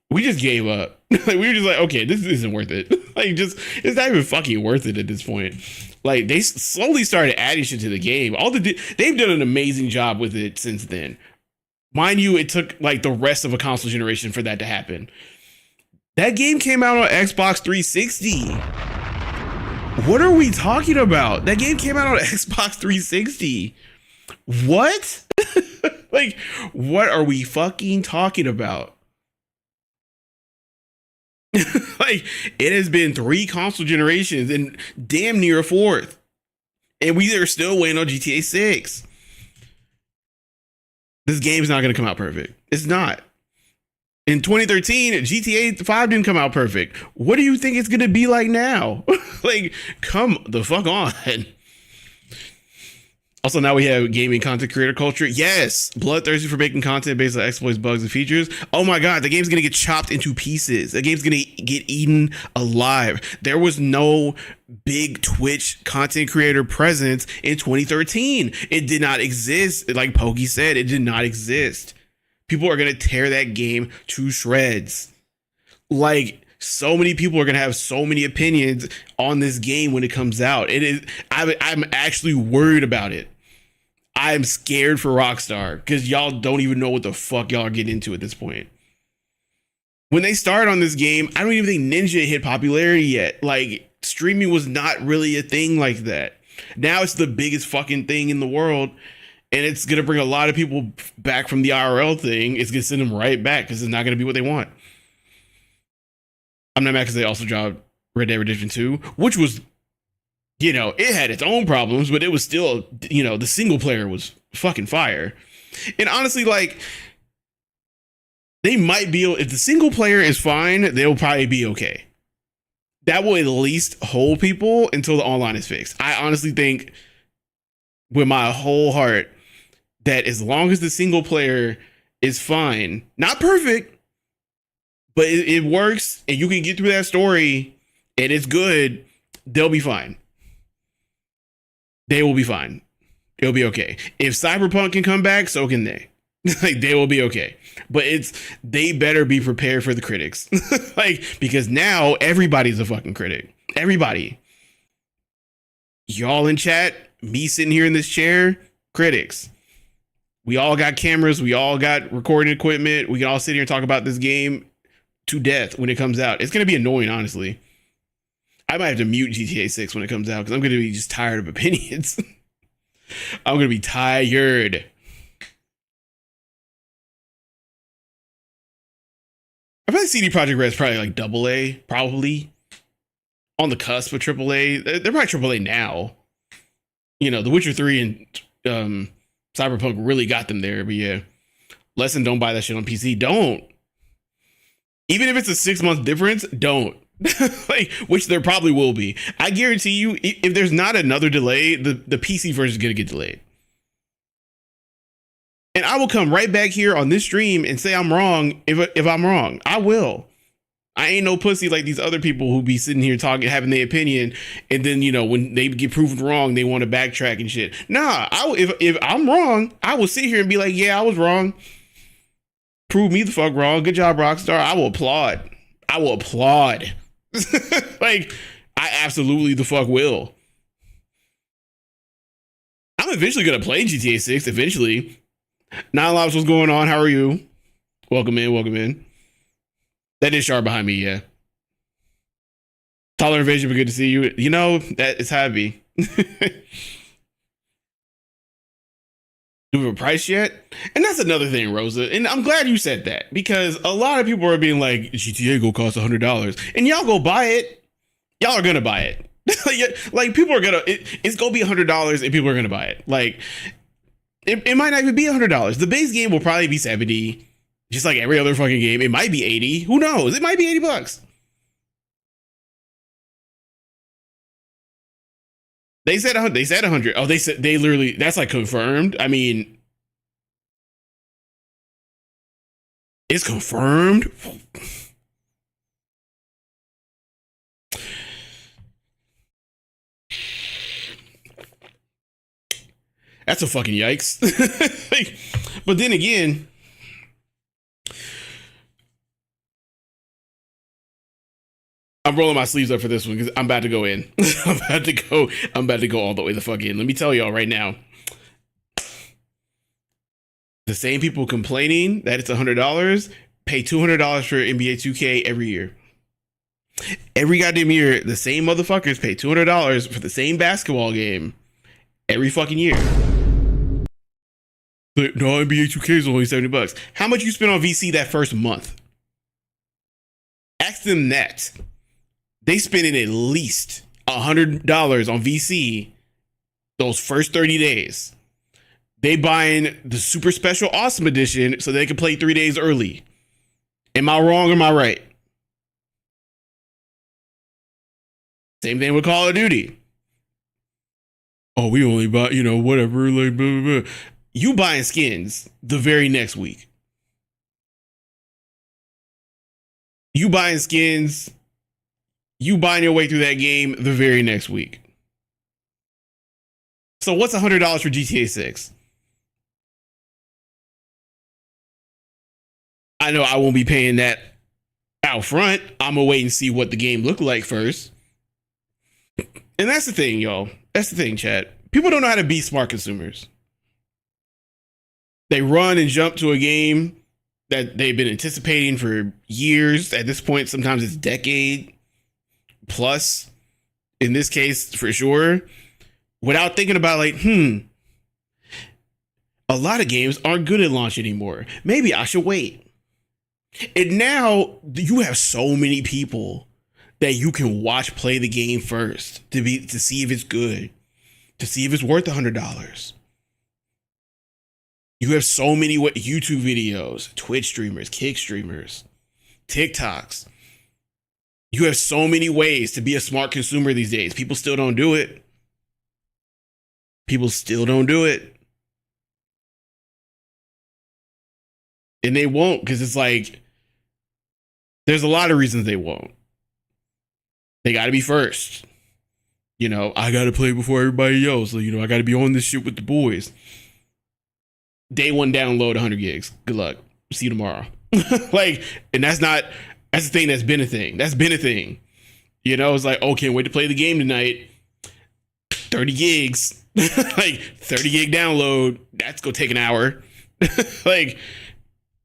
We just gave up. Like, we were just like, okay, this isn't worth it. Like, it's not even fucking worth it at this point. Like, they slowly started adding shit to the game. They've done an amazing job with it since then. Mind you, it took like the rest of a console generation for that to happen. That game came out on Xbox 360. What are we talking about? That game came out on Xbox 360. What? Like, what are we fucking talking about? Like, it has been 3 console generations and damn near a 4th. And we are still waiting on GTA 6. This game's not going to come out perfect. It's not. In 2013, GTA 5 didn't come out perfect. What do you think it's going to be like now? Like, come the fuck on. Also, now we have gaming content creator culture. Yes, bloodthirsty for making content based on exploits, bugs, and features. Oh my god, the game's gonna get chopped into pieces. The game's gonna get eaten alive. There was no big Twitch content creator presence in 2013. It did not exist. Like Pokey said, it did not exist. People are gonna tear that game to shreds. Like, so many people are gonna have so many opinions on this game when it comes out. It is. I'm actually worried about it. I'm scared for Rockstar because y'all don't even know what the fuck y'all are getting into at this point. When they started on this game, I don't even think Ninja hit popularity yet. Like, streaming was not really a thing like that. Now it's the biggest fucking thing in the world, and it's gonna bring a lot of people back from the IRL thing. It's gonna send them right back because it's not gonna be what they want. I'm not mad because they also dropped Red Dead Redemption 2, which was, you know, it had its own problems, but it was still, you know, the single player was fucking fire. And honestly, like, they might be, if the single player is fine, they'll probably be okay. That will at least hold people until the online is fixed. I honestly think with my whole heart that as long as the single player is fine, not perfect, but it works and you can get through that story and it's good, they'll be fine. They will be fine. It'll be okay. If Cyberpunk can come back, so can they. Like, they will be okay. But they better be prepared for the critics. Like, because now everybody's a fucking critic. Everybody. Y'all in chat, me sitting here in this chair, critics. We all got cameras. We all got recording equipment. We can all sit here and talk about this game to death when it comes out. It's going to be annoying, honestly. I might have to mute GTA 6 when it comes out because I'm going to be just tired of opinions. I'm going to be tired. I feel like CD Projekt Red is probably like AA, probably. On the cusp of AAA. They're probably AAA now. You know, The Witcher 3 and Cyberpunk really got them there. But yeah, lesson, don't buy that shit on PC. Don't. Even if it's a 6-month difference, don't. Like, which there probably will be. I guarantee you, if there's not another delay, the PC version is going to get delayed. And I will come right back here on this stream and say I'm wrong if I'm wrong. I will. I ain't no pussy like these other people who be sitting here talking, having their opinion, and then, you know, when they get proven wrong, they want to backtrack and shit. Nah, if I'm wrong, I will sit here and be like, yeah, I was wrong. Prove me the fuck wrong. Good job, Rockstar. I will applaud. I will applaud. Like, I absolutely the fuck will. I'm eventually gonna play GTA 6. Eventually. Nine Lives, what's going on? How are you? Welcome in. Welcome in. That is Sharp behind me, yeah. Taller Invasion, but good to see you. You know, that is how it be. Do we have a price yet? And that's another thing, Rosa. And I'm glad you said that, because a lot of people are being like, GTA go cost $100. And y'all go buy it. Y'all are gonna buy it. Like, people are gonna, it's gonna be $100 and people are gonna buy it. Like, it might not even be $100. The base game will probably be 70. Just like every other fucking game. It might be 80. Who knows? It might be $80. They said 100. They said 100. Oh, they literally, that's like confirmed. I mean, it's confirmed. That's a fucking yikes. Like, but then again, I'm rolling my sleeves up for this one because I'm about to go in. I'm about to go all the way the fuck in. Let me tell y'all right now. The same people complaining that it's $100 pay $200 for NBA 2K every year. Every goddamn year, the same motherfuckers pay $200 for the same basketball game every fucking year. But no, NBA 2K is only $70. How much you spent on VC that first month? Ask them that. They spending at least $100 on VC those first 30 days. They buying the super special awesome edition so they can play 3 days early. Am I wrong or am I right? Same thing with Call of Duty. Oh, we only buy, you know, whatever, like, blah, blah, blah. You buying skins the very next week. You buying skins. You buying your way through that game the very next week. So what's $100 for GTA 6? I know I won't be paying that out front. I'm gonna wait and see what the game looked like first. And that's the thing, y'all. That's the thing, chat. People don't know how to be smart consumers. They run and jump to a game that they've been anticipating for years. At this point, sometimes it's decade plus, in this case, for sure, without thinking about like, a lot of games aren't good at launch anymore. Maybe I should wait. And now you have so many people that you can watch play the game first to see if it's good, to see if it's worth $100. You have so many YouTube videos, Twitch streamers, Kick streamers, TikToks. You have so many ways to be a smart consumer these days. People still don't do it. People still don't do it. And they won't, because it's like, there's a lot of reasons they won't. They got to be first. You know, I got to play before everybody else. So, you know, I got to be on this shit with the boys. Day one download 100 gigs. Good luck. See you tomorrow. Like, and that's the thing that's been a thing. That's been a thing. You know, it's like, oh, can't wait to play the game tonight. 30 gigs. Like, 30 gig download. That's gonna take an hour. Like,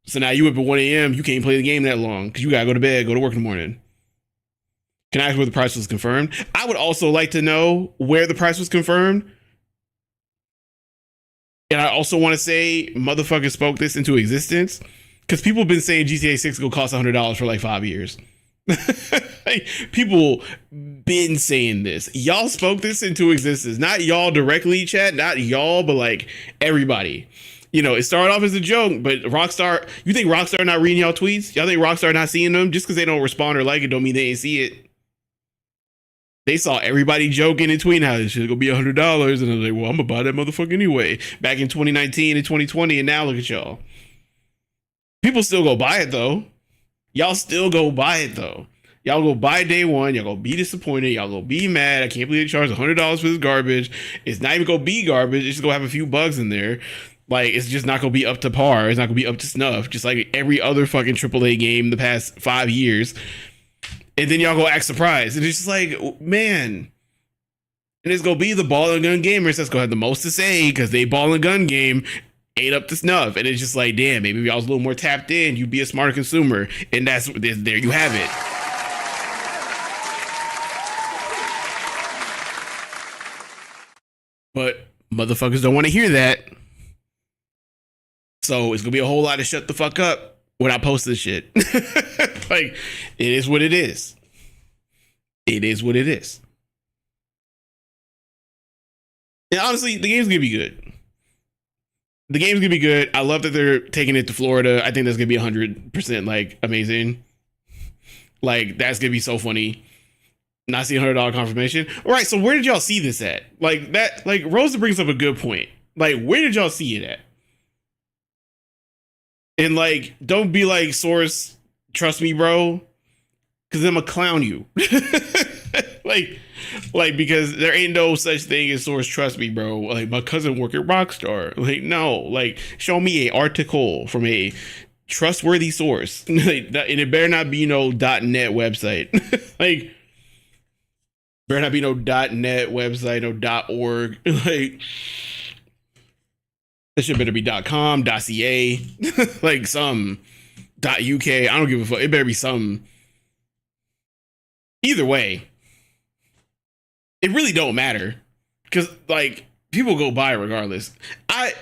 so now you up at 1 a.m. You can't play the game that long because you gotta go to bed, go to work in the morning. Can I ask where the price was confirmed? I would also like to know where the price was confirmed. And I also want to say, motherfuckers spoke this into existence, because people have been saying GTA 6 will cost $100 for like 5 years. Like, people been saying this. Y'all spoke this into existence. Not y'all directly, chat. Not y'all, but like everybody. You know, it started off as a joke, but Rockstar, you think Rockstar not reading y'all tweets? Y'all think Rockstar not seeing them? Just because they don't respond or like it don't mean they ain't see it. They saw everybody joking and tweeting how this shit gonna be $100, and I was like, well, I'm gonna buy that motherfucker anyway. Back in 2019 and 2020, and now look at y'all. People still go buy it though. Y'all still go buy it though. Y'all go buy day one. Y'all gonna be disappointed. Y'all gonna be mad. I can't believe they charged $100 for this garbage. It's not even gonna be garbage. It's just gonna have a few bugs in there. Like, it's just not gonna be up to par. It's not gonna be up to snuff. Just like every other fucking AAA game the past 5 years. And then y'all go act surprised. And it's just like, man. And it's gonna be the ball and gun gamers that's gonna have the most to say because they ball and gun game ain't up to snuff. And it's just like, damn, maybe if y'all was a little more tapped in, you'd be a smarter consumer. And that's there you have it. But motherfuckers don't want to hear that. So it's gonna be a whole lot of shut the fuck up when I post this shit. Like, it is what it is. It is what it is. And honestly, the game's gonna be good. The game's gonna be good. I love that they're taking it to Florida. I think that's gonna be 100% like amazing. Like, that's gonna be so funny. Not seeing $100 confirmation. All right, so where did y'all see this at? Like that. Like, Rosa brings up a good point. Like, where did y'all see it at? And like, don't be like, Source, trust me, bro, because I'm gonna clown you. like, because there ain't no such thing as Source, trust me, bro. Like, my cousin work at Rockstar. Like, no, like, show me a article from a trustworthy source. Like, and it better not be no .net website. Like, better not be no .net website, no .org. Like, that shit better be .com, .ca, like some .uk. I don't give a fuck. It better be some. Either way, it really don't matter because like people go buy regardless.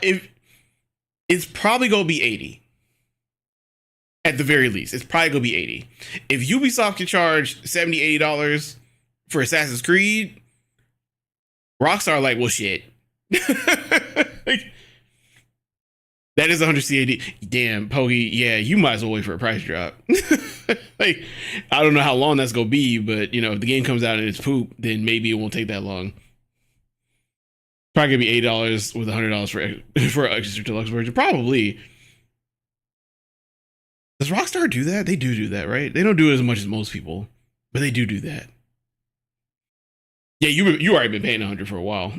If it's probably gonna be 80 at the very least. It's probably gonna be 80. If Ubisoft can charge $70, $80 for Assassin's Creed, Rockstar like, well, shit. Like, that is 100 CAD. Damn, Poggy. Yeah, you might as well wait for a price drop. Like, I don't know how long that's gonna be, but you know, if the game comes out and it's poop, then maybe it won't take that long. Probably gonna be $80 with $100 for an extra deluxe version. Probably. Does Rockstar do that? They do that, right? They don't do it as much as most people, but they do that. Yeah, you already been paying 100 for a while.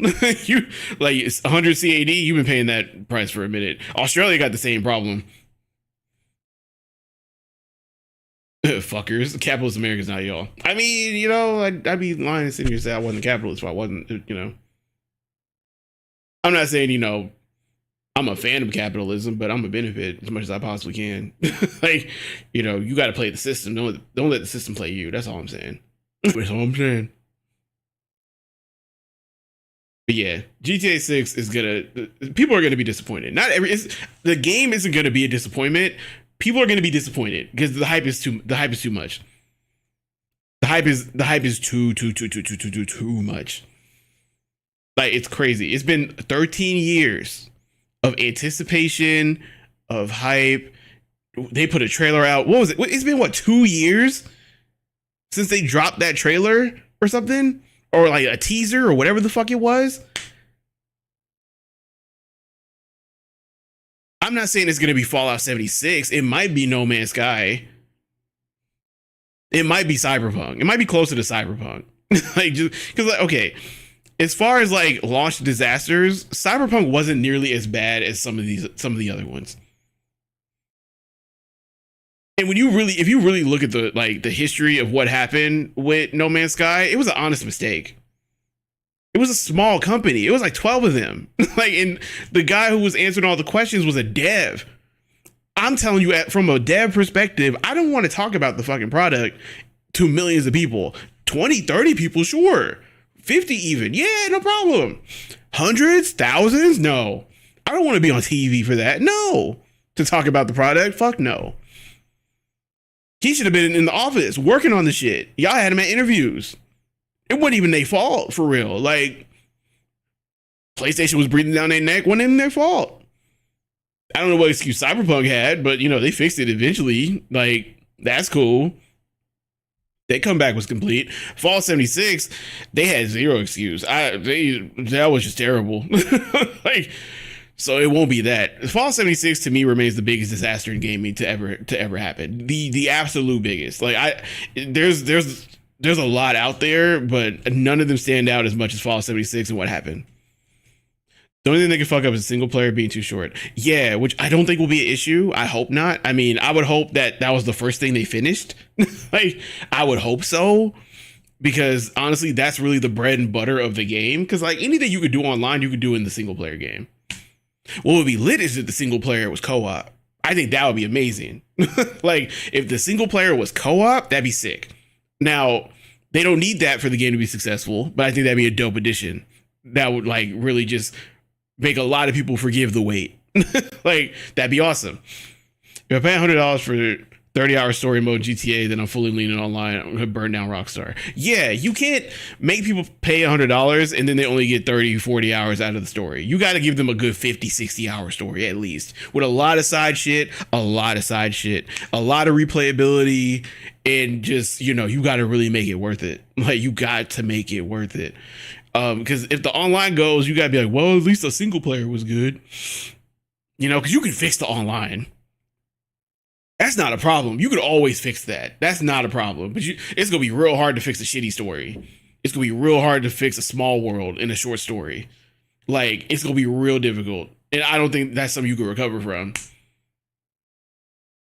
You like, it's 100 CAD. You've been paying that price for a minute. Australia got the same problem. Fuckers, capitalist America's not y'all. I mean, you know, I'd be lying sitting here and say I wasn't a capitalist if I wasn't. You know, I'm not saying, you know, I'm a fan of capitalism, but I'm a benefit as much as I possibly can. Like, you know, you got to play the system. Don't let the system play you. That's all I'm saying. That's all I'm saying. But yeah, GTA 6 is people are gonna be disappointed. The game isn't gonna be a disappointment. People are gonna be disappointed because the hype is too much. The hype is too much. Like, it's crazy. It's been 13 years of anticipation, of hype. They put a trailer out. What was it? It's been 2 years since they dropped that trailer or something? Or like a teaser or whatever the fuck it was. I'm not saying it's going to be Fallout 76. It might be No Man's Sky. It might be Cyberpunk. It might be closer to Cyberpunk. Like, just because, like, okay, as far as like launch disasters, Cyberpunk wasn't nearly as bad as some of the other ones. And if you really look at the history of what happened with No Man's Sky, it was an honest mistake. It was a small company. It was like 12 of them. Like, and the guy who was answering all the questions was a dev. I'm telling you, from a dev perspective, I don't want to talk about the fucking product to millions of people. 20, 30 people, sure. 50 even. Yeah, no problem. Hundreds, thousands? No. I don't want to be on TV for that. No. To talk about the product? Fuck no. He should have been in the office working on the shit. Y'all had him at interviews. It wasn't even their fault, for real. Like, PlayStation was breathing down their neck. Wasn't even their fault. I don't know what excuse Cyberpunk had, but, you know, they fixed it eventually. Like, that's cool. That comeback was complete. Fall 76, they had zero excuse. That was just terrible. Like, so it won't be that. Fall 76 to me remains the biggest disaster in gaming to ever happen. The absolute biggest. Like there's a lot out there, but none of them stand out as much as Fall 76 and what happened. The only thing they can fuck up is single player being too short. Yeah, which I don't think will be an issue. I hope not. I mean, I would hope that was the first thing they finished. Like, I would hope so. Because honestly, that's really the bread and butter of the game. Because like anything you could do online, you could do in the single player game. What would be lit is if the single player was co-op. I think that would be amazing. Like, if the single player was co-op, that'd be sick. Now, they don't need that for the game to be successful, but I think that'd be a dope addition. That would like really just make a lot of people forgive the wait. Like, that'd be awesome. If I pay $100 for 30-hour story mode GTA, then I'm fully leaning online. I'm gonna burn down Rockstar. Yeah, you can't make people pay $100 and then they only get 30, 40 hours out of the story. You got to give them a good 50, 60-hour story at least, with a lot of side shit, a lot of replayability, and just, you know, you got to really make it worth it. Like, you got to make it worth it. Because if the online goes, you gotta be like, well, at least the single player was good. You know, because you can fix the online. That's not a problem. You could always fix that. That's not a problem. But it's gonna be real hard to fix a shitty story. It's gonna be real hard to fix a small world in a short story. Like, it's gonna be real difficult. And I don't think that's something you can recover from.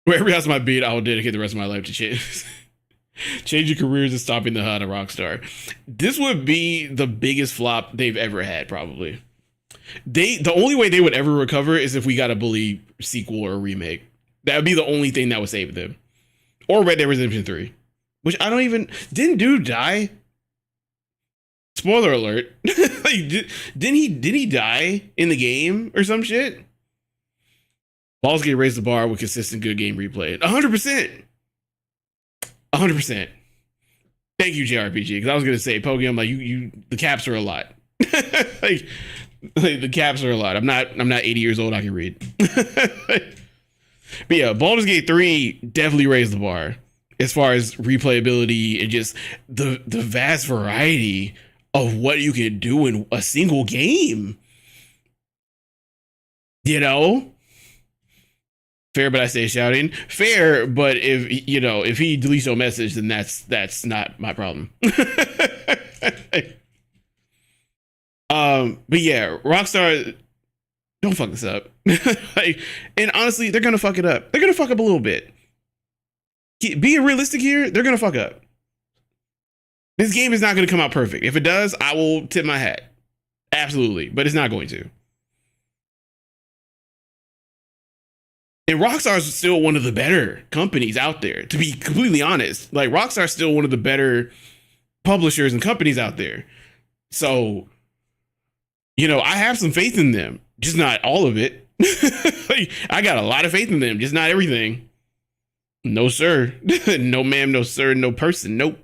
Wherever else might be, I will dedicate the rest of my life to change. Changing careers and stopping the HUD of Rockstar. This would be the biggest flop they've ever had, probably. The only way they would ever recover is if we got a Bully sequel or a remake. That would be the only thing that would save them. Or Red Dead Redemption 3. Which I don't even... Didn't dude die? Spoiler alert. Like, didn't he die in the game or some shit? Balls get raised the bar with consistent good game replay. 100%. 100%. Thank you, JRPG. Because I was gonna say, Pokemon, like you, the caps are a lot. like the caps are a lot. I'm not 80 years old. I can read. But yeah, Baldur's Gate 3 definitely raised the bar as far as replayability and just the vast variety of what you can do in a single game. You know. Fair, but I say shouting. Fair, but if he deletes your message, then that's not my problem. But yeah, Rockstar, don't fuck this up. Like, and honestly, they're gonna fuck it up. They're gonna fuck up a little bit. Being realistic here, they're gonna fuck up. This game is not gonna come out perfect. If it does, I will tip my hat. Absolutely, but it's not going to. And Rockstar is still one of the better companies out there, to be completely honest. Like, Rockstar is still one of the better publishers and companies out there. So, you know, I have some faith in them, just not all of it. Like, I got a lot of faith in them, just not everything. No, sir. No, ma'am. No, sir. No person. Nope.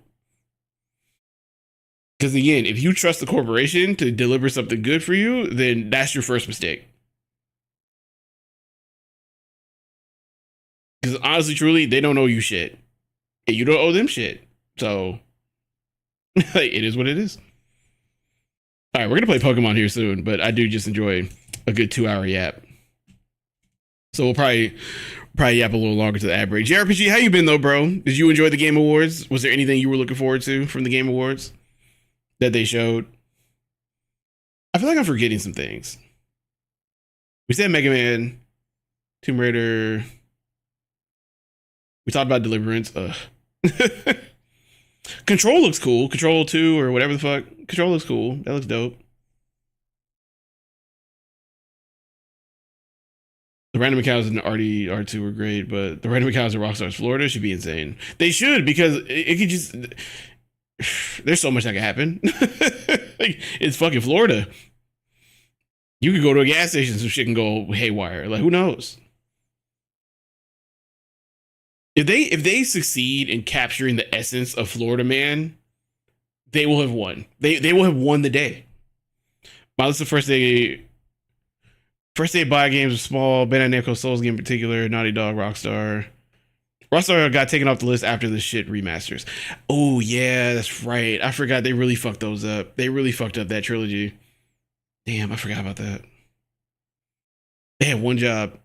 Because again, if you trust the corporation to deliver something good for you, then that's your first mistake. Because honestly, truly, they don't owe you shit. And you don't owe them shit. So, it is what it is. All right, we're going to play Pokemon here soon, but I do just enjoy a good 2-hour yap. So we'll probably yap a little longer to the ad break. JRPG, how you been though, bro? Did you enjoy the Game Awards? Was there anything you were looking forward to from the Game Awards that they showed? I feel like I'm forgetting some things. We said Mega Man, Tomb Raider... We talked about Deliverance. Control looks cool. Control 2 or whatever the fuck. Control looks cool. That looks dope. The random encounters in R2 were great, but the random encounters in Rockstar's Florida should be insane. They should, because it could just... There's so much that could happen. Like, it's fucking Florida. You could go to a gas station, some shit can go haywire. Like, who knows? If they succeed in capturing the essence of Florida Man, they will have won. They will have won the day. My list of first day buy games are small. Bandai Namco Souls game in particular, Naughty Dog, Rockstar. Rockstar got taken off the list after the shit remasters. Oh yeah, that's right. I forgot they really fucked those up. They really fucked up that trilogy. Damn, I forgot about that. They had one job.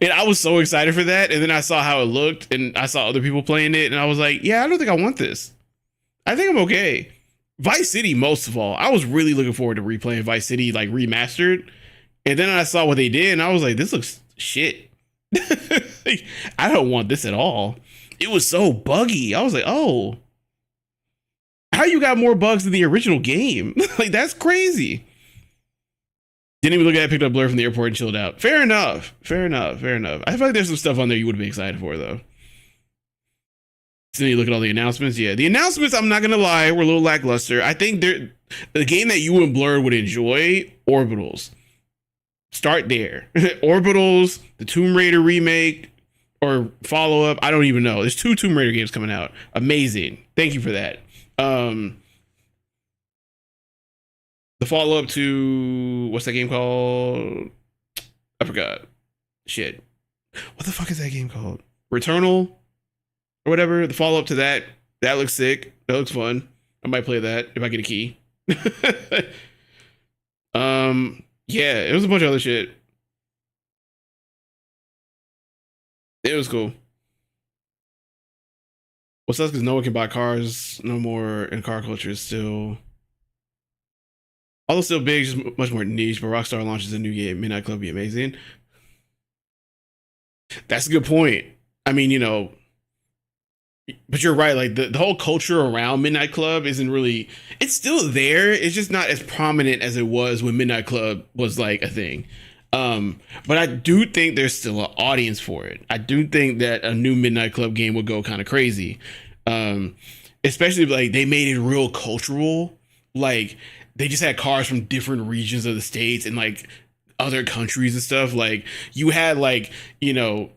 And I was so excited for that. And then I saw how it looked and I saw other people playing it. And I was like, yeah, I don't think I want this. I think I'm okay. Vice City, most of all. I was really looking forward to replaying Vice City, like remastered. And then I saw what they did and I was like, this looks shit. Like, I don't want this at all. It was so buggy. I was like, oh, how you got more bugs than the original game? Like, that's crazy. Didn't even look at it, picked up Blur from the airport and chilled out. Fair enough. Fair enough. Fair enough. I feel like there's some stuff on there you would have been excited for, though. So then you look at all the announcements. Yeah, the announcements, I'm not going to lie, were a little lackluster. I think the game that you and Blur would enjoy, Orbitals. Start there. Orbitals, the Tomb Raider remake, or follow-up. I don't even know. There's 2 Tomb Raider games coming out. Amazing. Thank you for that. The follow-up to, what's that game called? I forgot. Shit. What the fuck is that game called? Returnal? Or whatever. The follow-up to that. That looks sick. That looks fun. I might play that if I get a key. Yeah, it was a bunch of other shit. It was cool. What sucks is no one can buy cars no more, and car culture is still, although still big, just much more niche. But Rockstar launches a new game, Midnight Club, be amazing. That's a good point. I mean, you know, but you're right. Like the whole culture around Midnight Club isn't really. It's still there. It's just not as prominent as it was when Midnight Club was like a thing. But I do think there's still an audience for it. I do think that a new Midnight Club game would go kind of crazy. Especially like they made it real cultural. Like they just had cars from different regions of the states and like other countries and stuff. Like you had like, you know,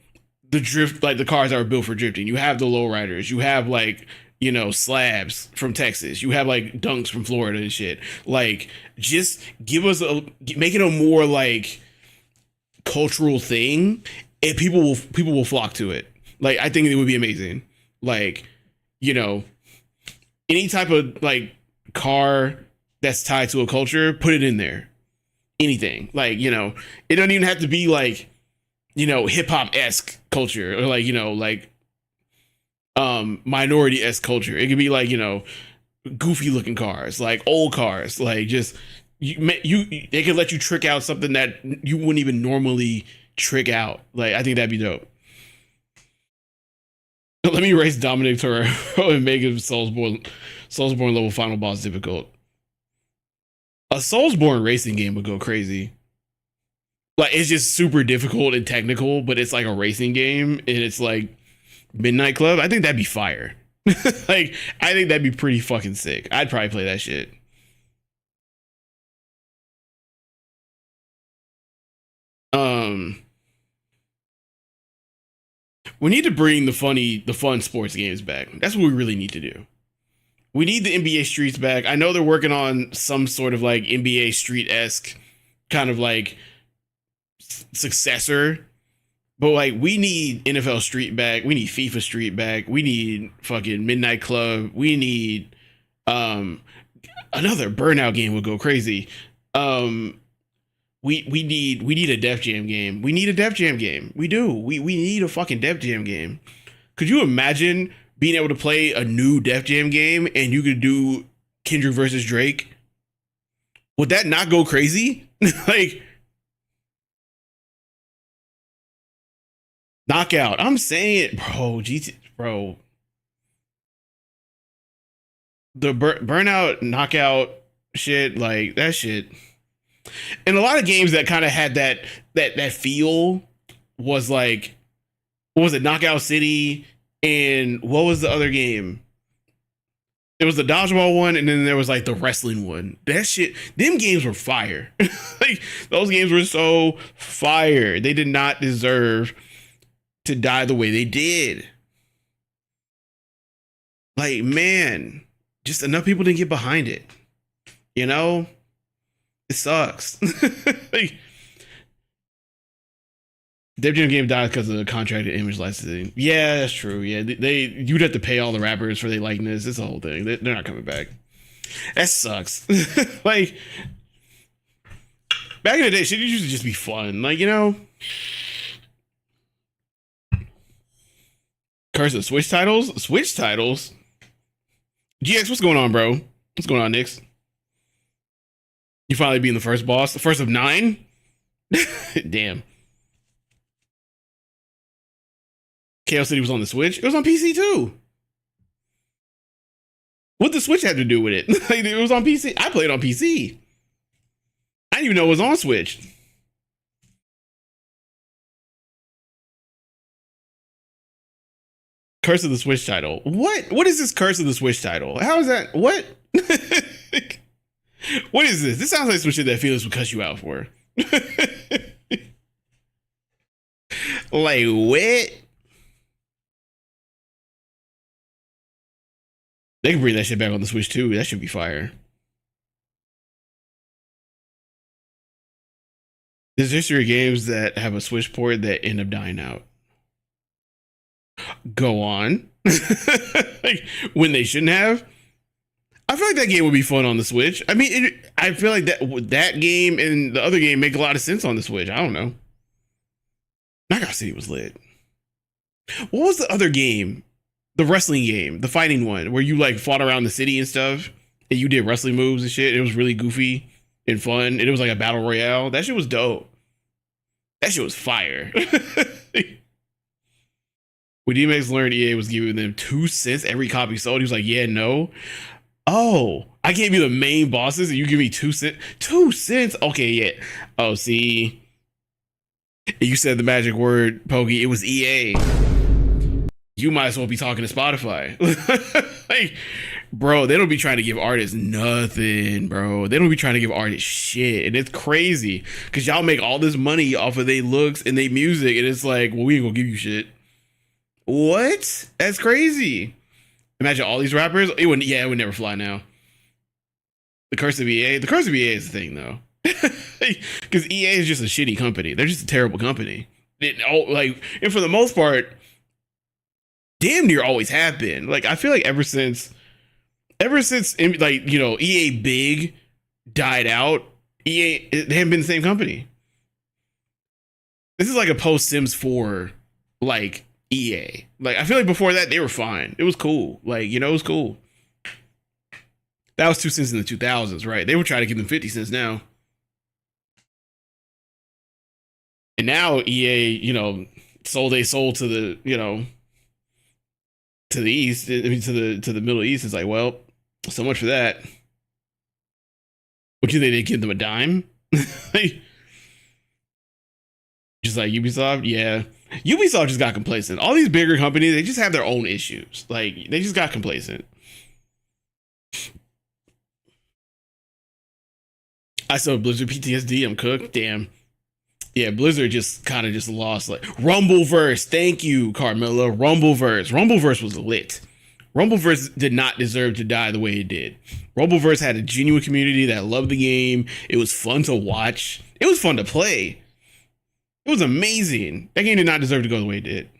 the drift, like the cars that were built for drifting. You have the lowriders. You have like, you know, slabs from Texas. You have like dunks from Florida and shit. Like just make it a more like cultural thing, and people will flock to it. Like I think it would be amazing. Like, you know, any type of like car that's tied to a culture, put it in there. Anything. Like, you know, it doesn't even have to be like, you know, hip-hop-esque culture or like, you know, like minority-esque culture. It could be like, you know, goofy looking cars, like old cars, like just they could let you trick out something that you wouldn't even normally trick out. Like I think that'd be dope. Let me race Dominic Toretto and make him Soulsborne level final boss difficult. A Soulsborne racing game would go crazy. Like it's just super difficult and technical, but it's like a racing game and it's like Midnight Club. I think that'd be fire. Like I think that'd be pretty fucking sick. I'd probably play that shit. We need to bring the fun sports games back. That's what we really need to do. We need the NBA Streets back. I know they're working on some sort of like NBA Street-esque kind of like successor, but like we need NFL Street back. We need FIFA Street back. We need fucking Midnight Club. We need another Burnout game would go crazy. We need a Def Jam game. We need a Def Jam game. We do. We need a fucking Def Jam game. Could you imagine being able to play a new Def Jam game and you could do Kendrick versus Drake? Would that not go crazy? Like knockout. I'm saying, bro, bro. The burnout knockout shit, like that shit. And a lot of games that kind of had that feel was like, what was it? Knockout City, and what was the other game? It was the dodgeball one, and then there was like the wrestling one. That shit, them games were fire. Like those games were so fire. They did not deserve to die the way they did. Like, man, just enough people didn't get behind it. You know? It sucks. Like, Dev Jam game died because of the contracted image licensing. Yeah, that's true. Yeah, you'd have to pay all the rappers for their likeness. It's the whole thing. They're not coming back. That sucks. Like back in the day, shit used to just be fun. Like, you know, Curse of Switch titles. Switch titles. GX, what's going on, bro? What's going on, Nix? You finally being the first boss, the first of 9. Damn. Chaos City was on the Switch. It was on PC too. What the Switch had to do with it? Like, it was on PC. I played on PC. I didn't even know it was on Switch. Curse of the Switch title. What? What is this Curse of the Switch title? How is that? What? What is this? This sounds like some shit that Felix would cuss you out for. Like, what? They can bring that shit back on the Switch too. That should be fire. There's history of games that have a Switch port that end up dying out. Go on. Like, when they shouldn't have. I feel like that game would be fun on the Switch. I mean, I feel like that game and the other game make a lot of sense on the Switch. I don't know. Knockout City was lit. What was the other game? The wrestling game, the fighting one, where you like fought around the city and stuff, and you did wrestling moves and shit. It was really goofy and fun, and it was like a battle royale. That shit was dope. That shit was fire. When DMX learned EA was giving them 2 cents every copy sold, he was like, "Yeah, no. Oh, I gave you the main bosses, and you give me 2 cents. 2 cents? Okay, yeah. Oh, see, you said the magic word, Pokey. It was EA." You might as well be talking to Spotify. Like, bro, they don't be trying to give artists nothing, bro. They don't be trying to give artists shit. And it's crazy because y'all make all this money off of their looks and their music. And it's like, well, we ain't gonna give you shit. What? That's crazy. Imagine all these rappers. It would never fly now. The curse of EA. The curse of EA is the thing, though. Because EA is just a shitty company. They're just a terrible company. And for the most part, damn near always have been. Like, I feel like ever since like, you know, EA Big died out, they haven't been the same company. This is like a post Sims 4 like EA. Like, I feel like before that they were fine. It was cool. Like, you know, it was cool. That was 2 cents in the 2000s, right? They were trying to give them 50 cents now. And now EA, you know, sold to the, you know, to the East, I mean, to the Middle East. It's like, well, so much for that. What do you think, they give them a dime? Just like Ubisoft? Yeah. Ubisoft just got complacent. All these bigger companies, they just have their own issues. Like, they just got complacent. I saw Blizzard PTSD. I'm cooked. Damn. Yeah, Blizzard just kind of just lost. Like, Rumbleverse. Thank you, Carmilla. Rumbleverse was lit. Rumbleverse did not deserve to die the way it did. Rumbleverse had a genuine community that loved the game. It was fun to watch. It was fun to play. It was amazing. That game did not deserve to go the way it did.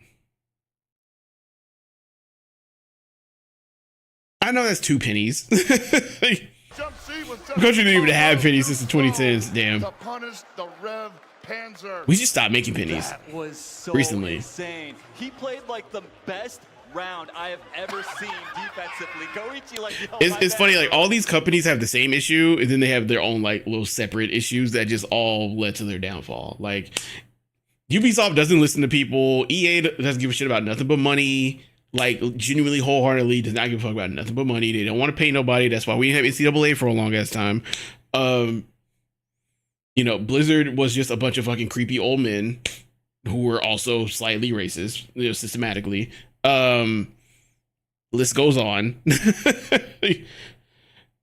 I know that's 2 pennies. The country didn't even have pennies since the 2010s. Damn. We should stop making pennies. That was so recently. Insane. He played like the best round I have ever seen defensively. Goichi, like, it's funny, like, all these companies have the same issue, and then they have their own like little separate issues that just all led to their downfall. Like, Ubisoft doesn't listen to people. EA doesn't give a shit about nothing but money. Like, genuinely, wholeheartedly does not give a fuck about nothing but money. They don't want to pay nobody. That's why we didn't have NCAA for a long ass time. You know, Blizzard was just a bunch of fucking creepy old men who were also slightly racist, you know, systematically. List goes on.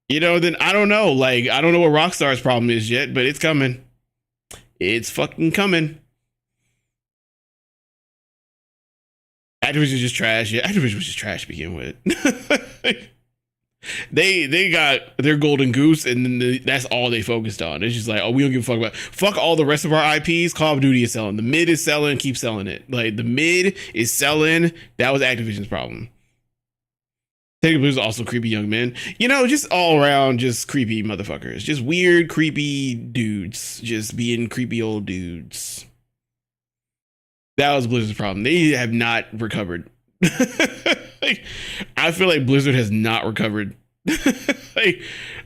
You know, then I don't know. Like, I don't know what Rockstar's problem is yet, but it's coming. It's fucking coming. Activision was just trash. Yeah, Activision was just trash to begin with. They got their golden goose, and then that's all they focused on. It's just like, oh, we don't give a fuck about. Fuck all the rest of our IPs. Call of Duty is selling. The mid is selling. Keep selling it. Like the mid is selling. That was Activision's problem. Take Blues also creepy young men. You know, just all around, just creepy motherfuckers. Just weird, creepy dudes. Just being creepy old dudes. That was Blizzard's problem. They have not recovered. I feel like Blizzard has not recovered.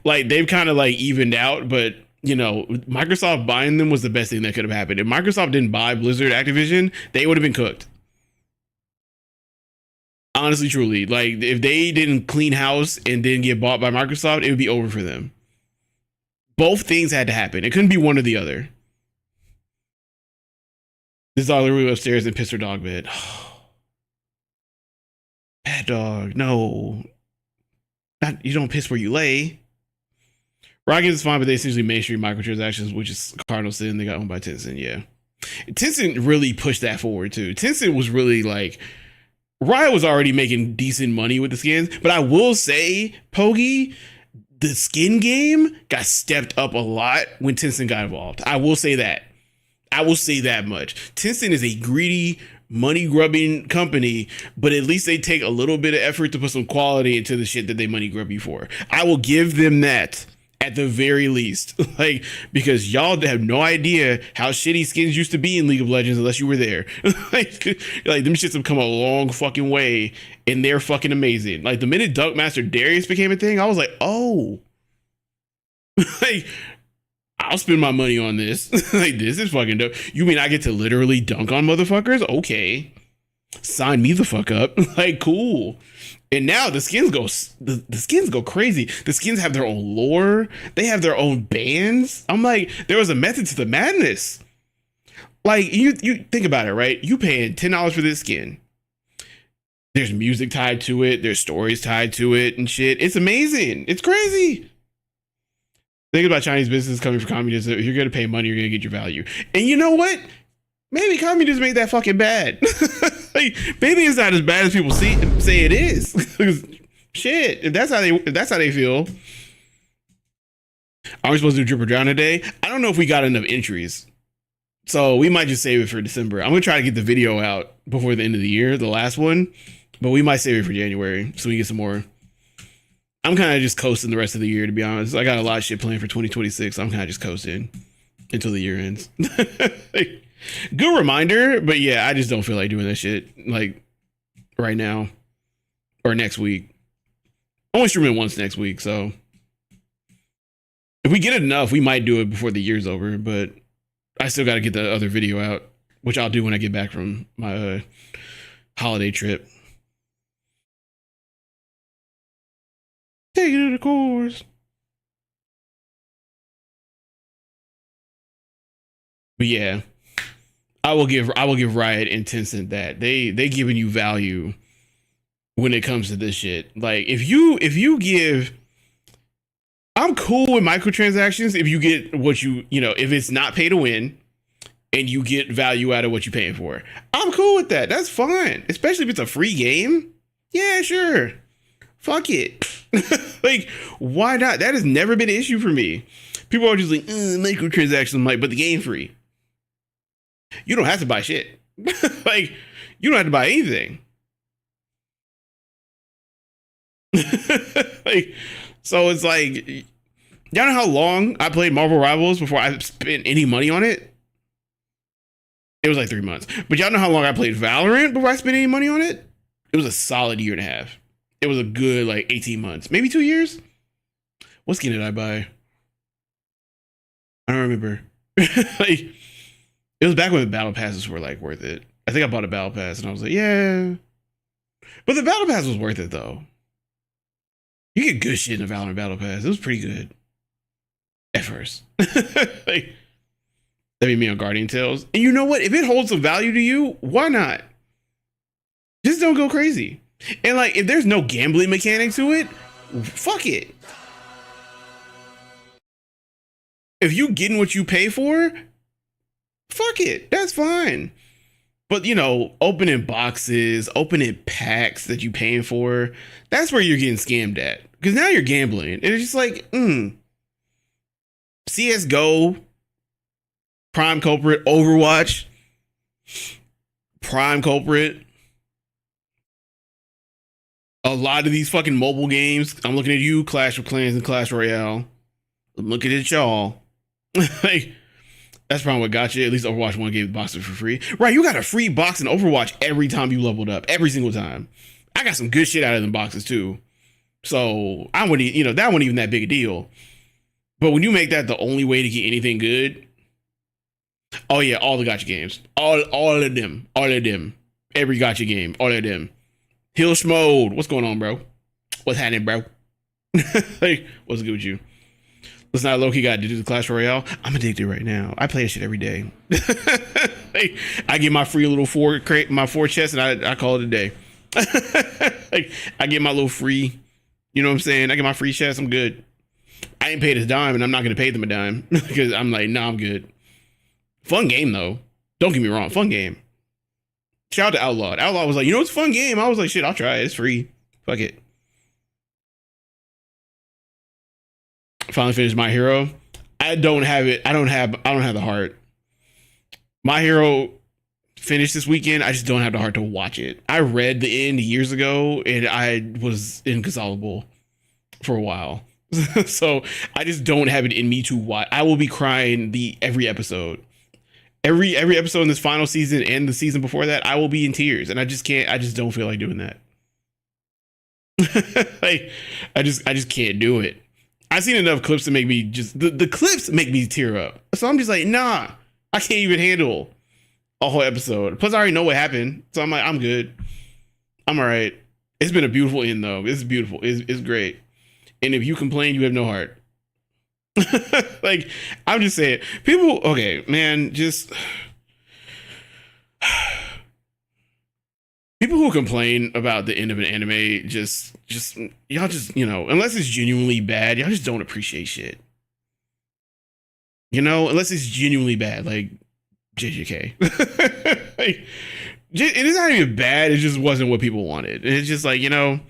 like they've kind of like evened out, but you know, Microsoft buying them was the best thing that could have happened. If Microsoft didn't buy Blizzard Activision, they would have been cooked. Honestly, truly, like if they didn't clean house and didn't get bought by Microsoft, it would be over for them. Both things had to happen. It couldn't be one or the other. This dog literally upstairs and pissed her dog bed. Bad dog. No. Not, you don't piss where you lay. Rocket is fine, but they essentially mainstream microtransactions, which is cardinal sin. They got owned by Tencent. Yeah. Tencent really pushed that forward too. Tencent was really like, Riot was already making decent money with the skins, but I will say, Pogi, the skin game got stepped up a lot when Tencent got involved. I will say that. I will say that much. Tencent is a greedy, money grubbing company, but at least they take a little bit of effort to put some quality into the shit that they money grub you for. I will give them that at the very least. Like, because y'all have no idea how shitty skins used to be in League of Legends unless you were there. like them shits have come a long fucking way and they're fucking amazing. Like the minute Dunkmaster Darius became a thing, I was like, oh. Like, I'll spend my money on this. Like, this is fucking dope. You mean I get to literally dunk on motherfuckers? Okay. Sign me the fuck up. Like, cool. And now the skins go the skins go crazy. The skins have their own lore. They have their own bands. I'm like, there was a method to the madness. Like, you think about it, right? You paying $10 for this skin. There's music tied to it. There's stories tied to it and shit. It's amazing. It's crazy. Think about Chinese businesses coming from communism. If you're going to pay money, you're going to get your value. And you know what? Maybe communism ain't that fucking bad. Like, maybe it's not as bad as people say it is. Shit, if that's how they feel. Are we supposed to do drip or drown today? I don't know if we got enough entries, so we might just save it for December. I'm gonna try to get the video out before the end of the year, the last one, but we might save it for January so we get some more. I'm kind of just coasting the rest of the year, to be honest. I got a lot of shit planned for 2026. So I'm kind of just coasting until the year ends. Like, good reminder, but yeah, I just don't feel like doing that shit like right now or next week. I'm only streaming once next week, so if we get it enough, we might do it before the year's over, but I still got to get the other video out, which I'll do when I get back from my holiday trip. Take it to the course. But yeah, I will give Riot and Tencent that they giving you value when it comes to this shit. Like if you give, I'm cool with microtransactions if you get what you know, if it's not pay to win and you get value out of what you're paying for. I'm cool with that. That's fine. Especially if it's a free game. Yeah, sure. Fuck it. Like, why not? That has never been an issue for me. People are just like, microtransactions. I'm like, but the game free. You don't have to buy shit. Like, you don't have to buy anything. Like, so it's like, y'all know how long I played Marvel Rivals before I spent any money on it? It was like 3 months. But y'all know how long I played Valorant before I spent any money on it? It was a solid year and a half. It was a good like 18 months, maybe 2 years. What skin did I buy? I don't remember. Like, it was back when the battle passes were like worth it. I think I bought a battle pass and I was like, yeah. But the battle pass was worth it though. You get good shit in the Valorant battle pass. It was pretty good at first. Like, that be me on Guardian Tales. And you know what? If it holds some value to you, why not? Just don't go crazy. And like, if there's no gambling mechanic to it, fuck it. If you getting what you pay for, fuck it. That's fine. But you know, opening boxes, opening packs that you paying for, that's where you're getting scammed at. Because now you're gambling. And it's just like, CSGO, prime culprit, Overwatch, prime culprit. A lot of these fucking mobile games, I'm looking at you, Clash of Clans and Clash Royale. I'm looking at y'all. Like, that's probably what got you. At least Overwatch 1 gave boxes for free. Right, you got a free box in Overwatch every time you leveled up. Every single time. I got some good shit out of them boxes too. So, I wouldn't, you know, that wasn't even that big a deal. But when you make that the only way to get anything good, oh yeah, all the gacha games. All of them. All of them. Every gacha game. All of them. Hill Schmode. What's going on, bro? What's happening, bro? Like, what's good with you? Let's not low-key got to do the Clash Royale. I'm addicted right now. I play that shit every day. Like, I get my free little four chests and I call it a day. Like, I get my little free, you know what I'm saying? I get my free chest, I'm good. I ain't paid a dime and I'm not gonna pay them a dime because I'm like, nah, I'm good. Fun game though. Don't get me wrong, fun game. Shout out to Outlawed. Outlawed was like, you know, it's a fun game. I was like, shit, I'll try it. It's free. Fuck it. Finally finished My Hero. I don't have it. I don't have the heart. My Hero finished this weekend. I just don't have the heart to watch it. I read the end years ago and I was inconsolable for a while. So I just don't have it in me to watch. I will be crying every episode. Every episode in this final season and the season before that, I will be in tears. And I just don't feel like doing that. Like, I just can't do it. I've seen enough clips to make me just the clips make me tear up. So I'm just like, nah, I can't even handle a whole episode. Plus, I already know what happened. So I'm like, I'm good. I'm all right. It's been a beautiful end though. It's beautiful. It's great. And if you complain, you have no heart. Like, I'm just saying, people, okay, man, just people who complain about the end of an anime, just y'all just, you know, unless it's genuinely bad, y'all just don't appreciate shit. You know, unless it's genuinely bad, like JJK. Like, it is not even bad, it just wasn't what people wanted. And it's just like, you know,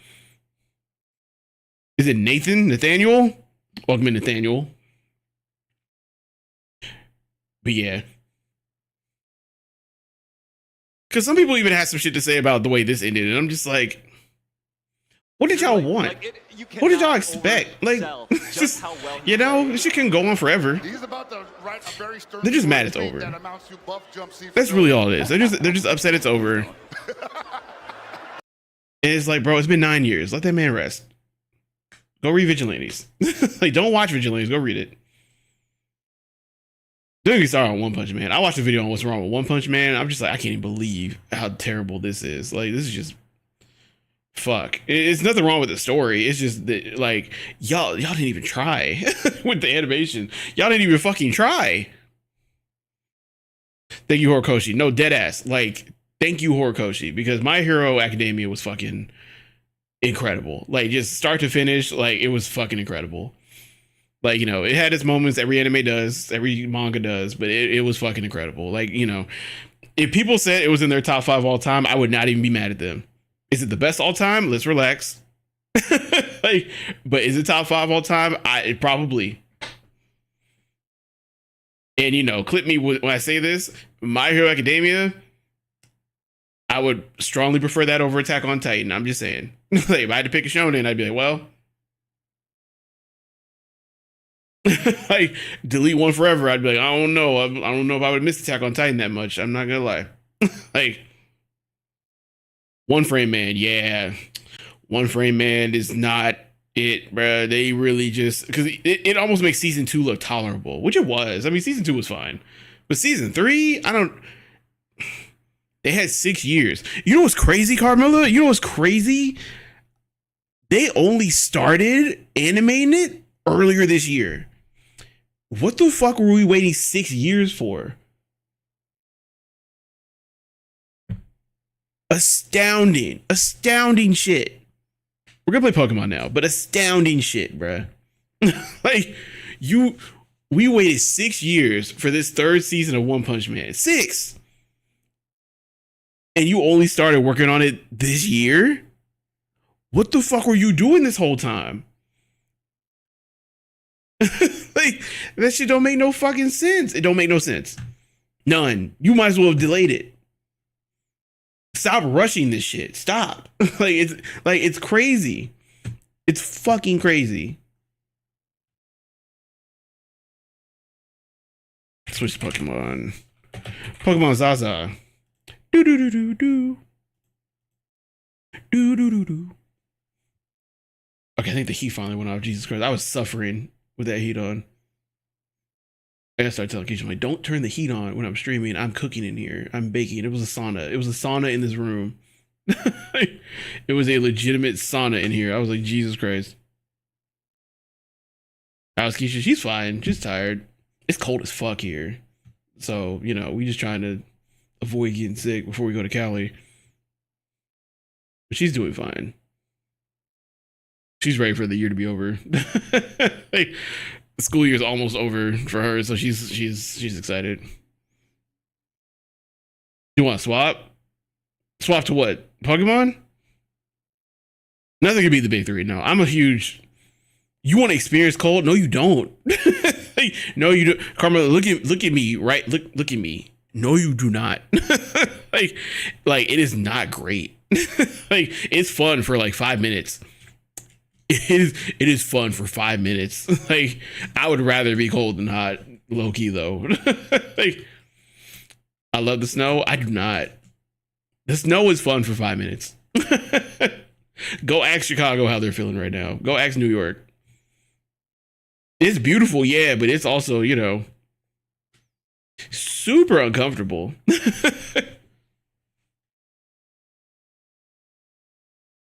is it Nathaniel? Welcome in, Nathaniel. But yeah. Because some people even had some shit to say about the way this ended. And I'm just like, what did y'all want? What did y'all expect? Like, just, you know, this shit can go on forever. He's about to write a very stern They're just mad it's over. that amounts to buff jump C for That's really all it is. They're just upset it's over. And it's like, bro, it's been 9 years. Let that man rest. Go read Vigilantes. Like, don't watch Vigilantes. Go read it. Don't even start on One Punch Man. I watched a video on what's wrong with One Punch Man. I'm just like, I can't even believe how terrible this is. Like, this is just fuck. It's nothing wrong with the story. It's just that, like, y'all didn't even try with the animation. Y'all didn't even fucking try. Thank you, Horikoshi. No, dead ass. Like, thank you, Horikoshi, because My Hero Academia was fucking incredible. Like, just start to finish, like, it was fucking incredible. Like, you know, it had its moments. Every anime does, every manga does, but it was fucking incredible. Like, you know, if people said it was in their top 5 all time, I would not even be mad at them. Is it the best all time? Let's relax. Like, but is it top 5 all time? It probably. And, you know, clip me when I say this, My Hero Academia, I would strongly prefer that over Attack on Titan. I'm just saying. Like, if I had to pick a shonen, I'd be like, well, like, delete one forever. I'd be like, I don't know. I don't know if I would miss Attack on Titan that much. I'm not gonna lie. Like, One Frame Man, yeah. One Frame Man is not it, bruh. They really just, because it almost makes season 2 look tolerable, which it was. I mean, season 2 was fine, but season 3, they had 6 years. You know what's crazy, Carmilla? You know what's crazy? They only started animating it earlier this year. What the fuck were we waiting 6 years for? Astounding shit. We're gonna play Pokemon now, but astounding shit, bruh. Like, we waited 6 years for this 3rd season of One Punch Man. 6. And you only started working on it this year? What the fuck were you doing this whole time? Like, that shit don't make no fucking sense. It don't make no sense. None. You might as well have delayed it. Stop rushing this shit. Stop. It's crazy. It's fucking crazy. Switch Pokemon. Pokemon Zaza. Do do do do do. Do do do do. Okay, I think the heat finally went off. Jesus Christ, I was suffering with that heat on. I gotta start telling Keisha, like, don't turn the heat on when I'm streaming. I'm cooking in here. I'm baking. It was a sauna. It was a sauna in this room. It was a legitimate sauna in here. I was like, Jesus Christ. How's Keisha? She's fine. She's tired. It's cold as fuck here. So, you know, we just trying to avoid getting sick before we go to Cali. But she's doing fine. She's ready for the year to be over. Like, the school year is almost over for her, so she's excited. You want to swap? Swap to what? Pokemon? Nothing could beat the big three. No, I'm a huge. You want to experience cold? No, you don't. No, you don't. Karma, look at me, right? Look at me. No, you do not. like it is not great. Like, it's fun for like 5 minutes. It is fun for 5 minutes. Like, I would rather be cold than hot, low key though. Like, I love the snow. I do not. The snow is fun for 5 minutes. Go ask Chicago how they're feeling right now. Go ask New York. It's beautiful, yeah, but it's also, you know, super uncomfortable.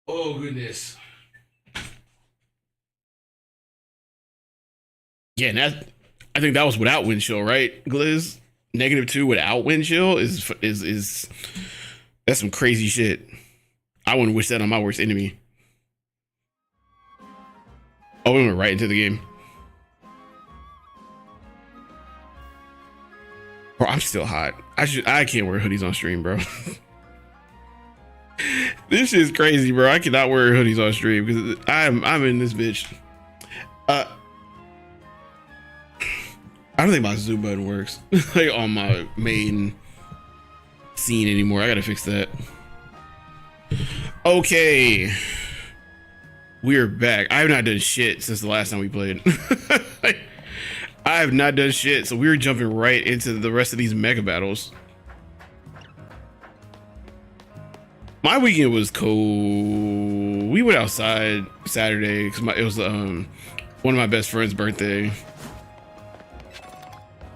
Oh goodness. Yeah, and I think that was without wind chill, right, Gliz? -2 without wind chill is that's some crazy shit. I wouldn't wish that on my worst enemy. Oh, we went right into the game. Bro, I'm still hot. I can't wear hoodies on stream, bro. This is crazy, bro. I cannot wear hoodies on stream because I'm in this bitch. I don't think my zoom button works like on my main scene anymore. I gotta fix that. Okay, we're back. I have not done shit since the last time we played. I have not done shit, so we're jumping right into the rest of these mega battles. My weekend was cool. We went outside Saturday because it was one of my best friend's birthday.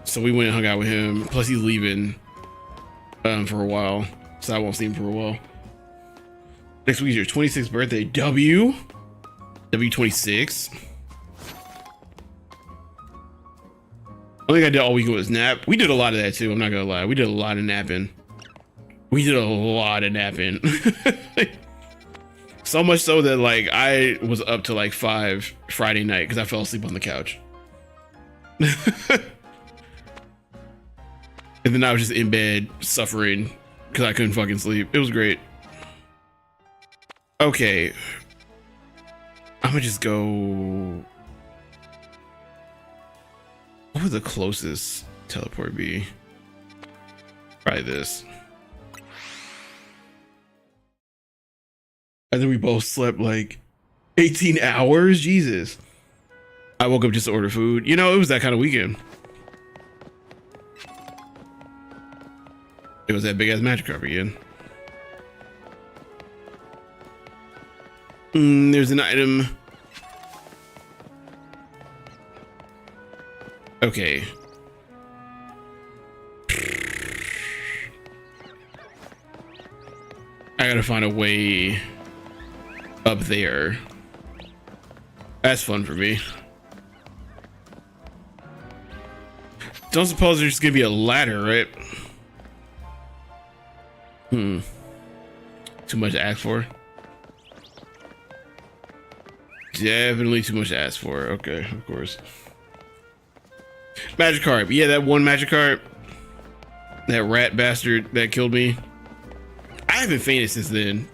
So we went and hung out with him. Plus he's leaving for a while, so I won't see him for a while. Next week is your 26th birthday. W26. I think I did all weekend was nap. We did a lot of that too. I'm not gonna lie. We did a lot of napping. So much so that like I was up to like 5 Friday night because I fell asleep on the couch. And then I was just in bed suffering because I couldn't fucking sleep. It was great. Okay. I'm gonna just go. What would the closest teleport be? Try this. I think we both slept like 18 hours. Jesus. I woke up just to order food. You know, it was that kind of weekend. It was that big ass Magikarp again. There's an item. Okay. I gotta find a way up there. That's fun for me. Don't suppose there's gonna be a ladder, right? Too much to ask for. Definitely too much to ask for. Okay, of course. Magikarp. Yeah, that one Magikarp. That rat bastard that killed me. I haven't fainted since then.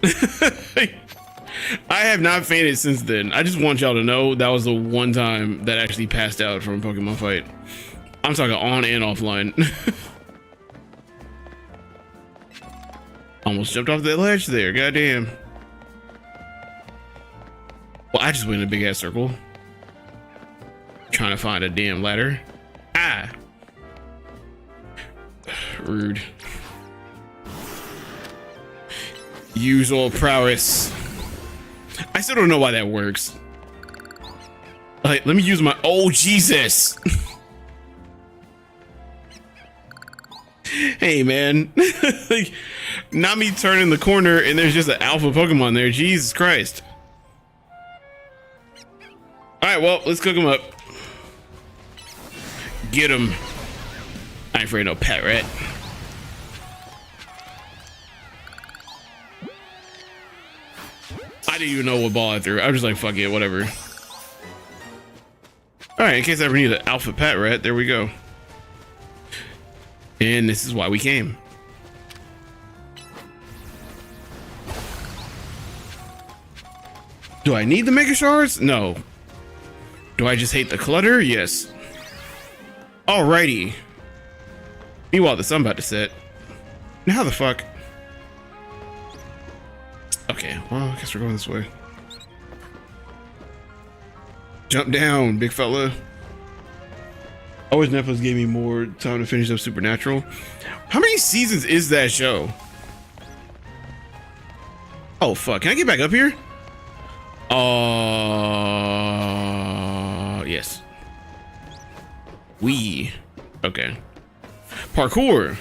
I have not fainted since then. I just want y'all to know that was the one time that I actually passed out from a Pokemon fight. I'm talking on and offline. Almost jumped off that ledge there. Goddamn. Well, I just went in a big ass circle. Trying to find a damn ladder. Ah. Rude. Usual prowess. I still don't know why that works. Like, let me use my, oh Jesus. Hey man. Like, not me turning the corner and there's just an alpha Pokemon there. Jesus Christ. All right, well, let's cook him up. Get him. I ain't afraid of no pet rat. I didn't even know what ball I threw. I was just like, fuck it, whatever. All right, in case I ever need an alpha pet rat, there we go. And this is why we came. Do I need the Mega Shards? No. Do I just hate the clutter? Yes. Alrighty. Meanwhile, the sun about to set. Now the fuck? Okay, well, I guess we're going this way. Jump down, big fella. Always Netflix gave me more time to finish up Supernatural. How many seasons is that show? Oh fuck, can I get back up here? Yes. Okay. Parkour.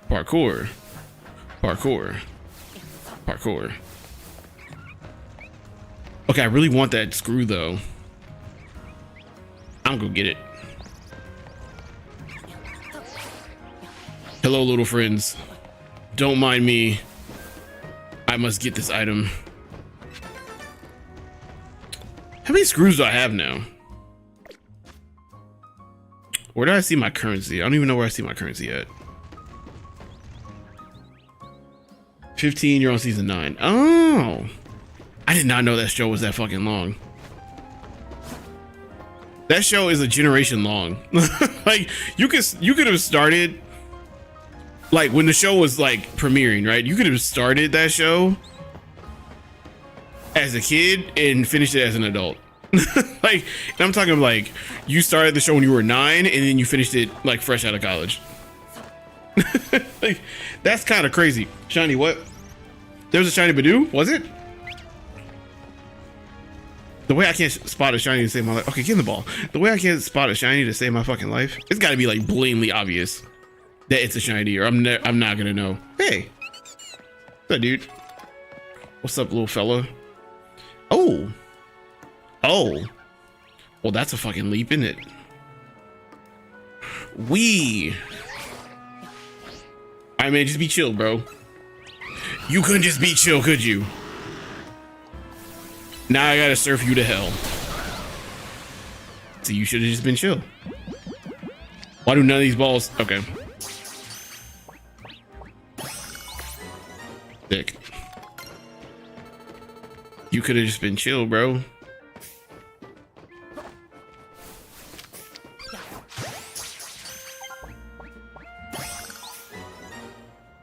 Parkour. Parkour. Parkour. Okay, I really want that screw though. I'm gonna go get it. Hello, little friends. Don't mind me. I must get this item. How many screws do I have now? Where do I see my currency? I don't even know where I see my currency at. 15, you're on season 9. Oh, I did not know that show was that fucking long. That show is a generation long. Like you could have started like when the show was like premiering, right? You could have started that show as a kid and finished it as an adult. Like, and I'm talking like you started the show when you were 9 and then you finished it like fresh out of college. Like, that's kind of crazy. Shiny, what? There was a shiny Badoo, was it? The way I can't spot a shiny to save my life. Okay, get in the ball. The way I can't spot a shiny to save my fucking life, it's got to be like blatantly obvious that it's a shiny, or I'm not gonna know. Hey, what's up, dude? What's up, little fella? Oh, well, that's a fucking leap, isn't it? Wee. I mean, just be chill, bro. You couldn't just be chill, could you? Now I gotta surf you to hell. So you should have just been chill. Why do none of these balls? Okay. Dick. You could have just been chill, bro.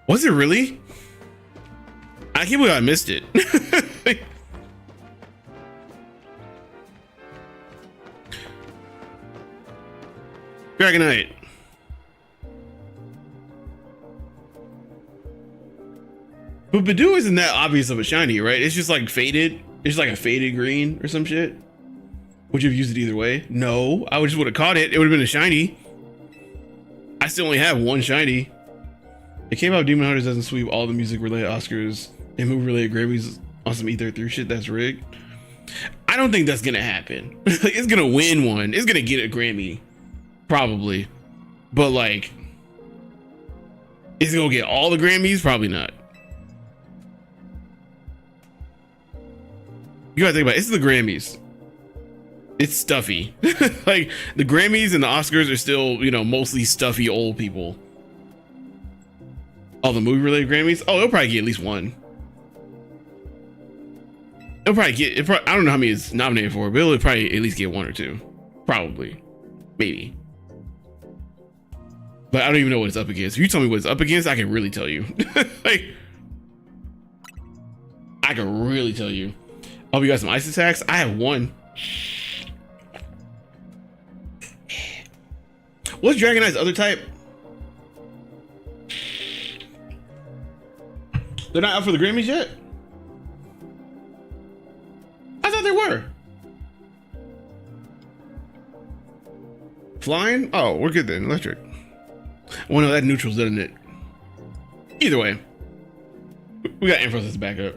Was it really? I can't believe I missed it. Dragonite. But Badoo isn't that obvious of a shiny, right? It's just like faded. It's like a faded green or some shit. Would you have used it either way? No, I just would have caught it. It would have been a shiny. I still only have one shiny. It came out Demon Hunters doesn't sweep all the music related Oscars and movie related Grammys on some E33 shit. That's rigged. I don't think that's gonna happen. It's gonna win one. It's gonna get a Grammy. Probably. But like, is it gonna get all the Grammys? Probably not. You gotta think about it. It's the Grammys. It's stuffy. Like the Grammys and the Oscars are still, you know, mostly stuffy old people. All the movie related Grammys. Oh, it'll probably get at least one. It'll probably get. I don't know how many it's nominated for, but it'll probably at least get one or two. Probably, maybe. But I don't even know what it's up against. If you tell me what it's up against, I can really tell you. Like, I can really tell you. Oh, you got some ice attacks? I have one. What's Dragon Knight's other type? They're not out for the Grammys yet? I thought they were. Flying? Oh, we're good then. Electric. Well, no, that neutrals, doesn't it? Either way, we got Ampharos as a backup.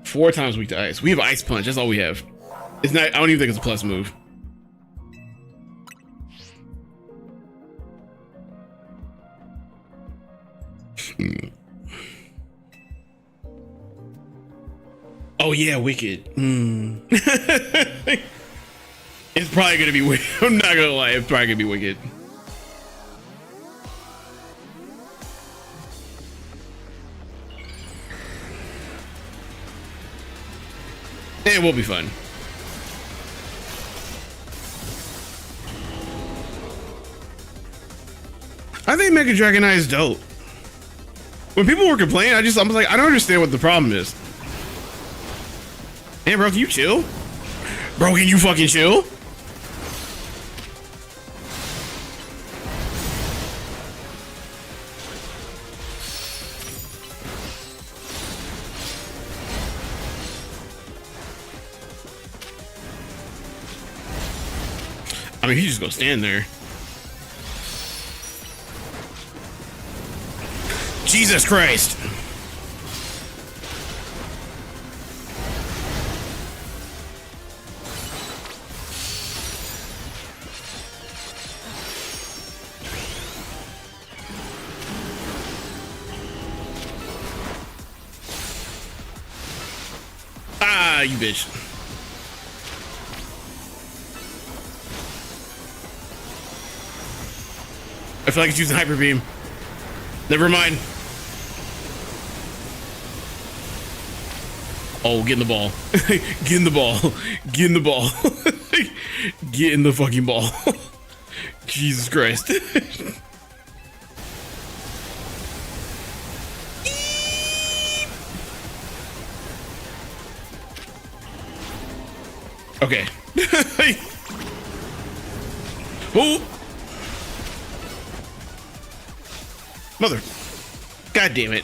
4 times weak to ice. We have Ice Punch. That's all we have. It's not. I don't even think it's a plus move. Oh yeah, Wicked. It's probably gonna be Wicked. I'm not gonna lie. It's probably gonna be Wicked. It will be fun. I think Mega Dragon Knight is dope. When people were complaining, I was like, I don't understand what the problem is. Hey, bro, can you chill? Bro, can you fucking chill? I mean, he's just gonna stand there. Jesus Christ. Ah, you bitch. I feel like it's using Hyper Beam. Never mind. Oh, get in the ball. Get in the ball. Get in the ball. Get in the fucking ball. Jesus Christ. Okay. Oh. Mother. God damn it.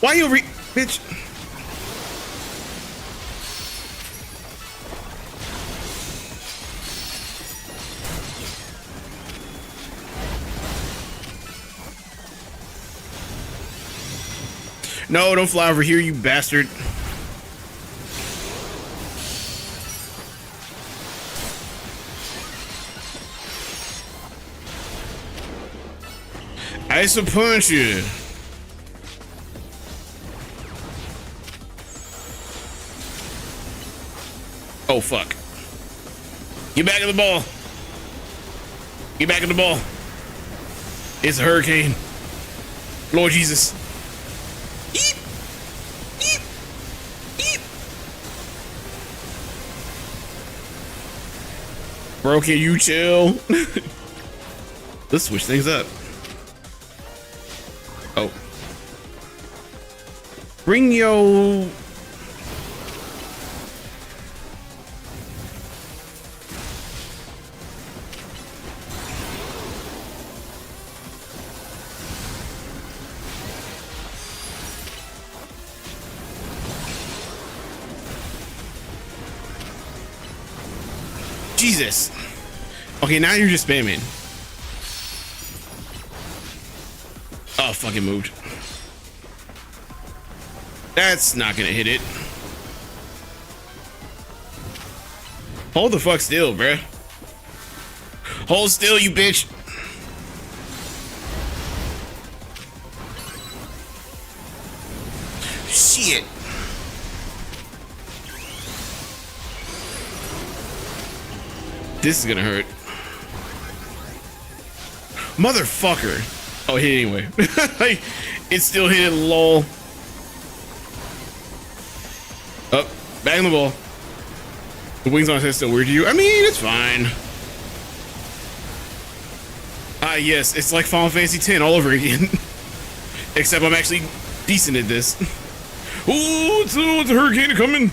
Why you bitch? No, don't fly over here, you bastard. Ice a punch you. Oh fuck. Get back in the ball. Get back in the ball. It's a hurricane. Lord Jesus. Eep. Eep. Eep. Bro, can you chill? Let's switch things up. Oh. Bring yo. Jesus. Okay, now you're just spamming. Oh, fucking moved. That's not gonna hit it. Hold the fuck still, bruh. Hold still, you bitch. Shit. This is gonna hurt. Motherfucker. Oh, hit anyway. Like, It's still hitting, lol. Oh, back in the ball. The wings on his head still weird to you? I mean, it's fine. Ah, yes, it's like Final Fantasy X all over again. Except I'm actually decent at this. Oh, it's a hurricane coming.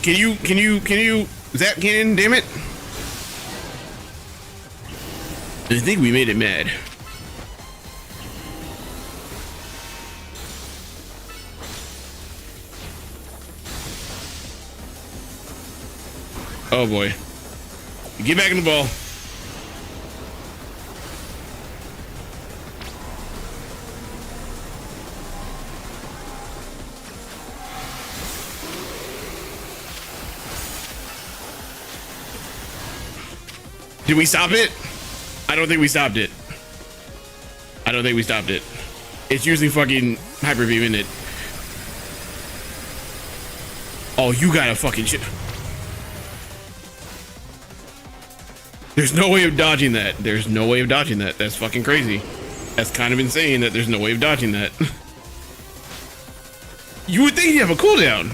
Can you zap cannon, damn it? I think we made it mad. Oh boy. Get back in the ball. Did we stop it? I don't think we stopped it. I don't think we stopped it. It's using fucking hyper beam, isn't it? Oh, you got a fucking shit. There's no way of dodging that. There's no way of dodging that. That's fucking crazy. That's kind of insane that there's no way of dodging that. You would think you have a cooldown.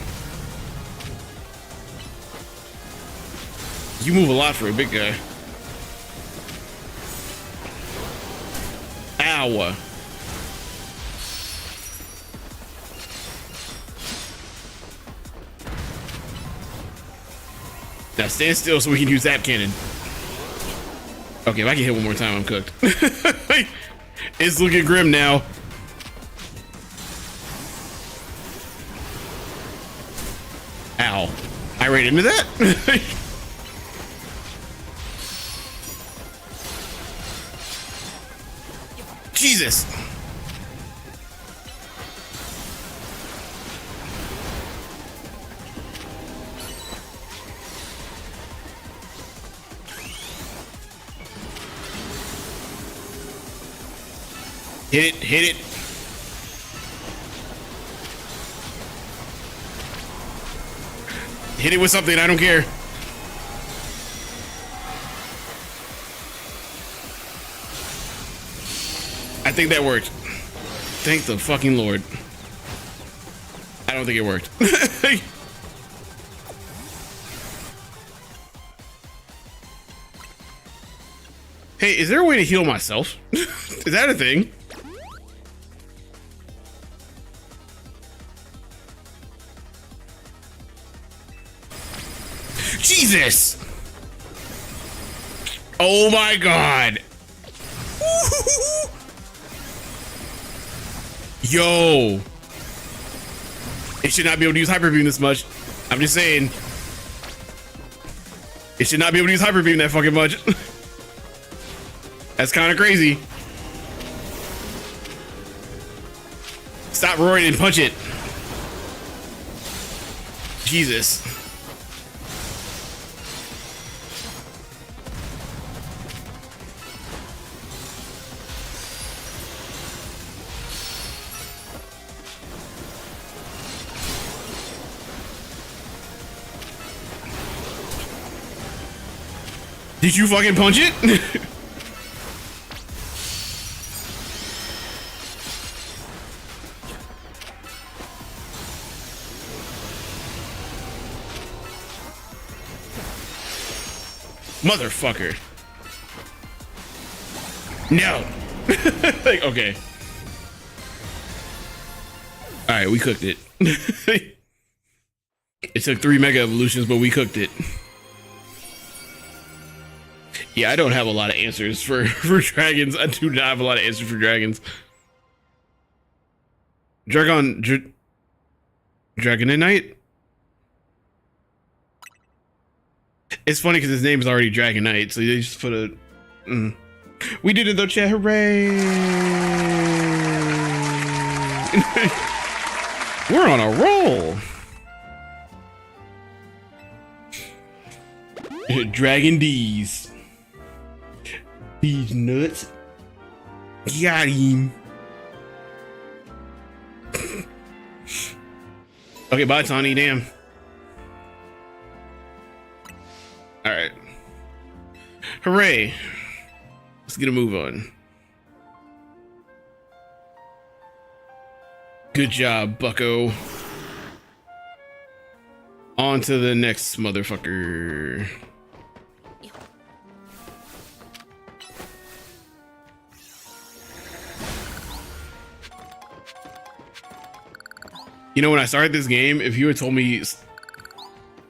You move a lot for a big guy. Ow. Now stand still so we can use Zap Cannon. Okay, if I can hit one more time, I'm cooked. It's looking grim now. Ow. I ran into that? Jesus. Hit it, hit it. Hit it with something, I don't care. I think that worked. Thank the fucking Lord. I don't think it worked. Hey, is there a way to heal myself? Is that a thing? Jesus! Oh my God! Yo! It should not be able to use Hyper Beam this much. I'm just saying. It should not be able to use Hyper Beam that fucking much. That's kind of crazy. Stop roaring and punch it. Jesus. Did you fucking punch it? Motherfucker. No. Like, okay. All right, we cooked it. It took 3 Mega Evolutions, but we cooked it. Yeah, I don't have a lot of answers for dragons. I do not have a lot of answers for dragons. Dragonite? It's funny because his name is already Dragonite, so they just put a... We did it though, chat. Hooray! We're on a roll. Dragon D's. These nuts. Got him. Okay, bye, Tawny. Damn. All right. Hooray. Let's get a move on. Good job, bucko. On to the next motherfucker. You know, when I started this game, if you had told me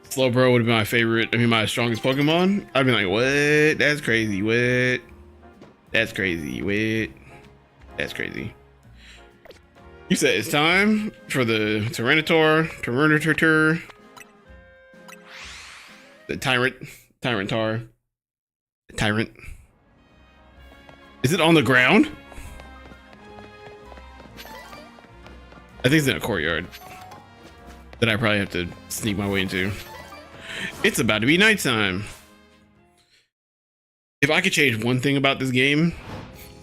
Slowbro would have been my favorite, I mean, my strongest Pokemon, I'd be like, what? That's crazy. What? That's crazy. What? That's crazy. You said it's time for the Tyranitar, the Tyrant. Is it on the ground? I think it's in a courtyard that I probably have to sneak my way into. It's about to be nighttime. If I could change one thing about this game,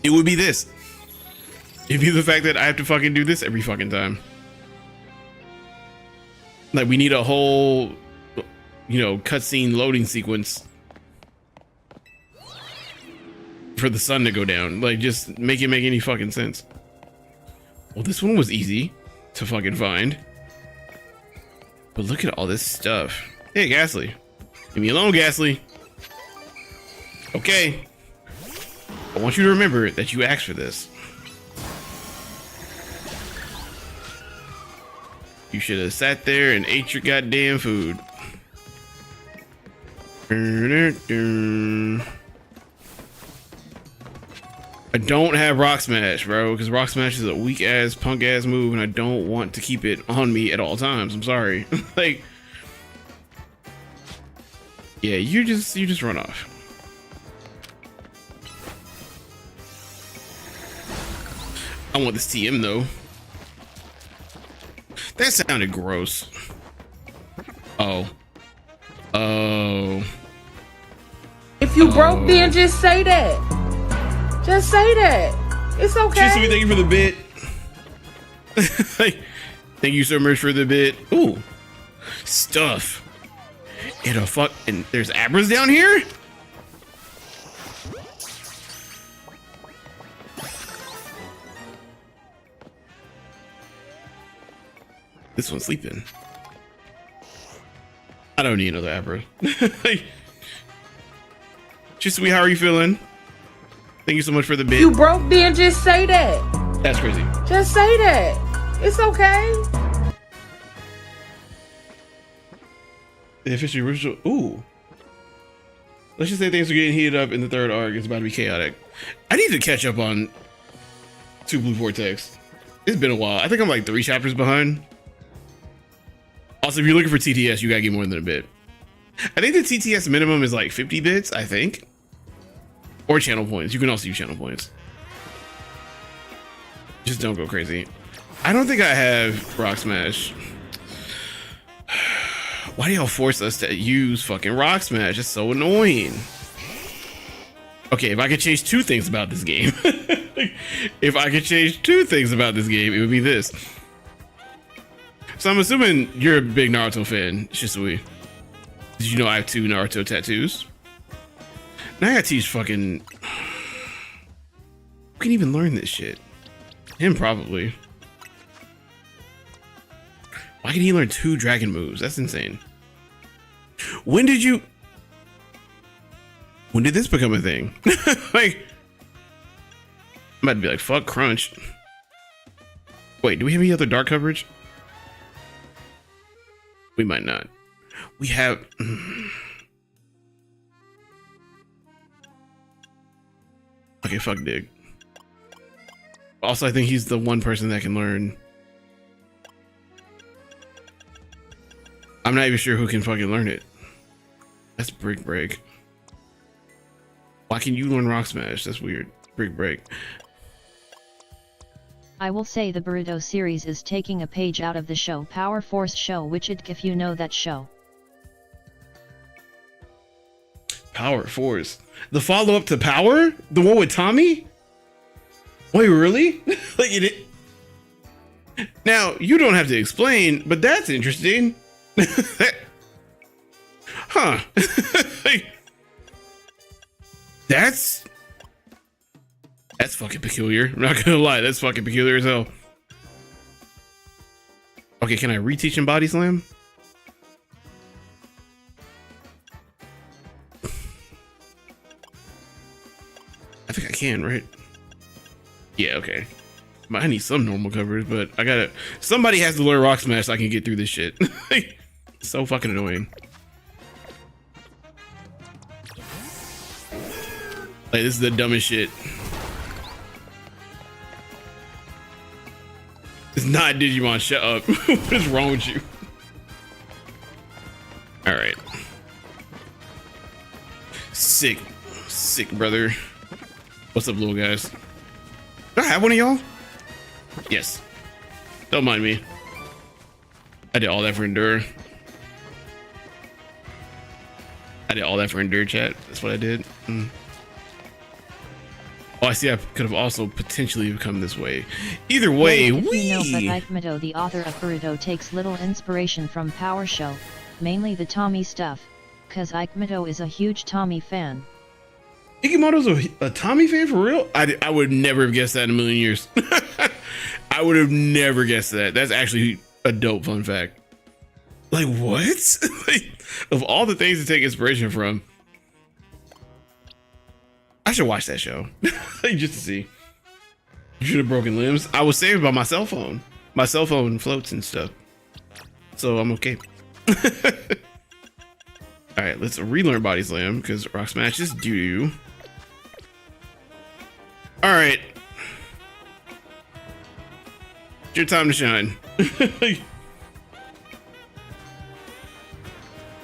it would be this. It'd be the fact that I have to fucking do this every fucking time. Like, we need a whole, you know, cutscene loading sequence for the sun to go down. Like, just make it make any fucking sense. Well, this one was easy to fucking find. But look at all this stuff. Hey, Ghastly. Leave me alone, Ghastly. Okay. I want you to remember that you asked for this. You should have sat there and ate your goddamn food. I don't have Rock Smash, bro, because Rock Smash is a weak ass, punk ass move, and I don't want to keep it on me at all times. I'm sorry. Like, yeah, you just run off. I want this TM though. That sounded gross. Oh. Oh. If you broke, then just say that. Just say that. It's okay. Just thank you for the bit. Thank you so much for the bit. Ooh. Stuff. And there's Abras down here? This one's sleeping. I don't need another Abra. Chisui, how are you feeling? Thank you so much for the bit. You broke, then just say that. That's crazy. Just say that. It's okay. The official original. Ooh. Let's just say things are getting heated up in the third arc. It's about to be chaotic. I need to catch up on 2 Blue Vortex. It's been a while. I think I'm like 3 chapters behind. Also, if you're looking for TTS, you gotta get more than a bit. I think the TTS minimum is like 50 bits, I think. Or channel points. You can also use channel points. Just don't go crazy. I don't think I have Rock Smash. Why do y'all force us to use fucking Rock Smash? It's so annoying. Okay, if I could change 2 things about this game. If I could change 2 things about this game, it would be this. So I'm assuming you're a big Naruto fan, Shisui. Did you know I have 2 Naruto tattoos? Now I gotta teach fucking... Who can even learn this shit? Him, probably. Why can he learn 2 dragon moves? That's insane. When did this become a thing? Like, I'm about to be like, fuck Crunch. Wait, do we have any other dark coverage? We might not. We have... Okay, fuck Dig. Also, I think he's the one person that can learn. I'm not even sure who can fucking learn it. That's Brick Break. Why can you learn Rock Smash? That's weird. Brick Break. I will say the Burrito series is taking a page out of the show Power Force show, which if you know that show. Power Force. The follow-up to Power? The one with Tommy? Wait, really? Like it. Now, you don't have to explain, but that's interesting. Huh. That's fucking peculiar. I'm not gonna lie, that's fucking peculiar as hell. Okay, can I reteach him body slam? I think I can, right? Yeah, okay. I need some normal coverage, but I gotta. Somebody has to learn Rock Smash so I can get through this shit. So fucking annoying. Like, this is the dumbest shit. It's not Digimon, shut up. What is wrong with you? Alright. Sick. Sick, brother. What's up, little guys? Do I have one of y'all? Yes. Don't mind me. I did all that for Endure. I did all that for Endure, chat. That's what I did. Oh, I see. I could have also potentially become this way. Either way, well, you know, but Aikimado, the author of Boruto, takes little inspiration from Power Show, mainly the Tommy stuff, cause Aikimado is a huge Tommy fan. Ikimoto's a Tommy fan for real? I would never have guessed that in a million years. I would have never guessed that. That's actually a dope fun fact. Like, what? Like, of all the things to take inspiration from, I should watch that show just to see. You should have broken limbs. I was saved by my cell phone. My cell phone floats and stuff, so I'm okay. All right, let's relearn Body Slam because Rock Smash is doo. All right, it's your time to shine.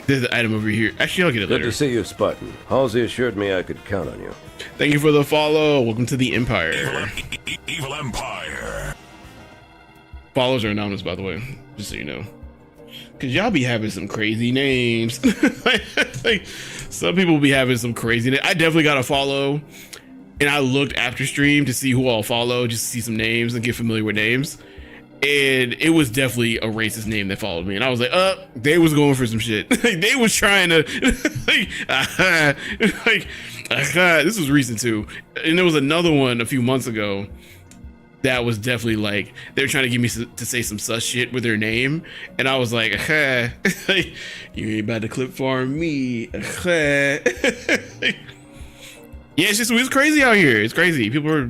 There's the item over here. Actually, I'll get it later. Good to see you, Spartan. Halsey assured me I could count on you. Thank you for the follow. Welcome to the Empire. Evil Empire. Follows are anonymous, by the way, just so you know. Because y'all be having some crazy names. Like, some people be having some crazy names. I definitely got a follow. And I looked after stream to see who all follow, just to see some names and get familiar with names. And it was definitely a racist name that followed me. And I was like, they was going for some shit. Like, they was trying to, this was recent too. And there was another one a few months ago that was definitely like, they were trying to get me to say some sus shit with their name. And I was like, you ain't about to clip farm me. Yeah, it's just, it's crazy out here. It's crazy. People are,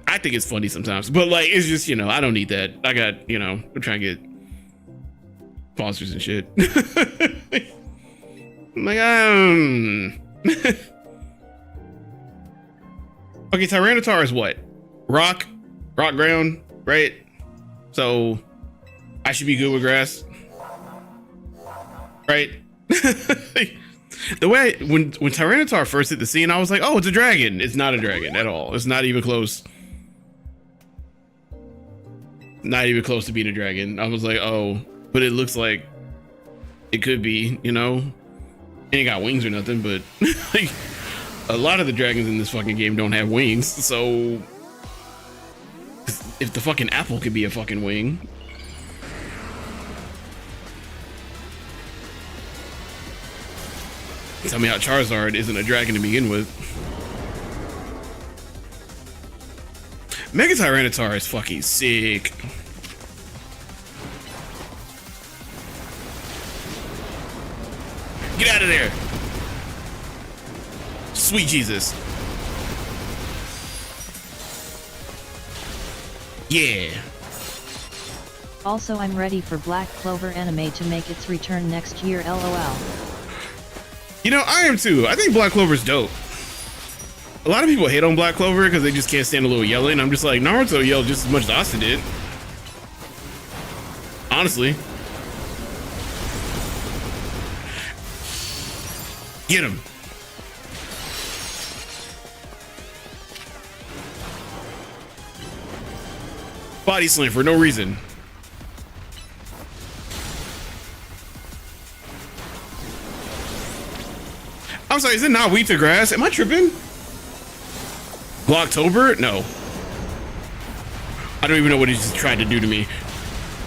I think it's funny sometimes, but like, it's just, you know, I don't need that. I got, you know, I'm trying to get sponsors and shit. I'm like, okay, Tyranitar is what? Rock ground, right? So I should be good with grass, right? The way when Tyranitar first hit the scene, I was like, oh, it's a dragon. It's not a dragon at all. It's not even close. Not even close to being a dragon. I was like, oh, but it looks like it could be, you know. It ain't got wings or nothing, but like, a lot of the dragons in this fucking game don't have wings. So if the fucking apple could be a fucking wing. Tell me how Charizard isn't a dragon to begin with. Mega Tyranitar is fucking sick. Get out of there. Sweet Jesus. Yeah. Also, I'm ready for Black Clover anime to make its return next year, LOL. You know, I am too. I think Black Clover's dope. A lot of people hate on Black Clover because they just can't stand a little yelling. I'm just like, Naruto yelled just as much as Asta did. Honestly. Get him. Body slam for no reason. I'm sorry, is it not wheat to grass? Am I tripping? Blocktober? No. I don't even know what he just tried to do to me.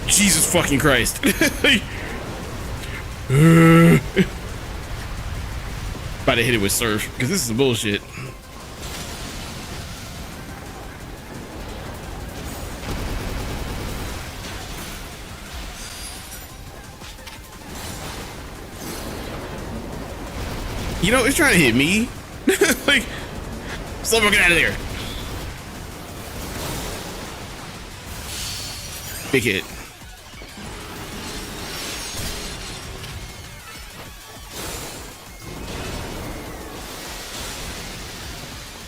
Jesus fucking Christ. About to hit it with Surf, because this is some bullshit. You know, it's trying to hit me. Like, Slowpoke, get out of there. Big hit.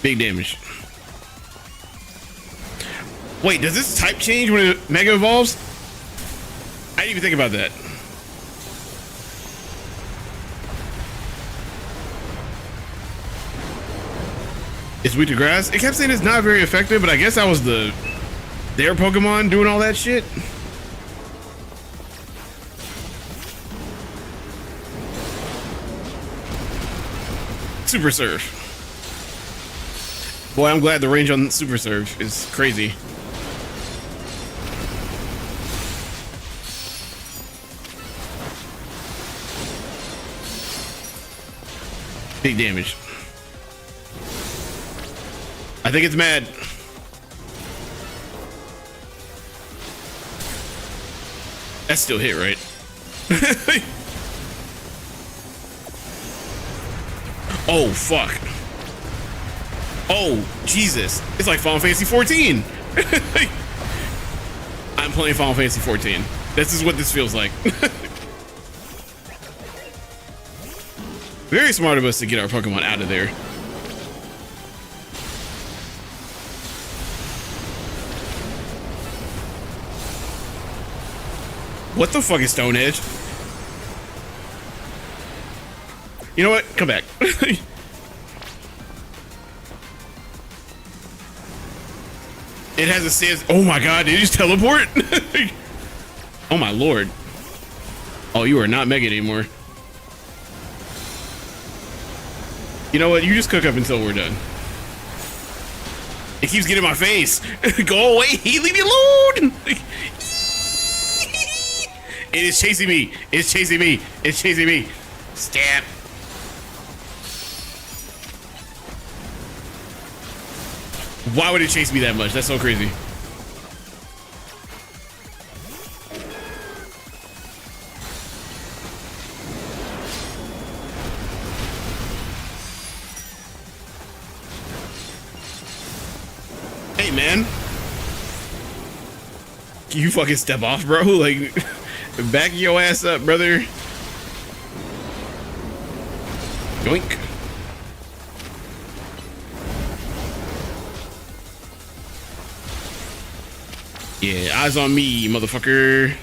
Big damage. Wait, does this type change when it Mega Evolves? I didn't even think about that. It's weak to grass. It kept saying it's not very effective, but I guess that was their Pokemon doing all that shit. Super Surf. Boy, I'm glad the range on Super Surf is crazy. Big damage. I think it's mad. That's still hit, right? Oh, fuck. Oh, Jesus. It's like Final Fantasy 14. I'm playing Final Fantasy 14. This is what this feels like. Very smart of us to get our Pokemon out of there. What the fuck is Stone Edge? You know what? Come back. It has a sense. Oh my god, did you just teleport? Oh my lord. Oh, you are not Mega anymore. You know what? You just cook up until we're done. It keeps getting in my face. Go away. Leave me alone. It is chasing me. It's chasing me. It's chasing me. Stab. Why would it chase me that much? That's so crazy. Hey, man. Can you fucking step off, bro? Like, back your ass up, brother. Yoink. Yeah, eyes on me, motherfucker.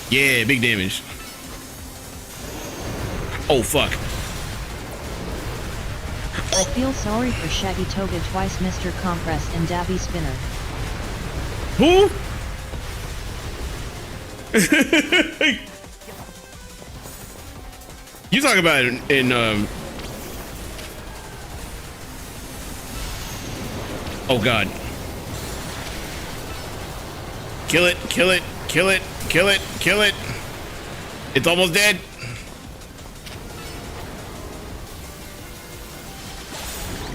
Yeah, big damage. Oh, fuck. I feel sorry for Shaggy Toga twice, Mr. Compress and Dabby Spinner. Who? You talk about it in oh god. Kill it, kill it, kill it, kill it, kill it. It's almost dead.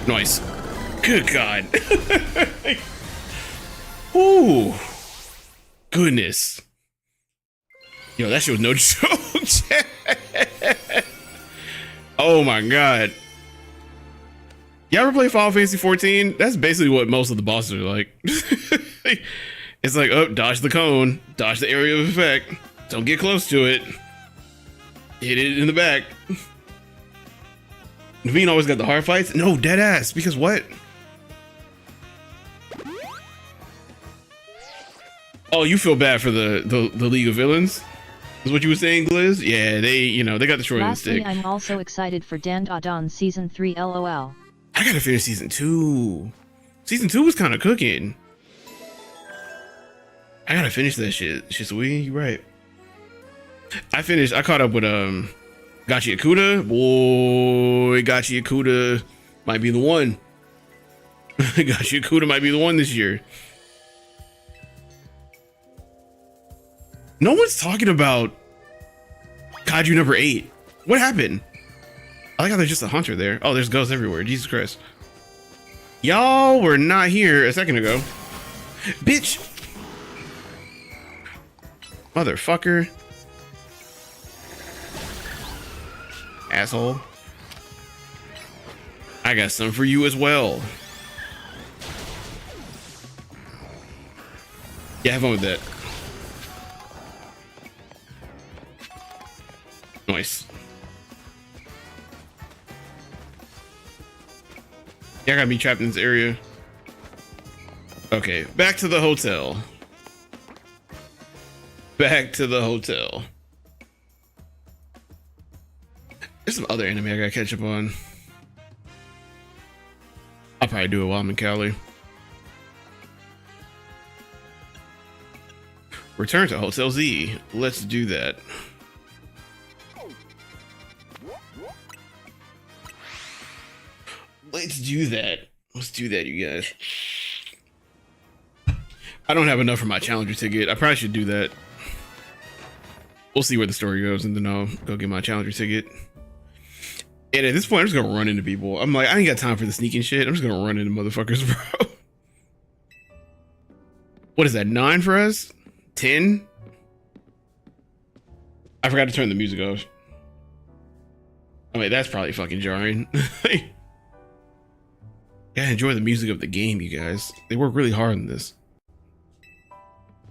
Nice. Good god. Ooh. Goodness. Yo, that shit was no joke. Oh my god. You ever play Final Fantasy 14? That's basically what most of the bosses are like. It's like, oh, dodge the cone, dodge the area of effect, don't get close to it, hit it in the back. Naveen always got the hard fights? No, dead ass, because what? Oh, you feel bad for the League of Villains? Is what you were saying, Gliz? Yeah, they got the short end Lastly, stick. I'm also excited for Dandadan Season 3 LOL. I gotta finish Season 2. Season 2 was kind of cooking. I gotta finish that shit. Shisui, you right. I caught up with Gachi Akuda. Boy, Gachi Akuda might be the one. Gosh, Kuda might be the one this year. No one's talking about Kaiju number 8. What happened? I like how there's just a hunter there. Oh, there's ghosts everywhere. Jesus Christ. Y'all were not here a second ago. Bitch. Motherfucker. Asshole. I got some for you as well. Yeah, have fun with that. Nice. Yeah, I gotta be trapped in this area. Okay, back to the hotel. Back to the hotel. There's some other anime I gotta catch up on. I'll probably do it while I'm in Cali. Return to Hotel Z. Let's do that. Let's do that. Let's do that, you guys. I don't have enough for my challenger ticket. I probably should do that. We'll see where the story goes, and then I'll go get my challenger ticket. And at this point, I'm just gonna run into people. I'm like, I ain't got time for the sneaking shit. I'm just gonna run into motherfuckers, bro. What is that, 9 for us? 10? I forgot to turn the music off. I mean, that's probably fucking jarring. Yeah, enjoy the music of the game, you guys. They work really hard on this.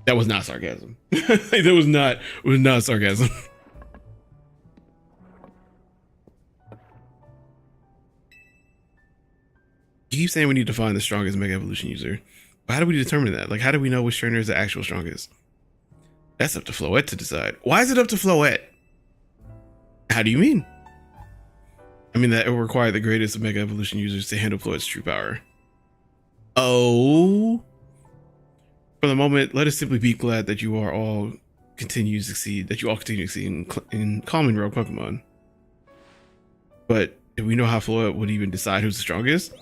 That was not sarcasm. That was not sarcasm. You keep saying we need to find the strongest Mega Evolution user. But how do we determine that? Like, how do we know which trainer is the actual strongest? That's up to Floette to decide. Why is it up to Floette? How do you mean? I mean that it will require the greatest of Mega Evolution users to handle Floette's true power. Oh. For the moment, let us simply be glad that you all continue to succeed in calming rogue Pokemon. But do we know how Floette would even decide who's the strongest?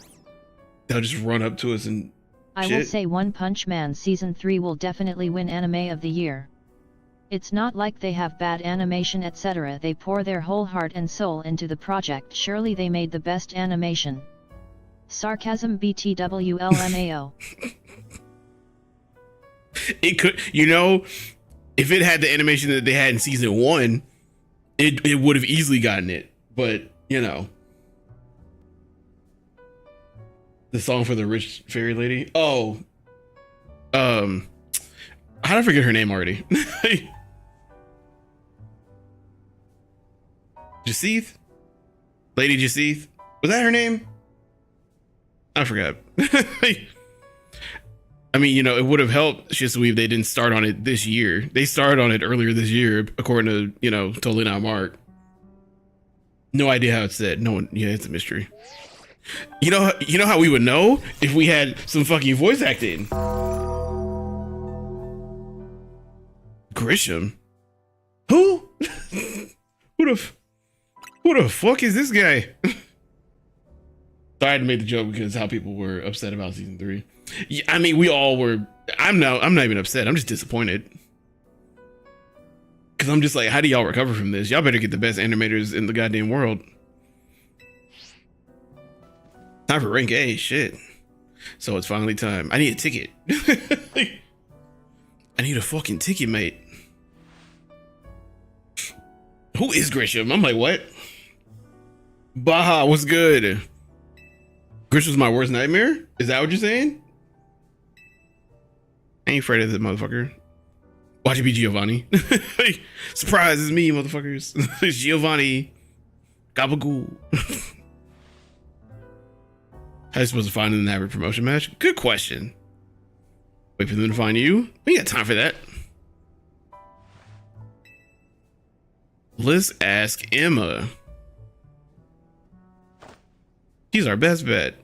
They'll just run up to us and I will say One Punch Man Season 3 will definitely win Anime of the Year. It's not like they have bad animation etc. They pour their whole heart and soul into the project. Surely they made the best animation. Sarcasm BTWLMAO. It could, you know, if it had the animation that they had in Season 1, it would have easily gotten it. But, you know. The song for the rich fairy lady. Oh. How did I forget her name already? Jaceith? Lady Jaceith? Was that her name? I forgot. I mean, you know, it would have helped Shisuive if they didn't start on it this year. They started on it earlier this year, according to, you know, totally not Mark. No idea how it's said. No one, yeah, it's a mystery. You know how we would know? If we had some fucking voice acting. Grisham? Who? Who the fuck is this guy? So I had to make the joke because how people were upset about Season 3. Yeah, I mean, we all were. I'm not even upset. I'm just disappointed. Because I'm just like, how do y'all recover from this? Y'all better get the best animators in the goddamn world. Time for rank A, shit. So it's finally time. I need a ticket. I need a fucking ticket, mate. Who is Grisham? I'm like, what? Baja, what's good? Grisham's my worst nightmare? Is that what you're saying? I ain't afraid of this motherfucker. Watch it be Giovanni. Surprise, it's me, motherfuckers. It's Giovanni. Gabagool. How are you supposed to find an average promotion match? Good question. Wait for them to find you? We ain't got time for that. Let's ask Emma. She's our best bet.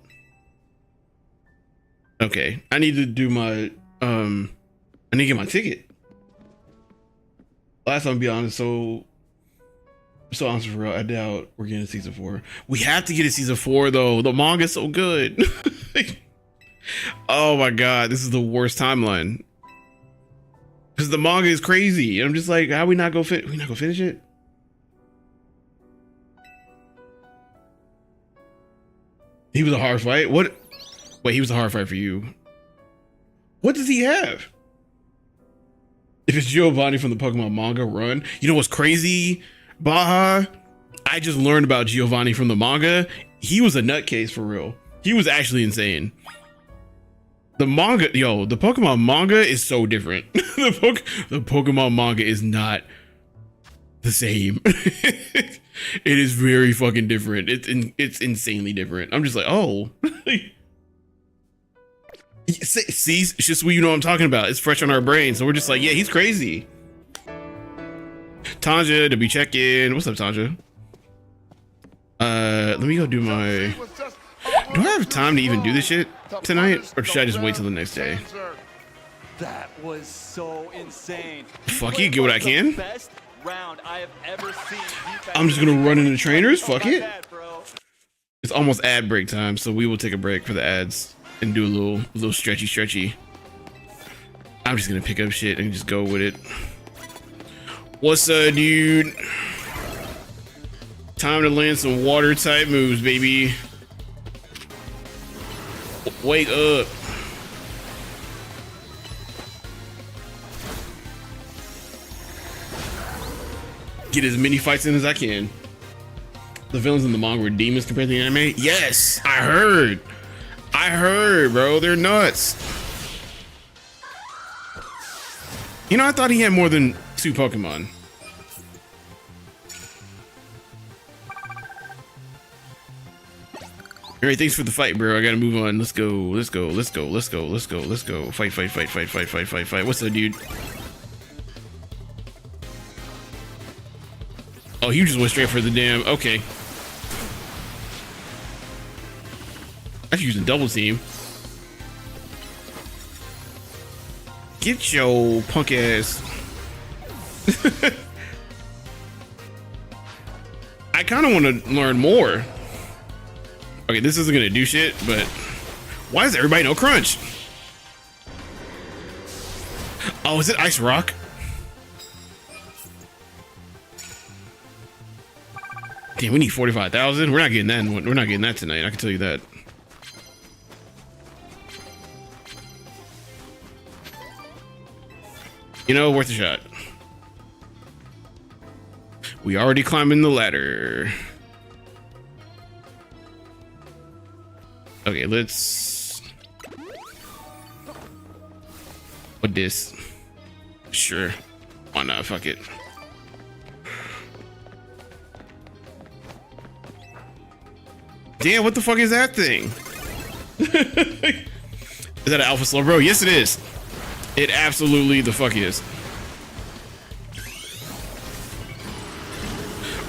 Okay, I need to do my I need to get my ticket. Last time, to be honest, so honest for real, I doubt we're getting a Season 4. We have to get a Season 4 though. The manga's so good. Oh my god, this is the worst timeline. Because the manga is crazy. I'm just like, how we not go finish it? He was a hard fight? What? Wait, he was a hard fight for you. What does he have? If it's Giovanni from the Pokemon manga, run. You know what's crazy, Baja? I just learned about Giovanni from the manga. He was a nutcase for real. He was actually insane. The manga, yo, the Pokemon manga is so different. the Pokemon manga is not the same. It is very fucking different. It's insanely different. I'm just like, oh. See, it's just what you know what I'm talking about. It's fresh on our brain. So we're just like, yeah, he's crazy. Tanja, to be checking. What's up, Tanja? Let me go do my... Do I have time to even do this shit tonight? Or should I just wait till the next day? That was so insane. Fuck you, get what I can. Best round I have ever seen. I'm just gonna run into trainers, fuck it. It's almost ad break time, so we will take a break for the ads and do a little stretchy. I'm just gonna pick up shit and just go with it. What's up, dude? Time to land some water type moves, baby. Wake up. Get as many fights in as I can. The villains in the manga were demons compared to the anime? Yes, I heard, bro. They're nuts. You know, I thought he had more than 2 Pokemon. All right, thanks for the fight, bro. I gotta move on. Let's go. Fight. What's up, dude? Oh, you just went straight for the damn. Okay. I'm using double team. Get your punk ass. I kind of want to learn more. Okay, this isn't gonna do shit, but why does everybody know Crunch? Oh, is it Ice Rock? Damn, we need 45,000. We're not getting that. We're not getting that tonight. I can tell you that. You know, worth a shot. We already climbing the ladder. Okay, let's... What this? Sure. Why not? Fuck it. Damn, what the fuck is that thing? Is that an Alpha Slow Bro? Yes, it is. It absolutely the fuck is.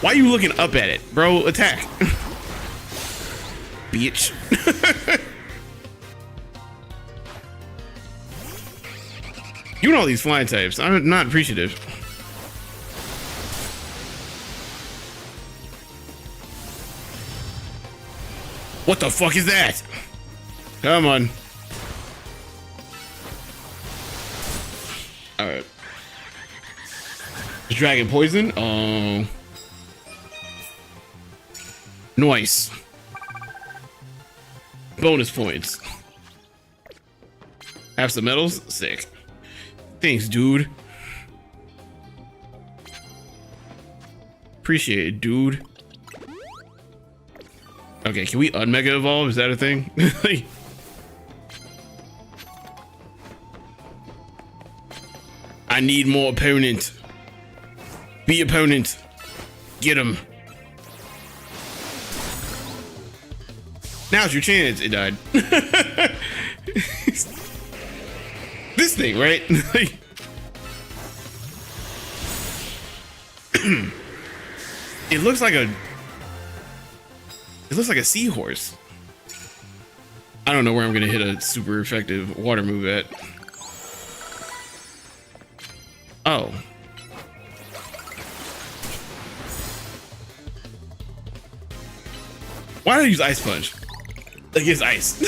Why are you looking up at it, bro? Attack. Bitch. You know all these flying types. I'm not appreciative. What the fuck is that? Come on. All right. Dragon poison. Oh. Nice. Bonus points. Have some medals? Sick. Thanks, dude. Appreciate it, dude. Okay, can we unmega evolve? Is that a thing? I need more opponent. Be opponent. Get him. Now's your chance. It died. This thing, right? It looks like a... It looks like a seahorse. I don't know where I'm gonna hit a super effective water move at. Oh. Why did I use Ice Punch? Against ice.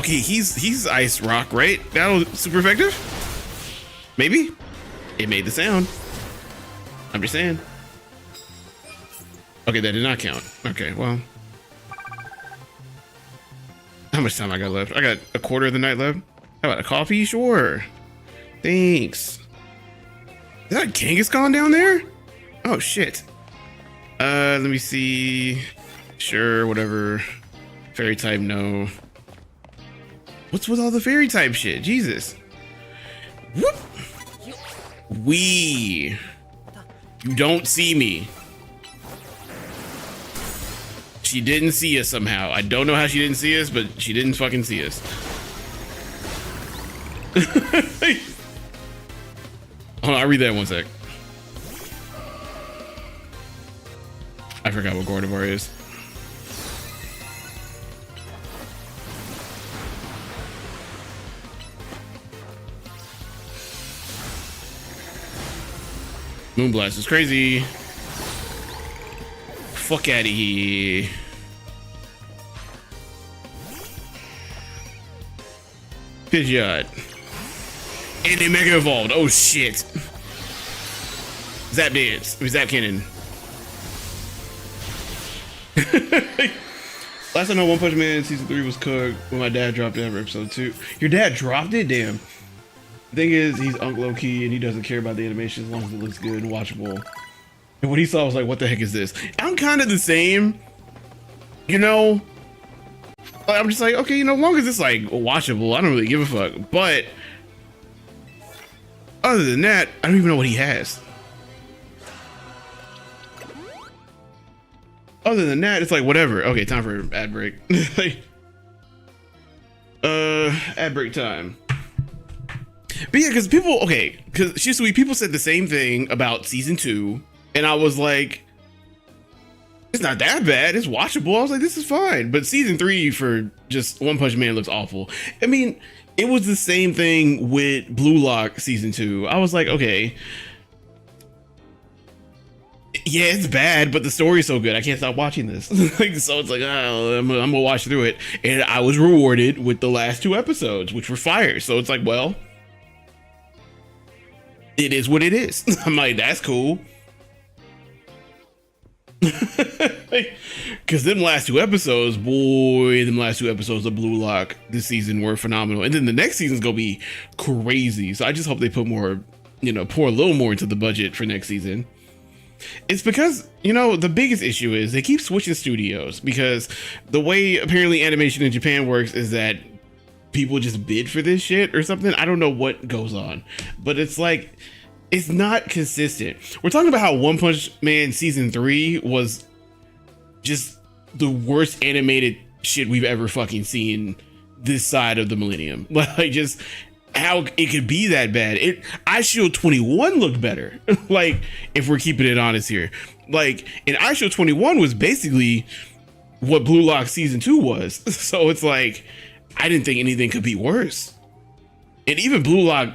Okay, he's ice rock, right? That was super effective. Maybe it made the sound. I'm just saying. Okay, that did not count. Okay, well, how much time I got left? I got a quarter of the night left. How about a coffee? Sure. Thanks. Is that a Kangaskhan down there? Oh shit. Let me see. Sure, whatever. Fairy type, no. What's with all the fairy type shit? Jesus. Whoop. You don't see me. She didn't see us somehow. I don't know how she didn't see us, but she didn't fucking see us. Hold on, I'll read that in 1 sec. I forgot what Gordovar is. Moonblast is crazy. Fuck out of here. Pidgeot. And they mega evolved. Oh shit. Zap dance. Zap cannon. Last time I know One Punch Man season 3 was cooked when my dad dropped it for episode 2. Your dad dropped it? Damn. The thing is, he's low key and he doesn't care about the animation as long as it looks good and watchable. And what he saw was like, what the heck is this? I'm kind of the same. You know? I'm just like, okay, you know, as long as it's like watchable, I don't really give a fuck. But other than that, I don't even know what he has. Other than that, it's like whatever. Okay, time for ad break. Ad break time. But yeah, because people, okay, because Shisui, people said the same thing about season 2, and I was like, it's not that bad. It's watchable. I was like, this is fine. But season 3 for just One Punch Man looks awful. I mean, it was the same thing with Blue Lock season 2. I was like, okay, yeah, it's bad, but the story's so good, I can't stop watching this. Like, so it's like, oh, I'm gonna watch through it, and I was rewarded with the last 2 episodes, which were fire. So it's like, well, it is what it is. I'm like, that's cool. Because them last 2 episodes, boy, them last 2 episodes of Blue Lock this season were phenomenal, and then the next season's gonna be crazy. So I just hope they put more, you know, pour a little more into the budget for next season. It's because, you know, the biggest issue is they keep switching studios, because the way apparently animation in Japan works is that people just bid for this shit or something. I don't know what goes on, but it's like, it's not consistent. We're talking about how One Punch Man season 3 was just the worst animated shit we've ever fucking seen this side of the millennium. Like, just how it could be that bad. Ice Shield 21 looked better. Like, if we're keeping it honest here, like, and Ice Shield 21 was basically what Blue Lock season 2 was. So it's like, I didn't think anything could be worse. And even Blue Lock,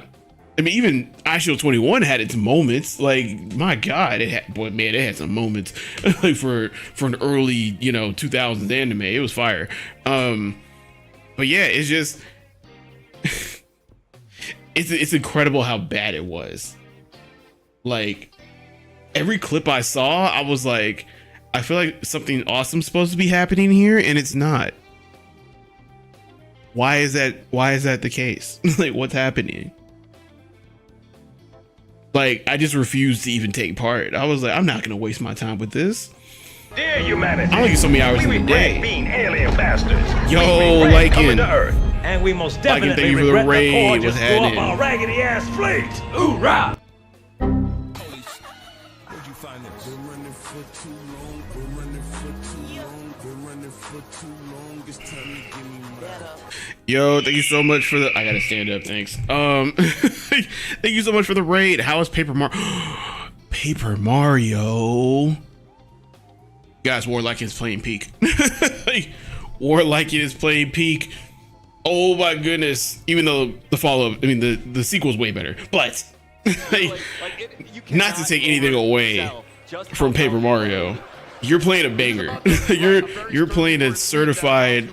I mean, even Ice Shield 21 had its moments. Like, my God, it had, boy, man, it had some moments. Like, for an early, you know, 2000s anime, it was fire. But yeah, it's just it's incredible how bad it was. Like, every clip I saw, I was like, I feel like something awesome's supposed to be happening here, and it's not. Why is that the case? Like, what's happening? Like, I just refused to even take part. I was like, I'm not gonna waste my time with this. Dear humanity, I only get so many hours in a day. Being alien bastards. Yo, Lycan. And we most definitely Thank you for the raid. What's happening? Our raggedy ass fleet. Hoorah! Yo, thank you so much for the, I gotta stand up, thanks. Thank you so much for the raid. How is Paper Mario? Paper Mario. Guys, Warlike is playing peak. Warlike is playing peak. Oh my goodness. Even though the follow-up, I mean, the sequel is way better. But, not to take anything away from Paper Mario. You're playing a banger. you're playing a certified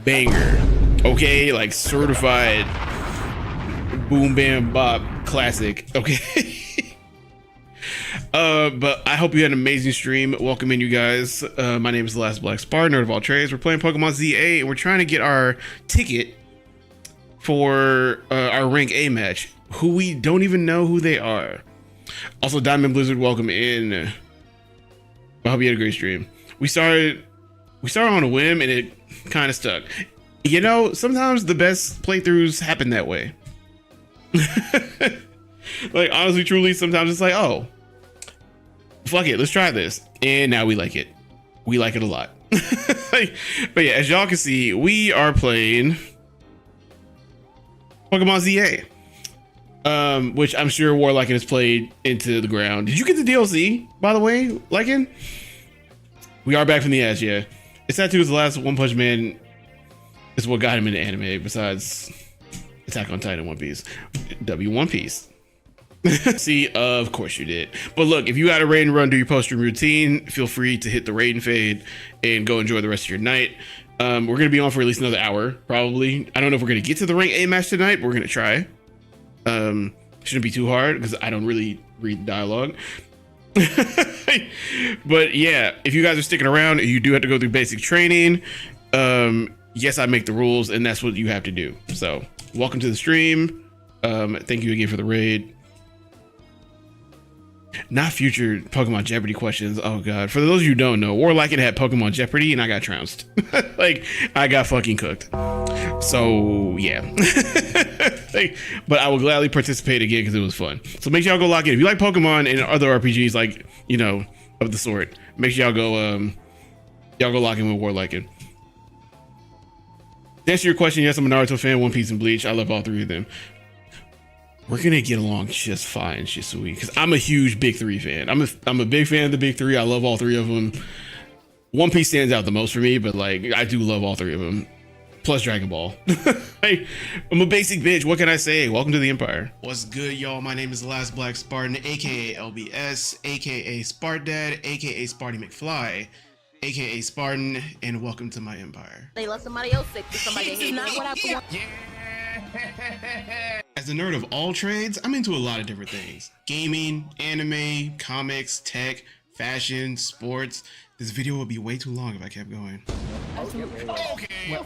banger. Okay, like certified boom bam bop classic. Okay. But I hope you had an amazing stream. Welcome in, you guys. My name is LastBlackSpartan, nerd of all trades. We're playing Pokemon ZA, and we're trying to get our ticket for our rank A match, who we don't even know who they are. Also, Diamond Blizzard, welcome in. I hope you had a great stream. We started on a whim, and it kind of stuck. You know, sometimes the best playthroughs happen that way. Like, honestly, truly, sometimes it's like, oh, fuck it, let's try this. And now we like it. We like it a lot. But yeah, as y'all can see, we are playing Pokemon ZA. Which I'm sure Warlykin has played into the ground. Did you get the DLC, by the way, Lycan? We are back from the ash, yeah. It's sad too, because the last One Punch Man is what got him into anime, besides Attack on Titan, One Piece. One Piece. See, of course you did. But look, if you got a raid and run, do your post-stream routine, feel free to hit the raid and fade and go enjoy the rest of your night. We're going to be on for at least another hour, probably. I don't know if we're going to get to the rank A match tonight, but we're going to try. Shouldn't be too hard because I don't really read dialogue. But yeah, if you guys are sticking around, you do have to go through basic training. Yes, I make the rules, and that's what you have to do. So welcome to the stream. Thank you again for the raid. Not future Pokemon Jeopardy questions. Oh god, for those of you who don't know, Warlykin had Pokemon Jeopardy and I got trounced. Like, I got fucking cooked. So yeah. But I will gladly participate again because it was fun. So make sure y'all go lock in. If you like Pokemon and other RPGs, like, you know, of the sort, make sure y'all go lock in with Warlykin. To answer your question, yes, I'm a Naruto fan, One Piece and Bleach. I love all three of them. We're gonna get along just fine, Shisui, because I'm a huge Big Three fan. I'm a big fan of the Big Three. I love all three of them. One Piece stands out the most for me, but like, I do love all three of them. Plus Dragon Ball. Hey, I'm a basic bitch. What can I say? Welcome to the Empire. What's good, y'all? My name is LastBlackSpartan, aka LBS, aka Spartdad, aka Sparty McFly, aka Spartan, and welcome to my empire. They let somebody else sick. Somebody not what I want. As a nerd of all trades, I'm into a lot of different things. Gaming, anime, comics, tech, fashion, sports. This video would be way too long if I kept going. Okay,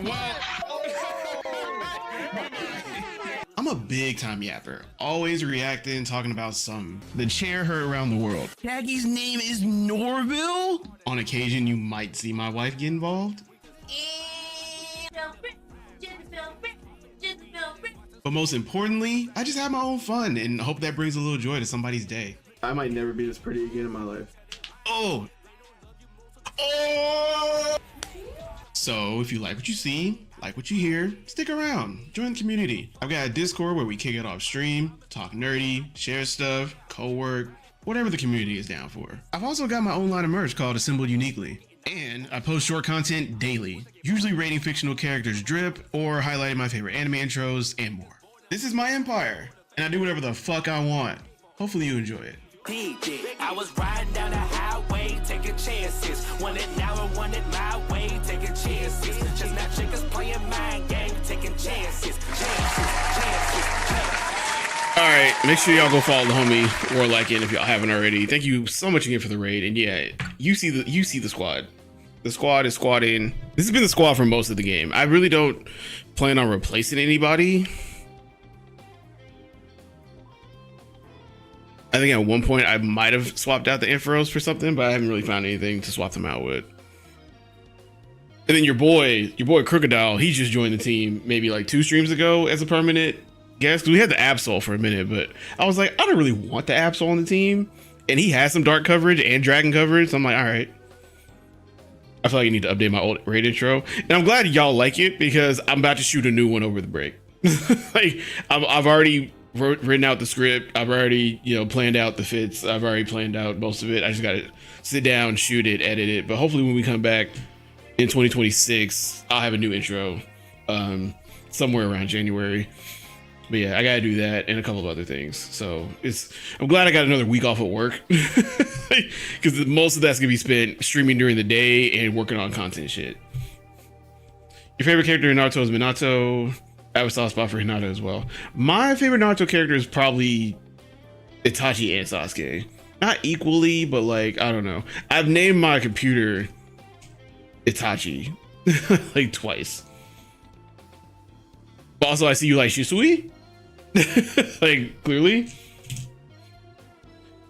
I'm a big time yapper, always reacting, talking about something. The chair heard around the world. Shaggy's name is Norville? On occasion, you might see my wife get involved. But most importantly, I just have my own fun and hope that brings a little joy to somebody's day. I might never be this pretty again in my life. Oh! So if you like what you see, like what you hear, stick around, join the community. I've got a Discord where we kick it off stream, talk nerdy, share stuff, co-work, whatever the community is down for. I've also got my own line of merch called Assembled Uniquely. And I post short content daily, usually rating fictional characters drip or highlighting my favorite anime intros and more. This is my empire, and I do whatever the fuck I want. Hopefully you enjoy it. I was riding down the highway, taking chances. Want it now or want it my way, taking chances. Just not chickens playing mind game, taking chances. All right, make sure y'all go follow the homie Warlykin if y'all haven't already. Thank you so much again for the raid. And yeah, you see the squad. The squad is squatting. This has been the squad for most of the game. I really don't plan on replacing anybody. I think at one point I might have swapped out the Inferos for something, but I haven't really found anything to swap them out with. And then your boy Crocodile, he just joined the team maybe like 2 streams ago as a permanent guest. Cause we had the Absol for a minute, but I was like, I don't really want the Absol on the team. And he has some dark coverage and dragon coverage. So I'm like, all right. I feel like I need to update my old raid intro. And I'm glad y'all like it because I'm about to shoot a new one over the break. Like I've already written out the script. I've already, planned out the fits. I've already planned out most of it. I just got to sit down, shoot it, edit it. But hopefully when we come back in 2026, I'll have a new intro somewhere around January. But yeah, I gotta do that and a couple of other things. So I'm glad I got another week off at work because most of that's gonna be spent streaming during the day and working on content shit. Your favorite character in Naruto is Minato. I have a soft spot for Hinata as well. My favorite Naruto character is probably Itachi and Sasuke. Not equally, but like, I don't know. I've named my computer Itachi like twice. But also I see you like Shisui. Like clearly.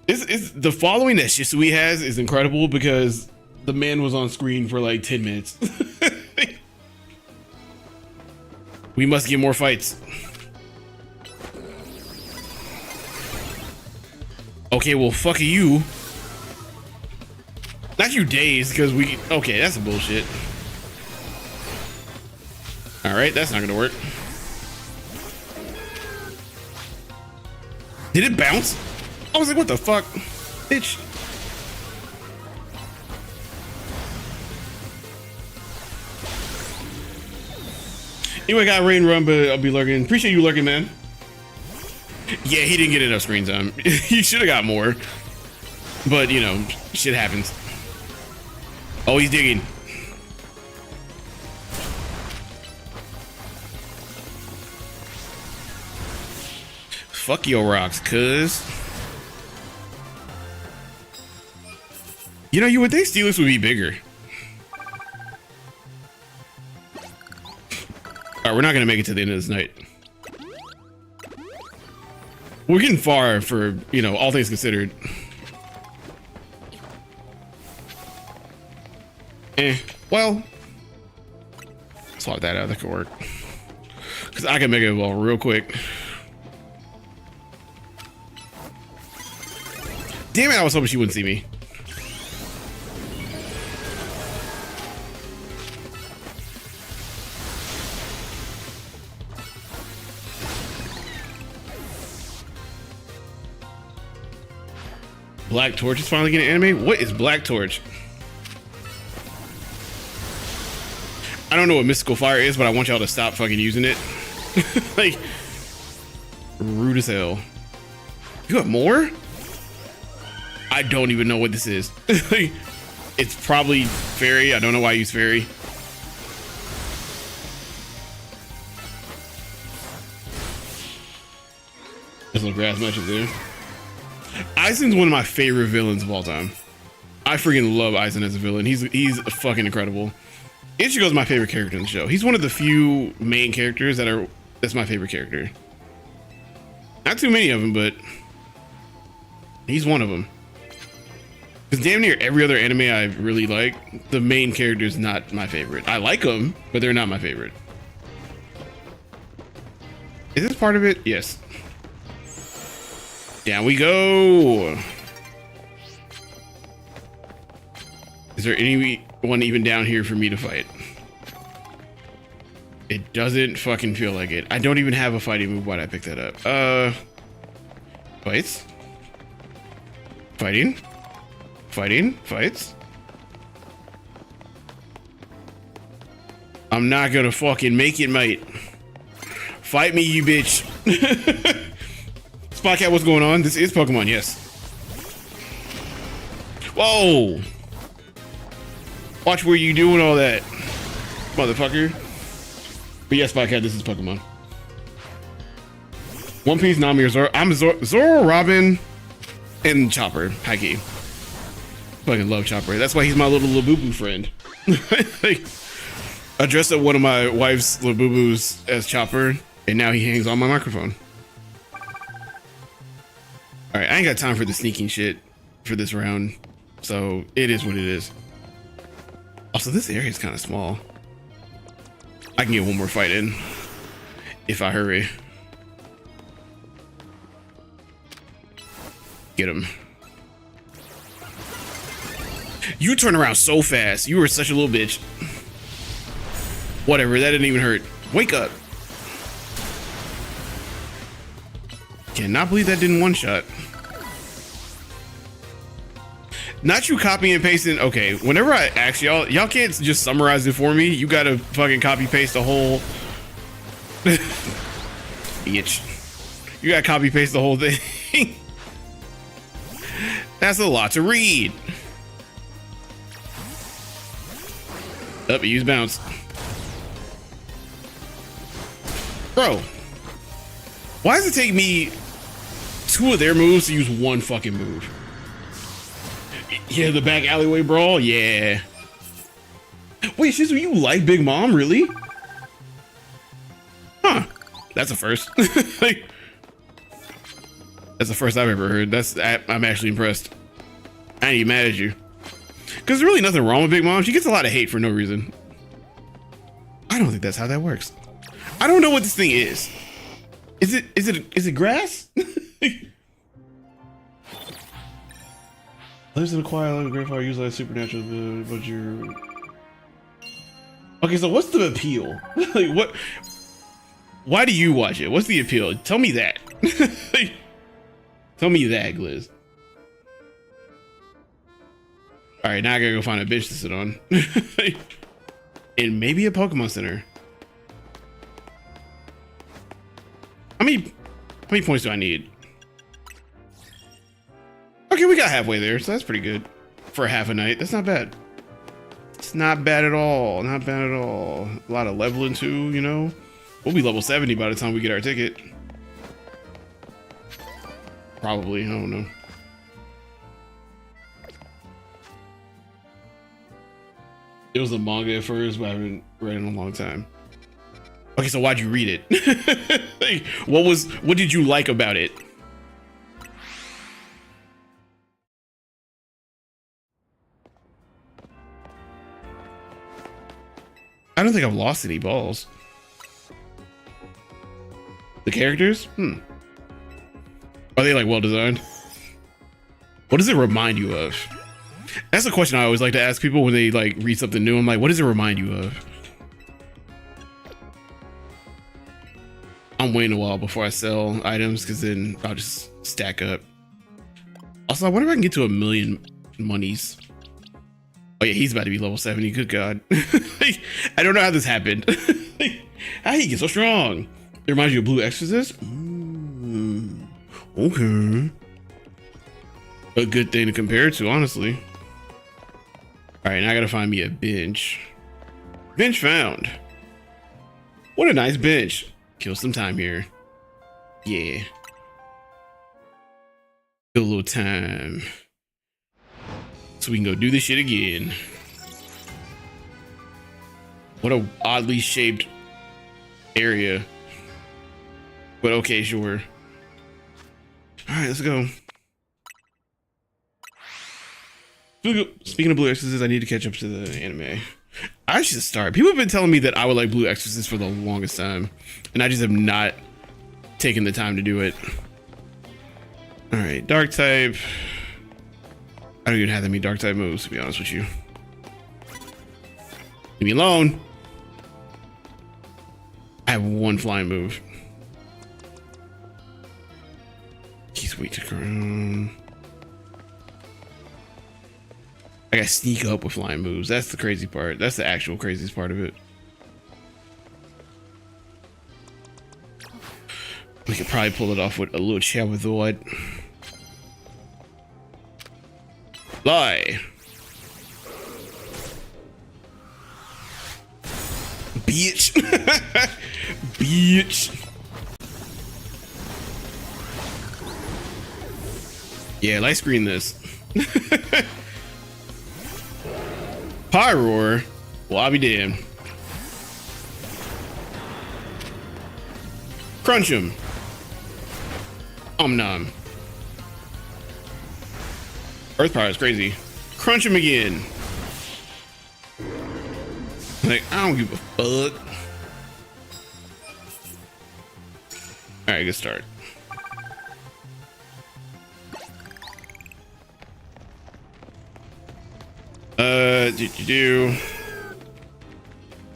It's the following that Shisui has is incredible because the man was on screen for like 10 minutes. We must get more fights. Okay, well, fuck you. Not you, Days, because we... Okay, that's a bullshit. Alright, that's not gonna work. Did it bounce? I was like, what the fuck? Bitch. Anyway, got rain run, but I'll be lurking. Appreciate you lurking, man. Yeah, he didn't get enough screen time. He should have got more. But, you know, shit happens. Oh, he's digging. Fuck your rocks, cuz. You know, you would think Steelix would be bigger. Alright, we're not gonna make it to the end of this night. We're getting far for, you know, all things considered. Well, swap that out, that could work. Because I can make it well real quick. Damn it, I was hoping she wouldn't see me. Black Torch is finally getting anime? What is Black Torch? I don't know what Mystical Fire is, but I want y'all to stop fucking using it. Like, rude as hell. You have more? I don't even know what this is. It's probably Fairy. I don't know why I use Fairy. There's no grass matches there. Aizen's one of my favorite villains of all time. I freaking love Aizen as a villain. He's fucking incredible. Ichigo's my favorite character in the show. He's one of the few main characters that's my favorite character. Not too many of them, but he's one of them. Because damn near every other anime I really like, the main character is not my favorite. I like them, but they're not my favorite. Is this part of it? Yes. Down we go. Is there anyone even down here for me to fight? It doesn't fucking feel like it. I don't even have a fighting move. Why'd I pick that up? Fights? Fighting? Fighting? Fights? I'm not gonna fucking make it, mate. Fight me, you bitch. Spotcat, what's going on? This is Pokemon, yes. Whoa! Watch where you doing all that, motherfucker. But yes, Spotcat, this is Pokemon. One Piece, Nami, or Zoro. I'm Zoro, Robin, and Chopper. Hikey. Fucking love Chopper. That's why he's my little Labubu friend. Like, I dressed up one of my wife's Labubus as Chopper, and now he hangs on my microphone. Alright, I ain't got time for the sneaking shit for this round, so it is what it is. Also, this area is kind of small. I can get one more fight in if I hurry. Get him. You turn around so fast. You were such a little bitch. Whatever, that didn't even hurt. Wake up. Cannot believe that didn't one-shot. Not you copy and pasting. Okay, whenever I ask y'all can't just summarize it for me. You gotta fucking copy paste the whole bitch. You gotta copy paste the whole thing. That's a lot to read. Up, use bounce. Bro, why does it take me 2 of their moves to use 1 fucking move? Yeah, the back alleyway brawl, yeah. Wait, Shizu, you like Big Mom, really? Huh, that's a first. Like, that's the first I've ever heard. I'm actually impressed. I ain't even mad at you. Because there's really nothing wrong with Big Mom. She gets a lot of hate for no reason. I don't think that's how that works. I don't know what this thing is. Is it grass? Lives in a quiet like great fire, usually supernatural, but you're... Okay, so what's the appeal? Like, what? Why do you watch it? What's the appeal? Tell me that. Tell me that, Gliz. All right, now I gotta go find a bench to sit on. And maybe a Pokemon Center. How many points do I need? Okay, we got halfway there, so that's pretty good. For half a night, that's not bad. It's not bad at all, not bad at all. A lot of leveling too, you know? We'll be level 70 by the time we get our ticket. Probably, I don't know. It was a manga at first, but I haven't read it in a long time. Okay, so why'd you read it? Like, what did you like about it? I don't think I've lost any balls. The characters? Are they like well designed? What does it remind you of? That's a question I always like to ask people when they like read something new. I'm like, what does it remind you of? I'm waiting a while before I sell items because then I'll just stack up. Also, I wonder if I can get to 1 million monies. Oh yeah, he's about to be level 70. Good God. I don't know how this happened. How he get so strong? It reminds you of Blue Exorcist? Okay. A good thing to compare it to, honestly. All right, now I gotta find me a bench. Bench found. What a nice bench. Kill some time here. Yeah. Kill a little time. So we can go do this shit again. What a oddly shaped area. But okay, sure. All right, let's go. Speaking of Blue Exorcist, I need to catch up to the anime. I should start. People have been telling me that I would like Blue Exorcist for the longest time, and I just have not taken the time to do it. All right, Dark type. I don't even have that many Dark type moves, to be honest with you. Leave me alone. I have 1 flying move. He's weak to ground. I gotta sneak up with flying moves. That's the crazy part. That's the actual craziest part of it. We could probably pull it off with a little Charizard. Fly. Bitch. Bitch. Yeah, light screen this. Pyroar. Well, I'll be damned. Crunch him. Nom. Earth power is crazy. Crunch him again. Like, I don't give a fuck. All right, good start.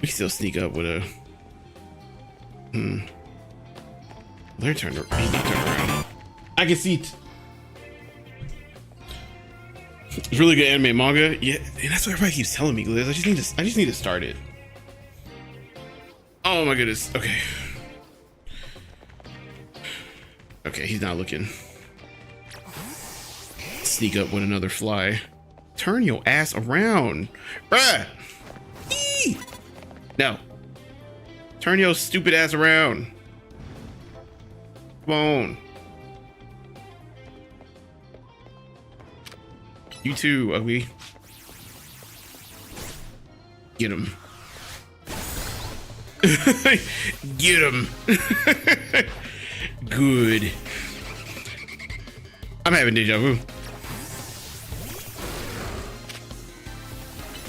We can still sneak up with a. They're turned around. I can see. It's really good anime manga. Yeah, and that's what everybody keeps telling me, Gliz. I just need to start it. Oh my goodness. Okay. Okay, he's not looking. Sneak up with another fly. Turn your ass around. Bruh. Eee! No. Turn your stupid ass around. Come on. You too, ugly. Get him. Get him. Good. I'm having deja vu.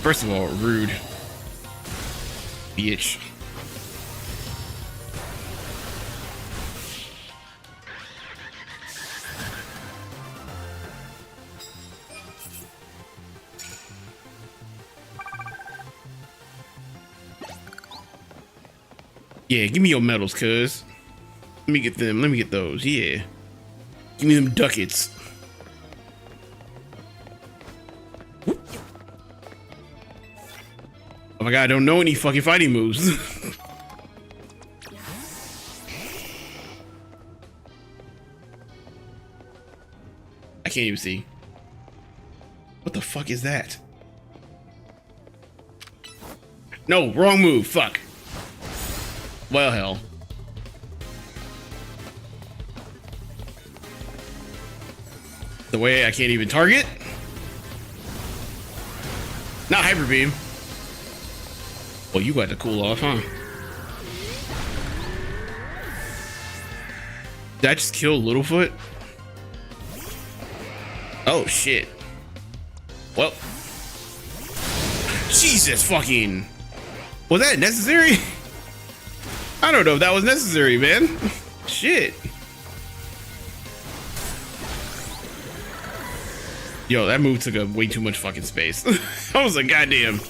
First of all, rude. Bitch. Yeah, give me your medals, cuz. Let me get them. Let me get those. Yeah. Give me them ducats. Oh my god, I don't know any fucking fighting moves. I can't even see. What the fuck is that? No, wrong move. Fuck. Well, hell. The way I can't even target? Not hyper beam. Well, you got to cool off, huh? Did I just kill Littlefoot? Oh, shit. Well. Jesus fucking. Was that necessary? I don't know if that was necessary, man. Shit. Yo, that move took up way too much fucking space. I was like, goddamn.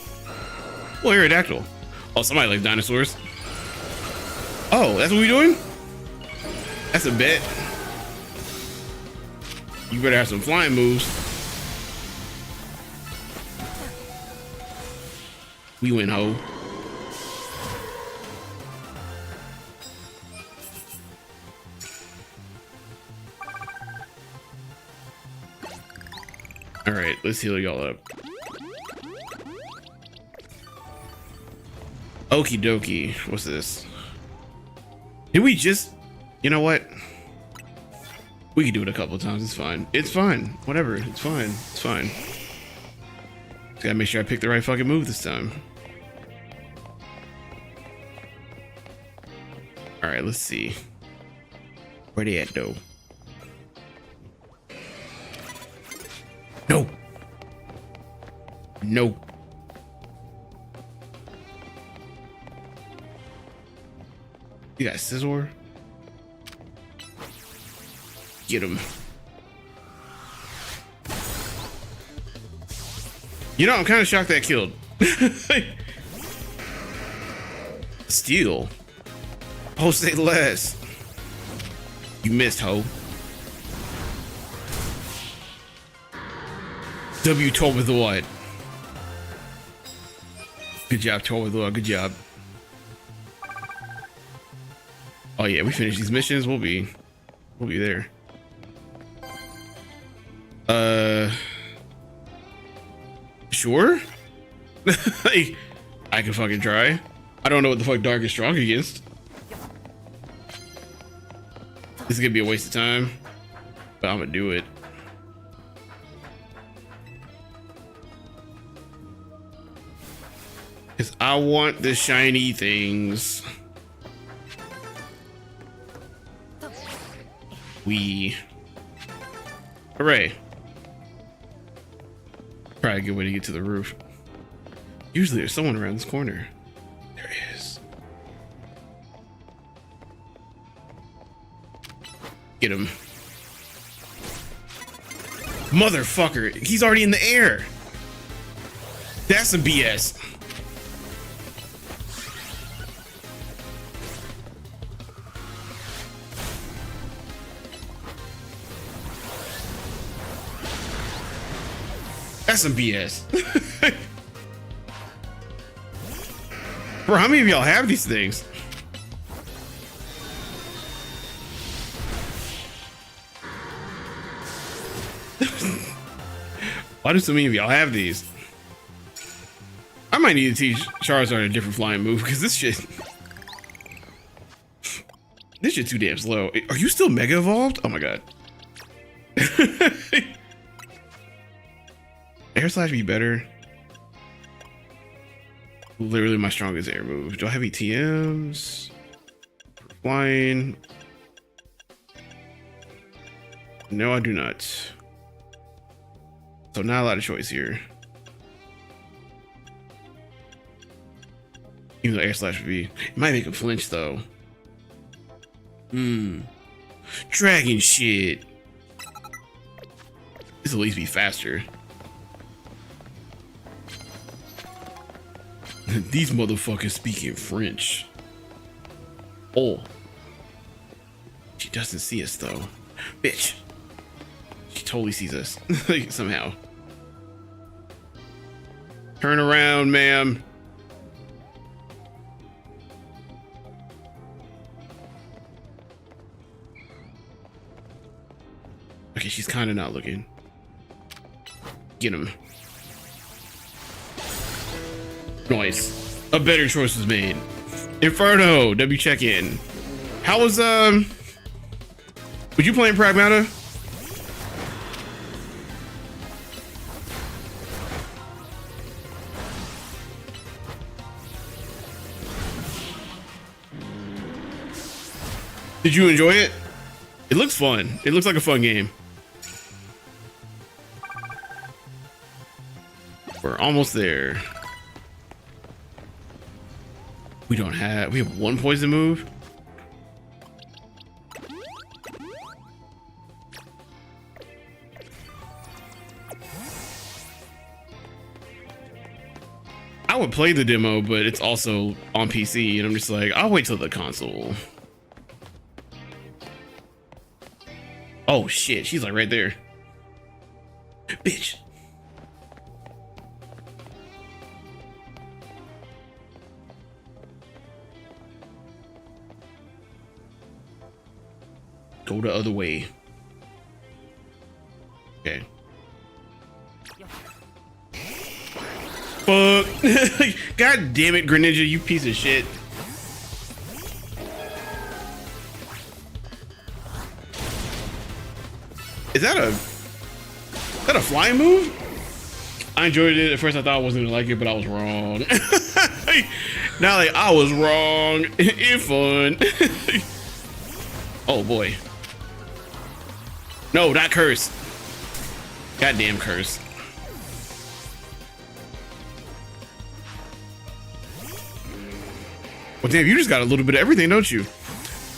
Well, Aerodactyl. Oh, somebody likes dinosaurs. Oh, that's what we doing? That's a bet. You better have some flying moves. We win, ho. All right, let's heal y'all up. Okie dokie. What's this? Did we just... You know what? We can do it a couple of times. It's fine. It's fine. Whatever. It's fine. It's fine. Just gotta make sure I pick the right fucking move this time. All right, let's see. Where they at, though? No. No. You got Scizor? Get him. You know, I'm kind of shocked that killed. Steel. Oh, say less. You missed, ho. W told with the what? Good job, told with the what? Good job. Oh yeah, we finish these missions. We'll be there. Sure. Like, I can fucking try. I don't know what the fuck Dark is strong against. This is gonna be a waste of time, but I'm gonna do it. Cause I want the shiny things. Hooray. Probably a good way to get to the roof. Usually there's someone around this corner. There is. Get him. Motherfucker, he's already in the air. That's some BS. That's some BS. Bro, how many of y'all have these things? Why do so many of y'all have these? I might need to teach Charizard a different flying move because this shit too damn slow. Are you still Mega Evolved? Oh my god. Air Slash be better. Literally my strongest air move. Do I have ETMs? Flying. No, I do not. So not a lot of choice here. Even though Air Slash would be, it might make him flinch though. Dragon shit. This will at least be faster. These motherfuckers speaking French. Oh. She doesn't see us though. Bitch. She totally sees us. Like, somehow. Turn around, ma'am. Okay, she's kind of not looking. Get him. Noise. A better choice was made. Inferno, W check-in. How was would you playing Pragmata? Did you enjoy it? It looks fun. It looks like a fun game. We're almost there. We have one poison move. I would play the demo, but it's also on PC, and I'm just like, I'll wait till the console. Oh shit, she's like right there. Bitch. Go the other way. Okay. Fuck. God damn it, Greninja, you piece of shit. Is that a flying move? I enjoyed it. At first I thought I wasn't gonna like it, but I was wrong. Now like I was wrong. It's fun. Oh boy. No, not curse. Goddamn curse. Well, damn, you just got a little bit of everything, don't you?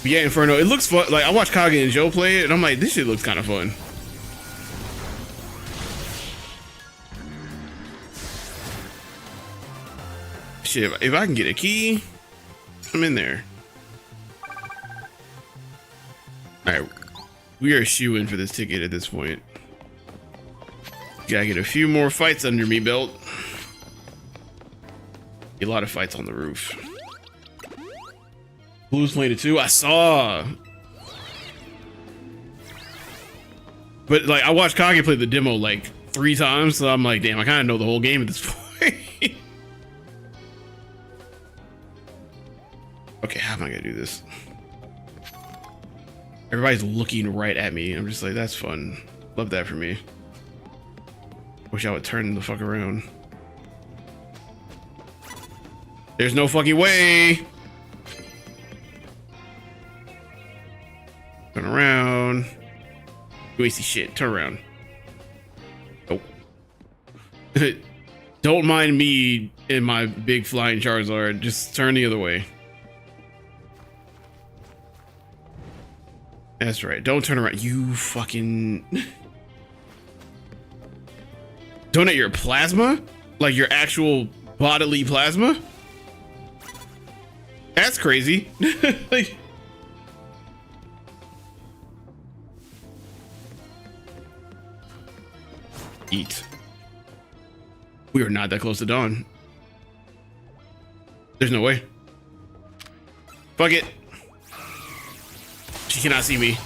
But yeah, Inferno. It looks fun. Like I watched Kage and Joe play it, and I'm like, this shit looks kind of fun. Shit, if I can get a key, I'm in there. All right. We are shooing for this ticket at this point. Gotta get a few more fights under me belt. A lot of fights on the roof. Blues played it too. I saw. But like I watched Kage play the demo like 3 times, so I'm like, damn, I kind of know the whole game at this point. Okay, how am I gonna do this? Everybody's looking right at me. I'm just like, that's fun. Love that for me. Wish I would turn the fuck around. There's no fucking way. Turn around. You ain't see shit. Turn around. Nope. Don't mind me in my big flying Charizard. Just turn the other way. That's right. Don't turn around. You fucking... Donate your plasma? Like your actual bodily plasma? That's crazy. Like... Eat. We are not that close to dawn. There's no way. Fuck it. She cannot see me.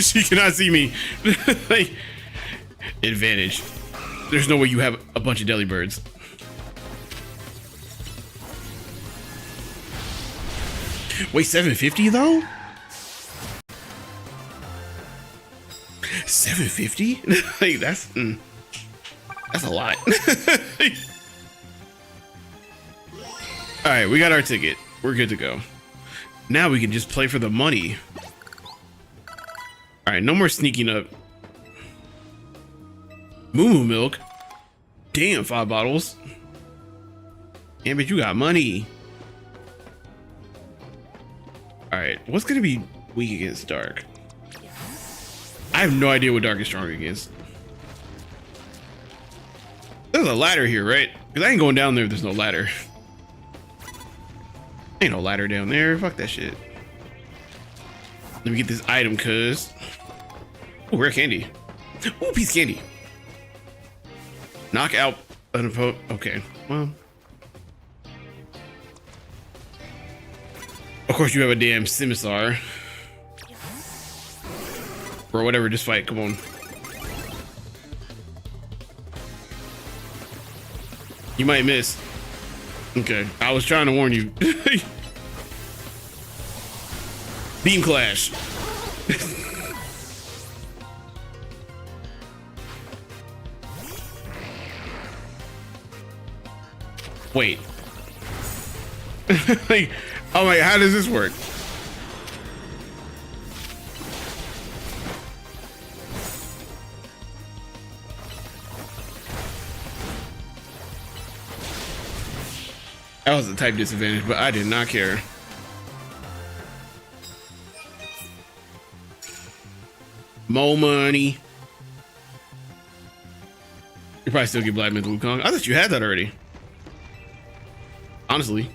She cannot see me. Like, advantage. there's no way you have a bunch of deli birds. Wait, 750 though? 750? Like that's a lot. All right, we got our ticket. We're good to go. Now we can just play for the money. All right, no more sneaking up. Moo milk. Damn, 5 bottles. Damn, but you got money. All right, what's gonna be weak against dark? I have no idea what dark is strong against. There's a ladder here, right? Because I ain't going down there if there's no ladder. Ain't no ladder down there. Fuck that shit. Let me get this item, cuz. Oh, rare candy. Oh, piece of candy. Knock out an opponent. Okay, well. Of course you have a damn scimitar. Or whatever, just fight, come on. You might miss. Okay, I was trying to warn you. Beam clash. Wait. Like, oh my, how does this work? That was a type disadvantage, but I did not care. More money. You probably still get Black Myth Wukong. I thought you had that already. Honestly.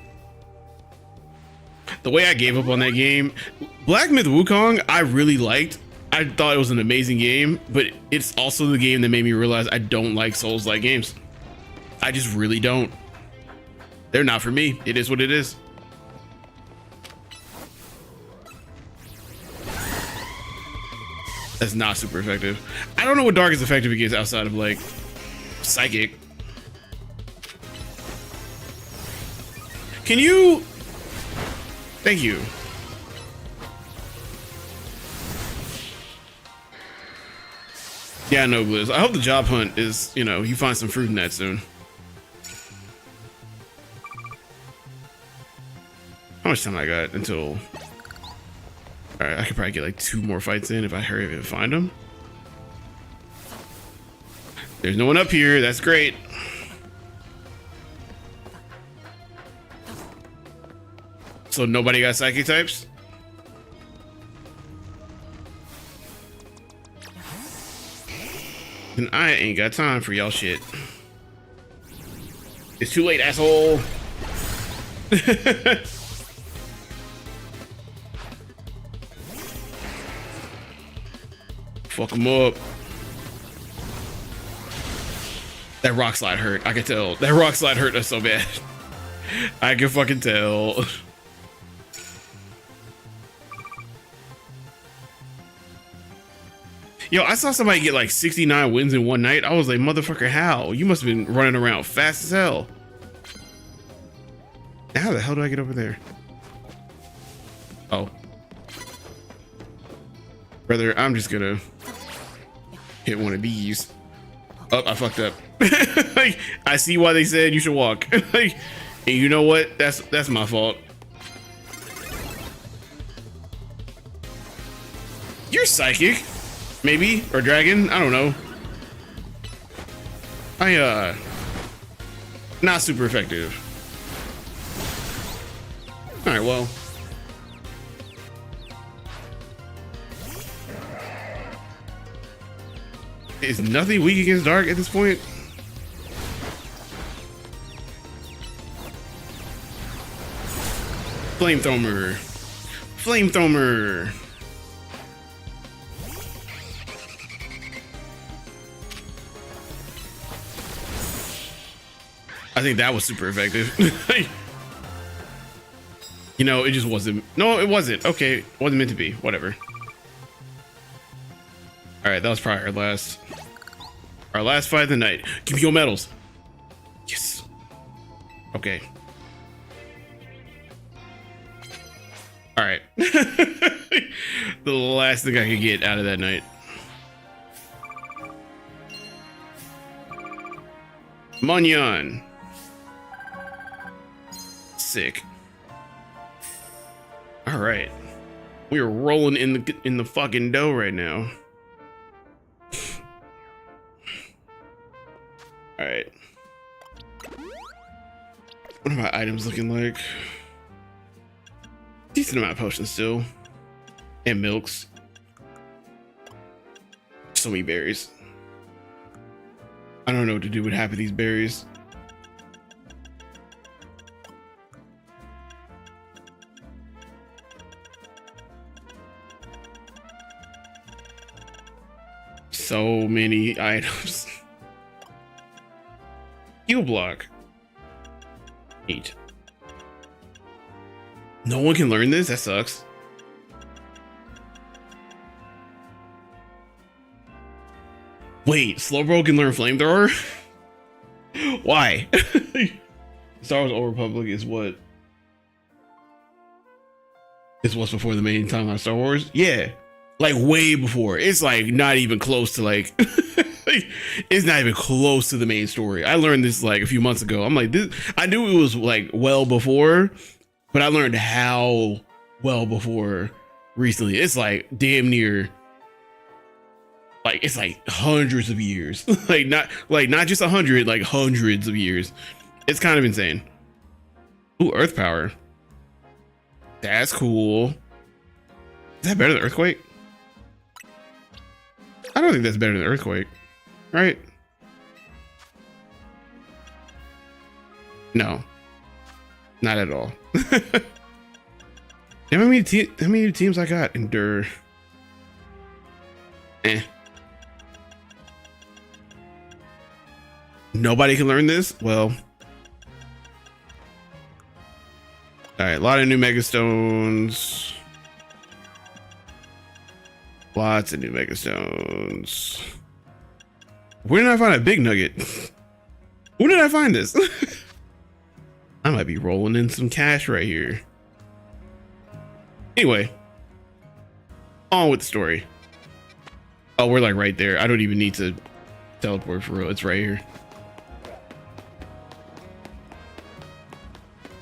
The way I gave up on that game, Black Myth Wukong, I really liked. I thought it was an amazing game, but it's also the game that made me realize I don't like Souls-like games. I just really don't. They're not for me. It is what it is. That's not super effective. I don't know what dark is effective against outside of like psychic. Can you? Thank you. Yeah, no, Blizz. I hope the job hunt is, you know, you find some fruit in that soon. How much time I got until? All right, I could probably get like 2 more fights in if I hurry up and find them. There's no one up here. That's great. So nobody got psychic types? And I ain't got time for y'all shit. It's too late, asshole. Fuck him up. That rock slide hurt. I can tell. That rock slide hurt us so bad. I can fucking tell. Yo, I saw somebody get like 69 wins in one night. I was like, motherfucker, how? You must have been running around fast as hell. Now how the hell do I get over there? Oh. Brother, I'm just gonna hit one of these. Oh, I fucked up. Like, I see why they said you should walk. Like, and you know what? That's my fault. You're psychic. Maybe, or dragon, I don't know. Not super effective. All right, well. Is nothing weak against dark at this point? Flamethrower. Flamethrower. I think that was super effective. You know, it just wasn't. No, it wasn't. Okay, it wasn't meant to be. Whatever. All right, that was probably our last. Our last fight of the night. Give me your medals. Yes. Okay. All right. The last thing I could get out of that night. Munyon. Sick. All right. We are rolling in the fucking dough right now. All right. What are my items looking like? Decent amount of potions still. And milks. So many berries. I don't know what to do with half of these berries. So many items. Heal block. Neat. No one can learn this? That sucks. Wait, Slowbro can learn flamethrower? Why? Star Wars Old Republic is what? Is what's before the main timeline of Star Wars? Yeah. Like way before. It's like not even close to like it's not even close to the main story. I learned this like a few months ago. I'm like, this, I knew it was like well before, but I learned how well before recently. It's like damn near like it's like hundreds of years. like not just 100, like hundreds of years. It's kind of insane. Ooh, earth power. That's cool. Is that better than earthquake? I don't think that's better than earthquake, right? No, not at all. How many new teams I got? Endure. Eh. Nobody can learn this? Well. Alright, a lot of new Megastones. Lots of new Megastones. Where did I find a big nugget? Where did I find this? I might be rolling in some cash right here. Anyway. On with the story. Oh, we're like right there. I don't even need to teleport for real. It's right here.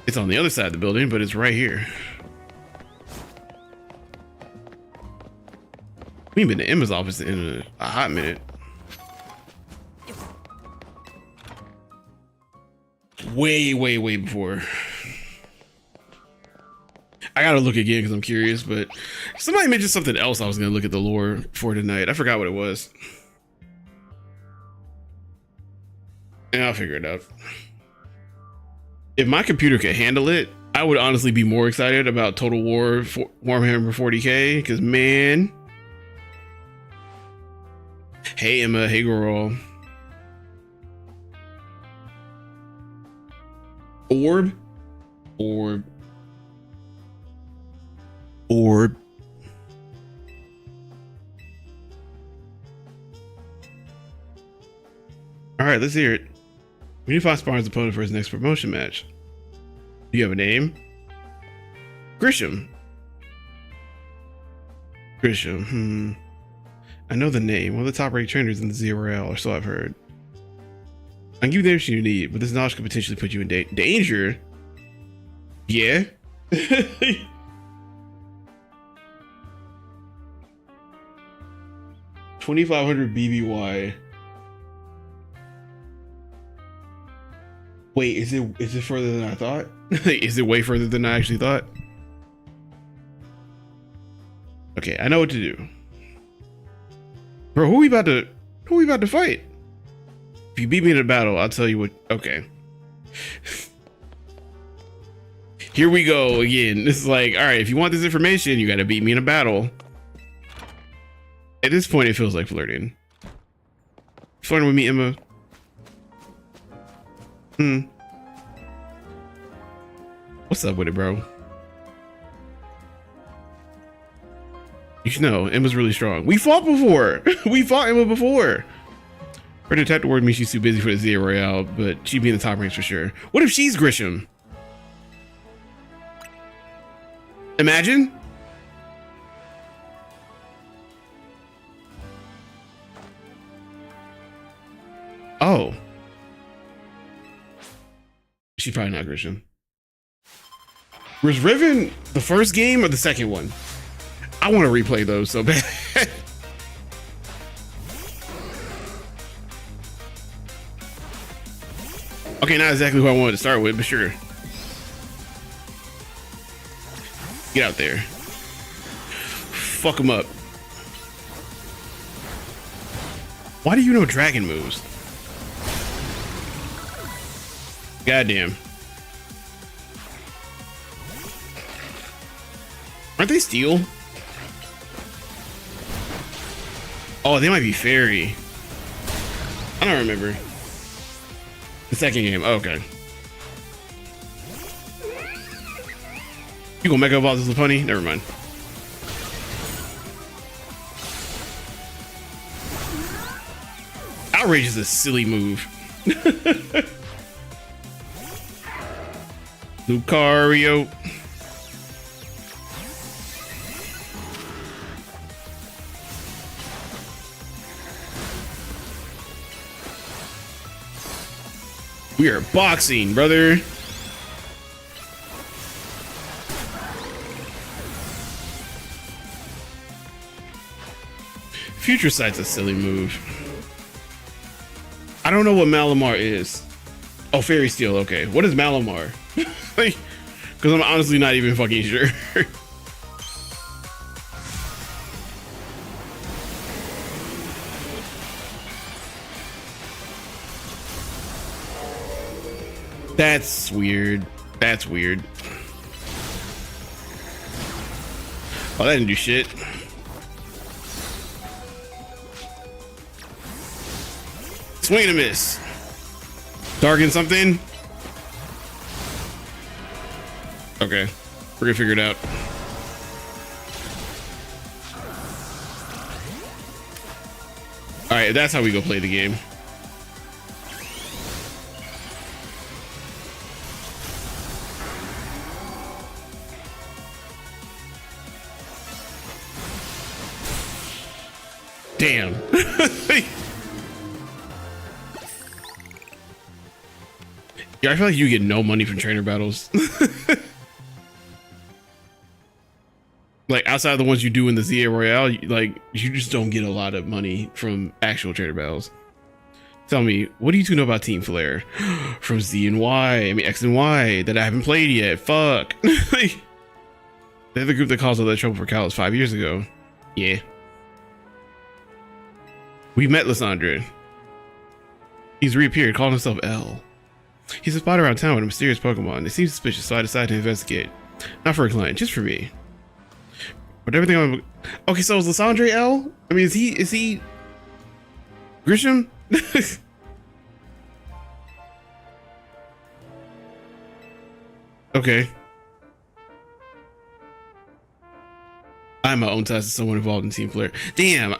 It's on the other side of the building, but it's right here. We ain't been to Emma's office in a hot minute. Way before. I gotta look again because I'm curious, but somebody mentioned something else I was gonna look at the lore for tonight. I forgot what it was. And I'll figure it out. If my computer could handle it, I would honestly be more excited about Total War Warhammer 40k, because man. Hey Emma, hey girl. Orb. All right, let's hear it. We need to find Spartan's opponent for his next promotion match. Do you have a name? Grisham. I know the name. One of the top-rated trainers in the ZRL, or so I've heard. I can give you the information you need, but this knowledge could potentially put you in danger. Yeah. 2,500 BBY. Wait, is it further than I thought? Is it way further than I actually thought? Okay, I know what to do. Bro, who we about to fight? If you beat me in a battle, I'll tell you what. Okay. Here we go again. This is like, all right, if you want this information, you got to beat me in a battle. At this point, it feels like flirting. Flirting with me, Emma. What's up with it, bro? You should know, Emma's really strong. We fought before. We fought Emma before. Her detective word means she's too busy for the ZA Royale, but she'd be in the top ranks for sure. What if she's Grisham? Imagine. Oh. She's probably not Grisham. Was Riven the first game or the second one? I want to replay those so bad. Okay, not exactly who I wanted to start with, but sure. Get out there. Fuck him up. Why do you know dragon moves? Goddamn. Aren't they steel? Oh, they might be fairy. I don't remember. The second game. Oh, okay. You gonna Mega Evolve this Lopunny? Never mind. Outrage is a silly move. Lucario. We are boxing, brother. Future Sight's a silly move. I don't know what Malamar is. Oh, Fairy Steel. Okay, what is Malamar? Because I'm honestly not even fucking sure. That's weird. That's weird. Oh, that didn't do shit. Swing and a miss. Darken something. Okay, we're gonna figure it out. All right, that's how we go play the game. Damn. Yeah, I feel like you get no money from trainer battles. Like outside of the ones you do in the ZA Royale, like you just don't get a lot of money from actual trainer battles. Tell me, what do you two know about Team Flare? From Z and Y, I mean X and Y, that I haven't played yet. Fuck. They're the group that caused all that trouble for Kalos 5 years ago. Yeah. We met Lysandre. He's reappeared, calling himself L. He's a spot around town with a mysterious Pokemon. They seem suspicious, so I decided to investigate. Not for a client, just for me. But everything I'm... Okay, so is Lysandre L? I mean, is he... Grisham? Okay. I'm my own size as someone involved in Team Flare. Damn.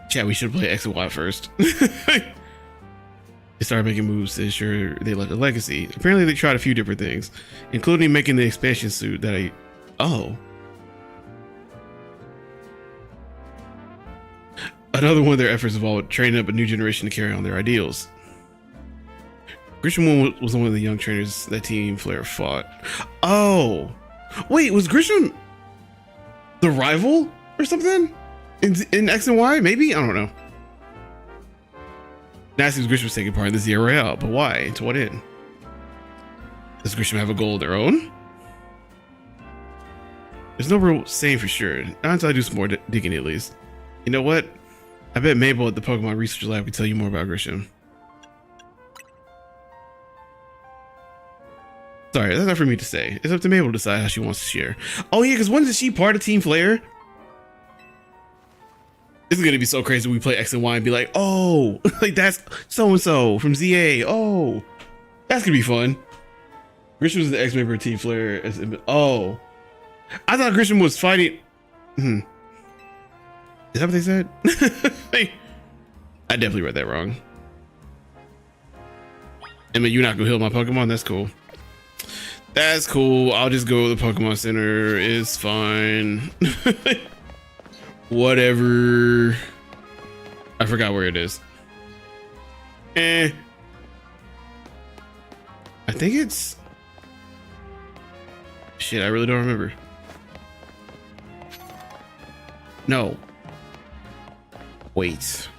Chat, we should play X and Y first. They started making moves to ensure they left a legacy. Apparently they tried a few different things, including making the expansion suit that I... Oh. Another one of their efforts involved training up a new generation to carry on their ideals. Grisham was one of the young trainers that Team Flare fought. Oh. Wait, was Grisham the rival or something? In X and Y, maybe? I don't know. Nasty's Grisham was taking part in the ZA Royale, but why? And to what end? Does Grisham have a goal of their own? There's no real saying for sure. Not until I do some more digging at least. You know what? I bet Mabel at the Pokemon Research Lab can tell you more about Grisham. Sorry, that's not for me to say. It's up to Mabel to decide how she wants to share. Oh yeah, because wasn't she part of Team Flare? This is gonna be so crazy when we play X and Y and be like, oh, like that's so-and-so from ZA. Oh, that's gonna be fun. Grisham was the ex-member of Team Flare. Oh, I thought Grisham was fighting. Is that what they said? I definitely read that wrong. I mean, you're not gonna heal my Pokemon? That's cool. That's cool. I'll just go to the Pokemon Center. It's fine. Whatever. I forgot where it is. I think it's... Shit, I really don't remember. No. Wait.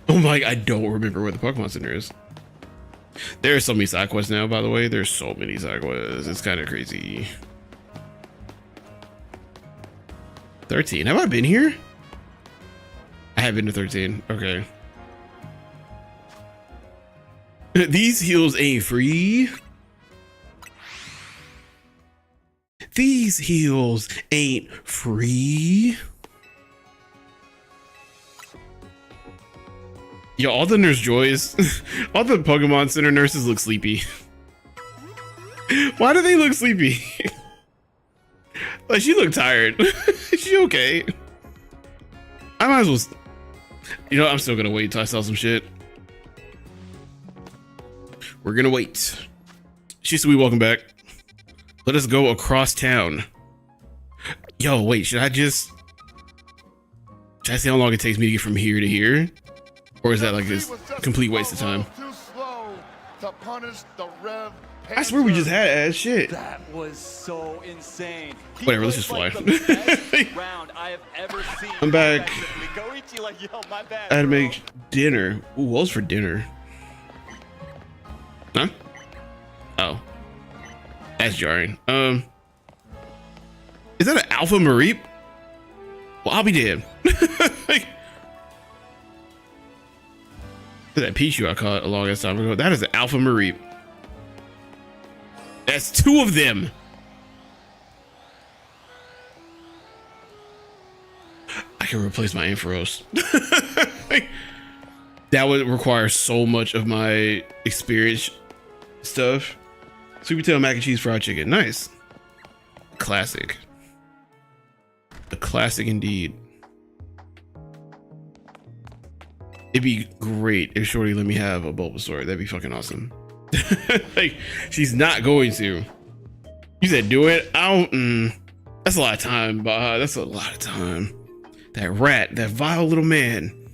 Oh my, I don't remember where the Pokemon Center is. There are so many side quests now, by the way. There's so many side quests. It's kind of crazy. 13. Have I been here? I have been to 13. Okay. These heals ain't free. These heals ain't free. Yo, all the Nurse Joys, all the Pokemon Center nurses look sleepy. Why do they look sleepy? Like, she looked tired. Is she okay? I might as well. You know, I'm still gonna wait till I sell some shit. We're gonna wait. Shisui, welcome back. Let us go across town. Yo, wait, should I see how long it takes me to get from here to here? Or is that like this complete waste of time? Too slow to punish the Rev. I swear we just had ass shit. That was so insane. Whatever, let's just fly. Like the best round I have ever seen. I'm back. Goichi, like, yo, my bad, I had to bro. make dinner. Ooh, what was for dinner? Huh? Oh. That's jarring. Is that an Alpha Mareep? Well, I'll be damned. That Pichu I caught a long ass time ago. That is an Alpha Mareep. That's 2 of them. I can replace my Ampharos. That would require so much of my experience stuff. Sweet potato mac and cheese fried chicken. Nice. Classic. A classic indeed. It'd be great if Shorty let me have a Bulbasaur. That'd be fucking awesome. Like, she's not going to. You said do it? I don't. That's a lot of time, that's a lot of time. That rat, that vile little man.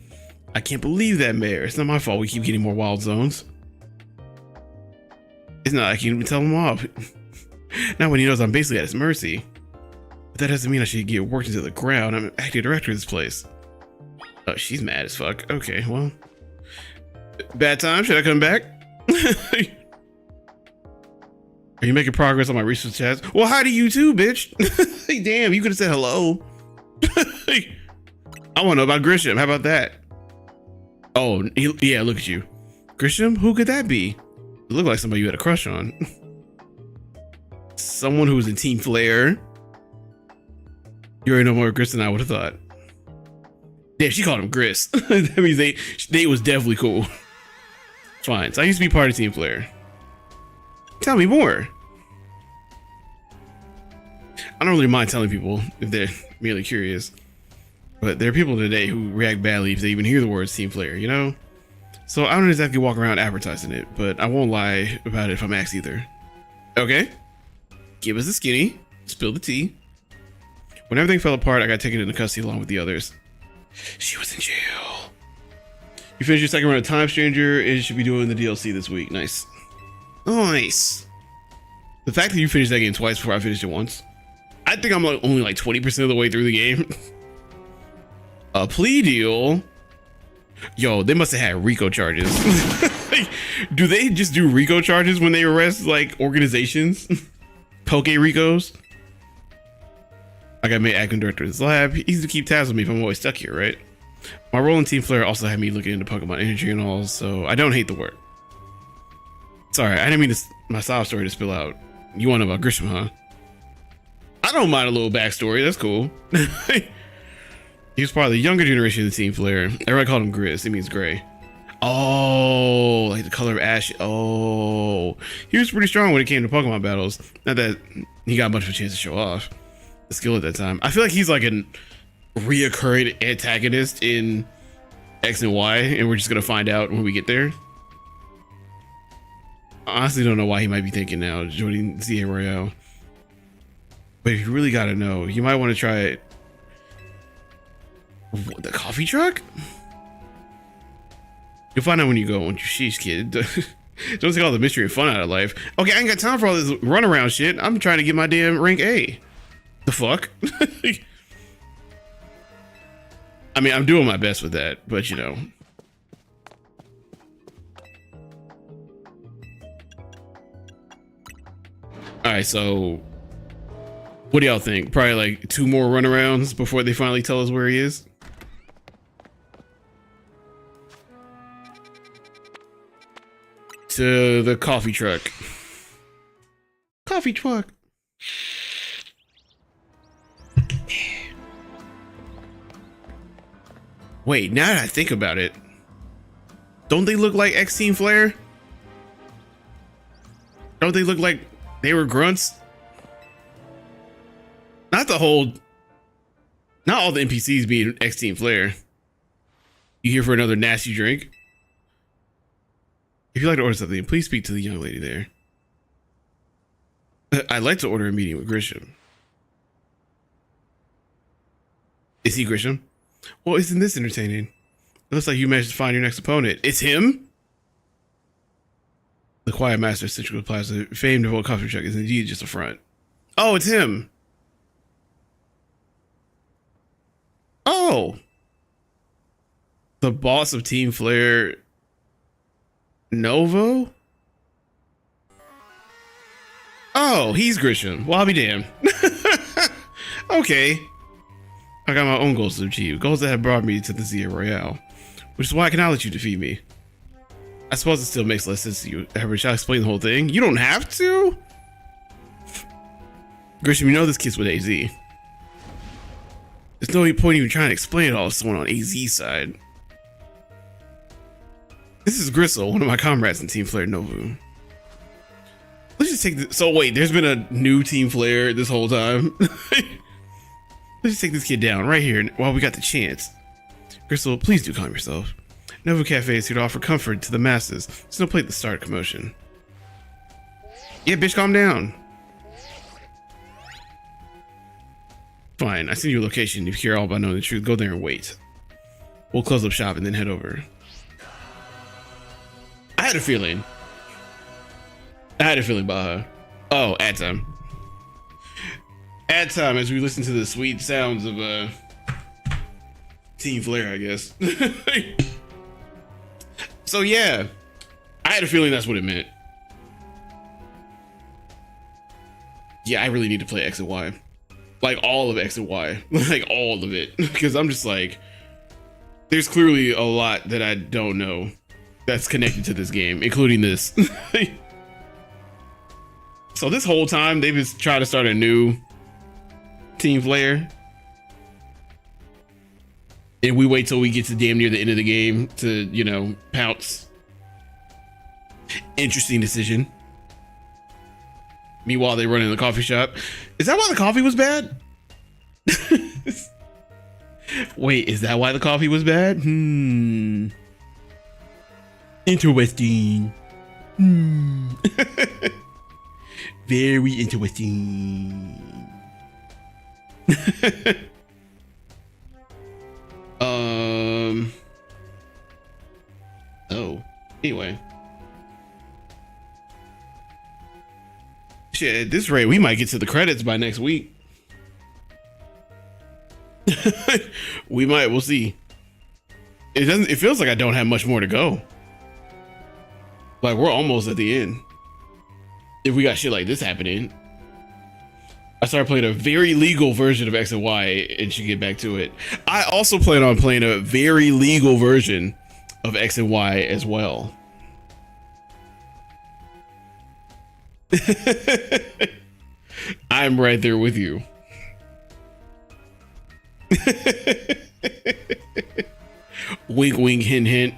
I can't believe that mayor. It's not my fault we keep getting more wild zones. It's not like you can tell him off. Not when he knows I'm basically at his mercy. But that doesn't mean I should get worked into the ground. I'm acting director of this place. Oh, she's mad as fuck. Okay, well. Bad time. Should I come back? Are you making progress on my research chats? Well, how do you too, bitch? Hey, damn, you could have said hello. I want to know about Grisham. How about that? Oh, yeah, look at you. Grisham? Who could that be? You look like somebody you had a crush on. Someone who was in Team Flare. You already know more Gris than I would have thought. Damn, she called him Gris. That means they was definitely cool. Fine. So I used to be part of Team Flare. Tell me more. I don't really mind telling people if they're merely curious. But there are people today who react badly if they even hear the words Team Flare, you know? So I don't exactly walk around advertising it, but I won't lie about it if I'm asked either. Okay. Give us the skinny. Spill the tea. When everything fell apart, I got taken into custody along with the others. She was in jail. You finished your second round of Time Stranger and you should be doing the DLC this week. Nice. Nice. The fact that you finished that game twice before I finished it once. I think I'm like only like 20% of the way through the game. A plea deal? Yo, they must have had RICO charges. Do they just do RICO charges when they arrest like organizations? Poke Ricos? I got made acting director of this lab. Easy to keep tabs on me if I'm always stuck here, right? My role in Team Flare also had me looking into Pokemon energy and all, so I don't hate the work. Sorry, I didn't mean my sob story to spill out. You want to know about Grisham, huh? I don't mind a little backstory. That's cool. He was part of the younger generation of the Team Flare. Everybody called him Gris. It means gray. Oh, like the color of ash. Oh, he was pretty strong when it came to Pokemon battles. Not that he got much of a chance to show off the skill at that time. I feel like he's like an reoccurring antagonist in X and Y, and we're just gonna find out when we get there. I honestly don't know why he might be thinking now joining ZA Royale. But if you really gotta know, you might want to try it. What, the coffee truck? You'll find out when you go. Once you sheesh, kid. Don't take all the mystery and fun out of life. Okay, I ain't got time for all this runaround shit. I'm trying to get my damn rank A. The fuck? I mean, I'm doing my best with that, but you know. All right, so what do y'all think? Probably like 2 more runarounds before they finally tell us where he is. To the coffee truck. Coffee truck. Wait, now that I think about it, don't they look like X Team Flare? Don't they look like they were grunts? Not all the NPCs being X Team Flare. You here for another nasty drink? If you'd like to order something, please speak to the young lady there. I'd like to order a meeting with Grisham. Is he Grisham? Well, isn't this entertaining? It looks like you managed to find your next opponent. It's him? The Quiet Master of Central Plaza, famed of old coffee truck, is indeed just a front. Oh, it's him. Oh. The boss of Team Flare, Novo? Oh, he's Grisham. Well, I'll be damned. Okay. I got my own goals to achieve. Goals that have brought me to the ZA Royale. Which is why I cannot let you defeat me. I suppose it still makes less sense to you. However, shall I explain the whole thing? You don't have to? Grisham, you know this kid's with AZ. There's no point even trying to explain it all to someone on AZ's side. This is Gristle, one of my comrades in Team Flare Novu. Let's just take this. So wait, there's been a new Team Flare this whole time. Let's just take this kid down right here while we got the chance. Gristle, please do calm yourself. Novu Cafe is here to offer comfort to the masses. There's no place to start a commotion. Yeah, bitch, calm down. Fine, I send you a location. If you care all about knowing the truth, go there and wait. We'll close up shop and then head over. I had a feeling. Baja. Oh, ad time. Ad time as we listen to the sweet sounds of Team Flare, I guess. So yeah, I had a feeling that's what it meant. Yeah, I really need to play X and Y. Like all of X and Y. Like all of it. Because I'm just like, there's clearly a lot that I don't know that's connected to this game, including this. So this whole time they've been trying to start a new Team Flare. And we wait till we get to damn near the end of the game to, you know, pounce. Interesting decision. Meanwhile, they run in the coffee shop. Is that why the coffee was bad? Wait, is that why the coffee was bad? Interesting. Very interesting. Oh, anyway. Shit, at this rate, we might get to the credits by next week. We might, we'll see. It feels like I don't have much more to go. Like we're almost at the end. If we got shit like this happening. I started playing a very legal version of X and Y and should get back to it. I also plan on playing a very legal version of X and Y as well. I'm right there with you. Wink, wink, hint, hint.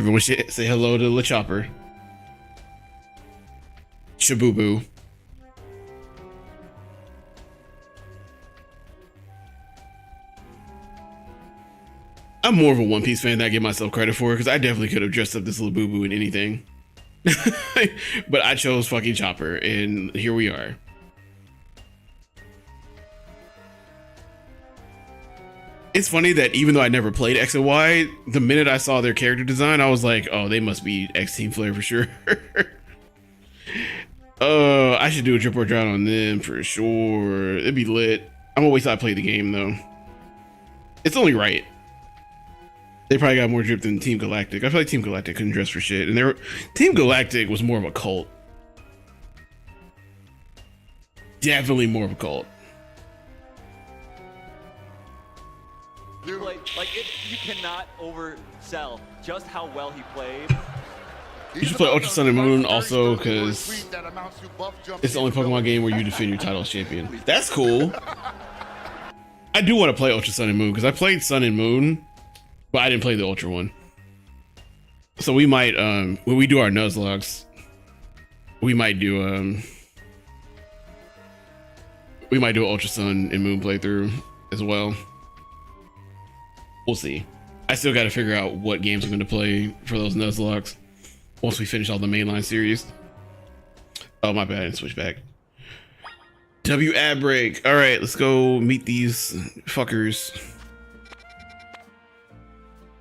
Everyone should say hello to LeChopper. Shabooboo. I'm more of a One Piece fan than I give myself credit for, because I definitely could have dressed up this little boo-boo in anything. But I chose fucking Chopper, and here we are. It's funny that even though I never played X and Y, the minute I saw their character design, I was like, oh, they must be X Team Flare for sure. I should do a drip or drown on them for sure. It'd be lit. I'm gonna wait till I play the game though. It's only right. They probably got more drip than Team Galactic. I feel like Team Galactic couldn't dress for shit, and Team Galactic was more of a cult. Definitely more of a cult. You cannot oversell just how well he played. You should play Ultra Sun and Moon also, because it's the only Pokemon game where you defend your title as champion. That's cool. I do want to play Ultra Sun and Moon, because I played Sun and Moon, but I didn't play the Ultra one. So we might, when we do our Nuzlockes, we might do an Ultra Sun and Moon playthrough as well. We'll see. I still got to figure out what games I'm going to play for those Nuzlockes once we finish all the mainline series. Oh, my bad. I didn't switch back. W ad break. All right, let's go meet these fuckers.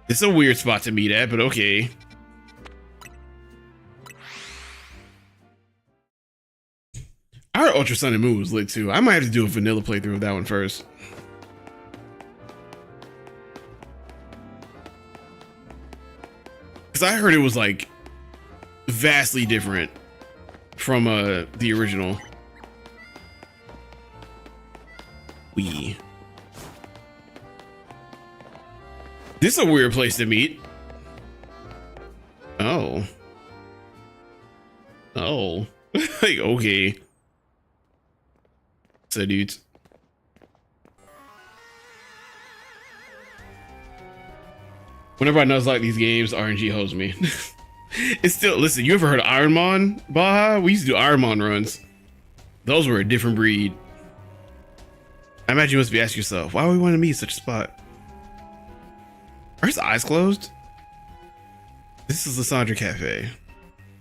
It's a weird spot to meet at, but okay. Our Ultra Sun and Moon was lit too. I might have to do a vanilla playthrough of that one first. Because I heard it was like vastly different from the original. This is a weird place to meet. Oh. Like, okay. So dudes. Whenever I Nuzlocke these games, RNG hoes me. It's still, listen, you ever heard of Ironmon, Baja? We used to do Ironmon runs. Those were a different breed. I imagine you must be asking yourself, why would we want to meet such a spot? Are his eyes closed? This is Lysandra Cafe.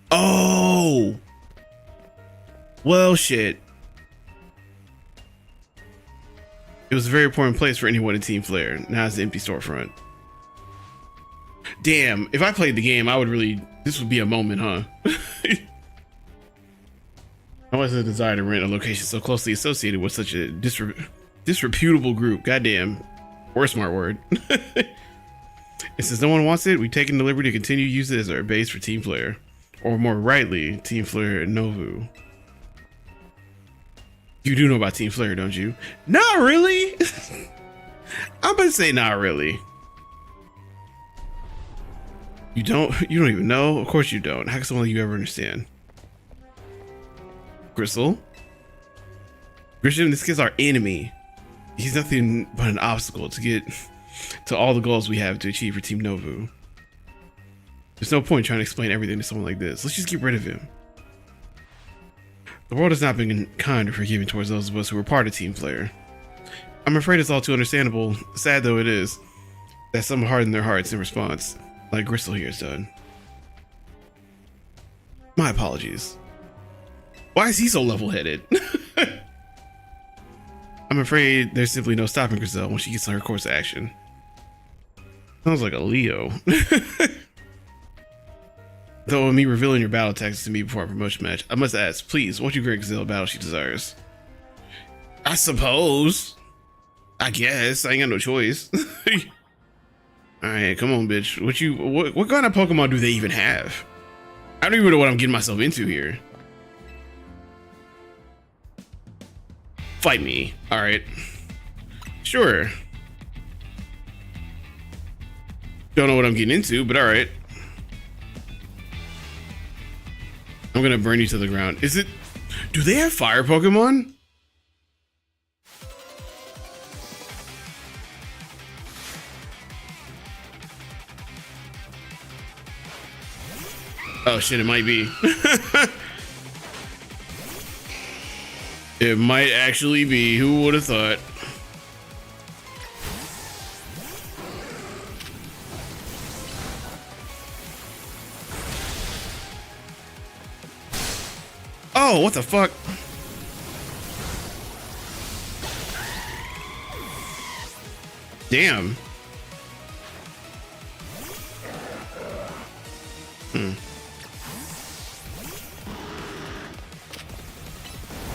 Oh! Well, shit. It was a very important place for anyone in Team Flare. Now it's an empty storefront. Damn, if I played the game, I would really... This would be a moment, huh? I was a desire to rent a location so closely associated with such a disreputable group. Goddamn. Or a smart word. And since no one wants it, we've taken the liberty to continue to use it as our base for Team Flare. Or more rightly, Team Flare Novu. You do know about Team Flare, don't you? Not really. I'm about to say not really. You don't even know? Of course you don't. How can someone like you ever understand? Gristle? Grisham, this kid's our enemy. He's nothing but an obstacle to get to all the goals we have to achieve for Team Novu. There's no point trying to explain everything to someone like this. Let's just get rid of him. The world has not been kind or forgiving towards those of us who were part of Team Flare. I'm afraid it's all too understandable, sad though it is, that some harden their hearts in response, like Gristle here has done. My apologies. Why is he so level-headed? I'm afraid there's simply no stopping Griselle when she gets on her course of action. Sounds like a Leo. Though with me revealing your battle tactics to me before our promotion match, I must ask, please, won't you grant Griselle a battle she desires? I suppose. I guess. I ain't got no choice. Alright, come on, bitch. What kind of Pokemon do they even have? I don't even know what I'm getting myself into here. Fight me. Alright. Sure. Don't know what I'm getting into, but alright. I'm gonna burn you to the ground. Is it... Do they have fire Pokemon? Oh shit, it might be. It might actually be. Who would have thought? Oh, what the fuck? Damn.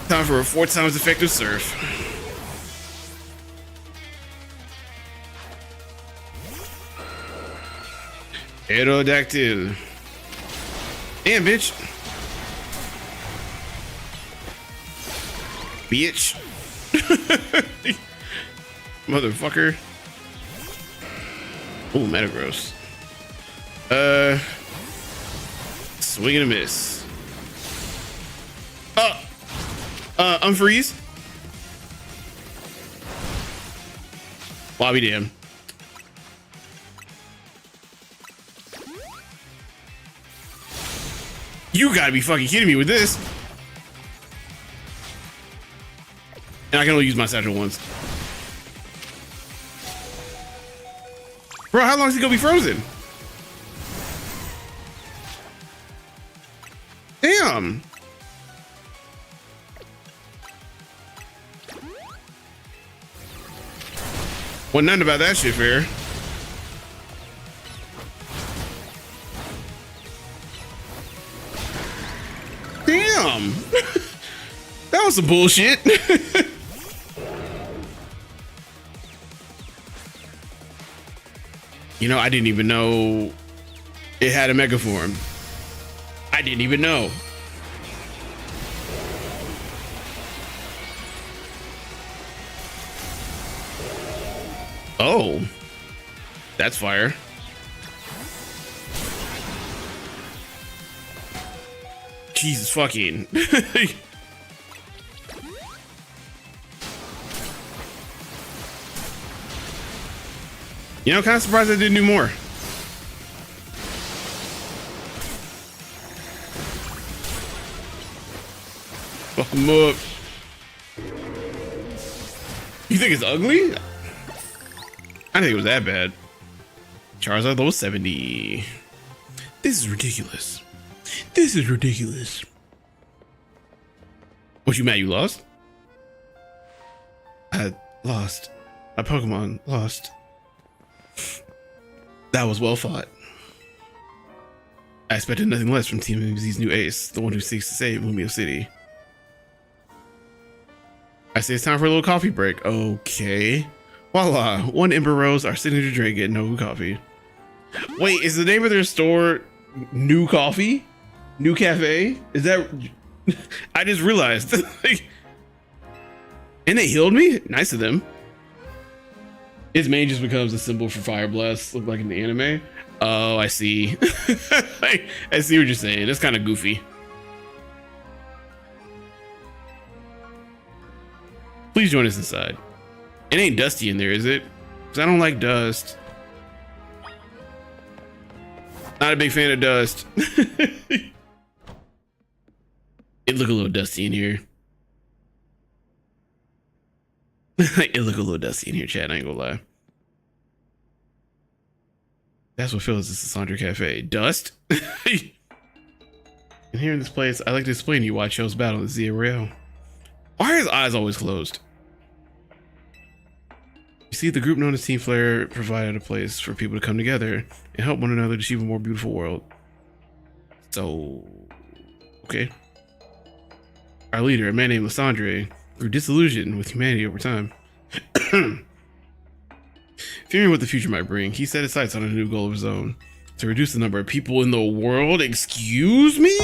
Time for a 4 times effective surf. Aerodactyl. Damn, bitch. Bitch. Motherfucker. Oh, Metagross. Swing and a miss. Unfreeze. Lobby damn. You gotta be fucking kidding me with this. And I can only use my satchel once. Bro, how long is he gonna be frozen? Damn. Well, nothing about that shit fair. Damn. That was some bullshit. You know, I didn't even know it had a mega form. I didn't even know. Oh, that's fire. Jesus fucking. You know, kind of surprised I didn't do more. Fuck him up. You think it's ugly? I didn't think it was that bad. Charizard level 70. This is ridiculous. This is ridiculous. What, you mad you lost? I lost. My Pokemon lost. That was well fought. I expected nothing less from Team MZ's new ace, the one who seeks to save Lumio City. I say it's time for a little coffee break. Okay. Voila, 1 Ember Rose, our signature drink at Nobu Coffee. Wait, is the name of their store New Coffee? New Cafe? Is that... I just realized. And they healed me? Nice of them. His mane just becomes a symbol for Fire Blast, look like in the anime. Oh, I see. I see what you're saying. That's kind of goofy. Please join us inside. It ain't dusty in there, is it? Because I don't like dust. Not a big fan of dust. It look a little dusty in here. It look a little dusty in here, chat. I ain't gonna lie. That's what fills this Sandra Cafe. Dust? And here in this place, I like to explain to you why I chose battle in Zia Royale. Why are his eyes always closed? You see, the group known as Team Flare provided a place for people to come together and help one another to achieve a more beautiful world. So, okay. Our leader, a man named Lysandre, grew disillusioned with humanity over time. Fearing what the future might bring, he set his sights on a new goal of his own: to reduce the number of people in the world. Excuse me?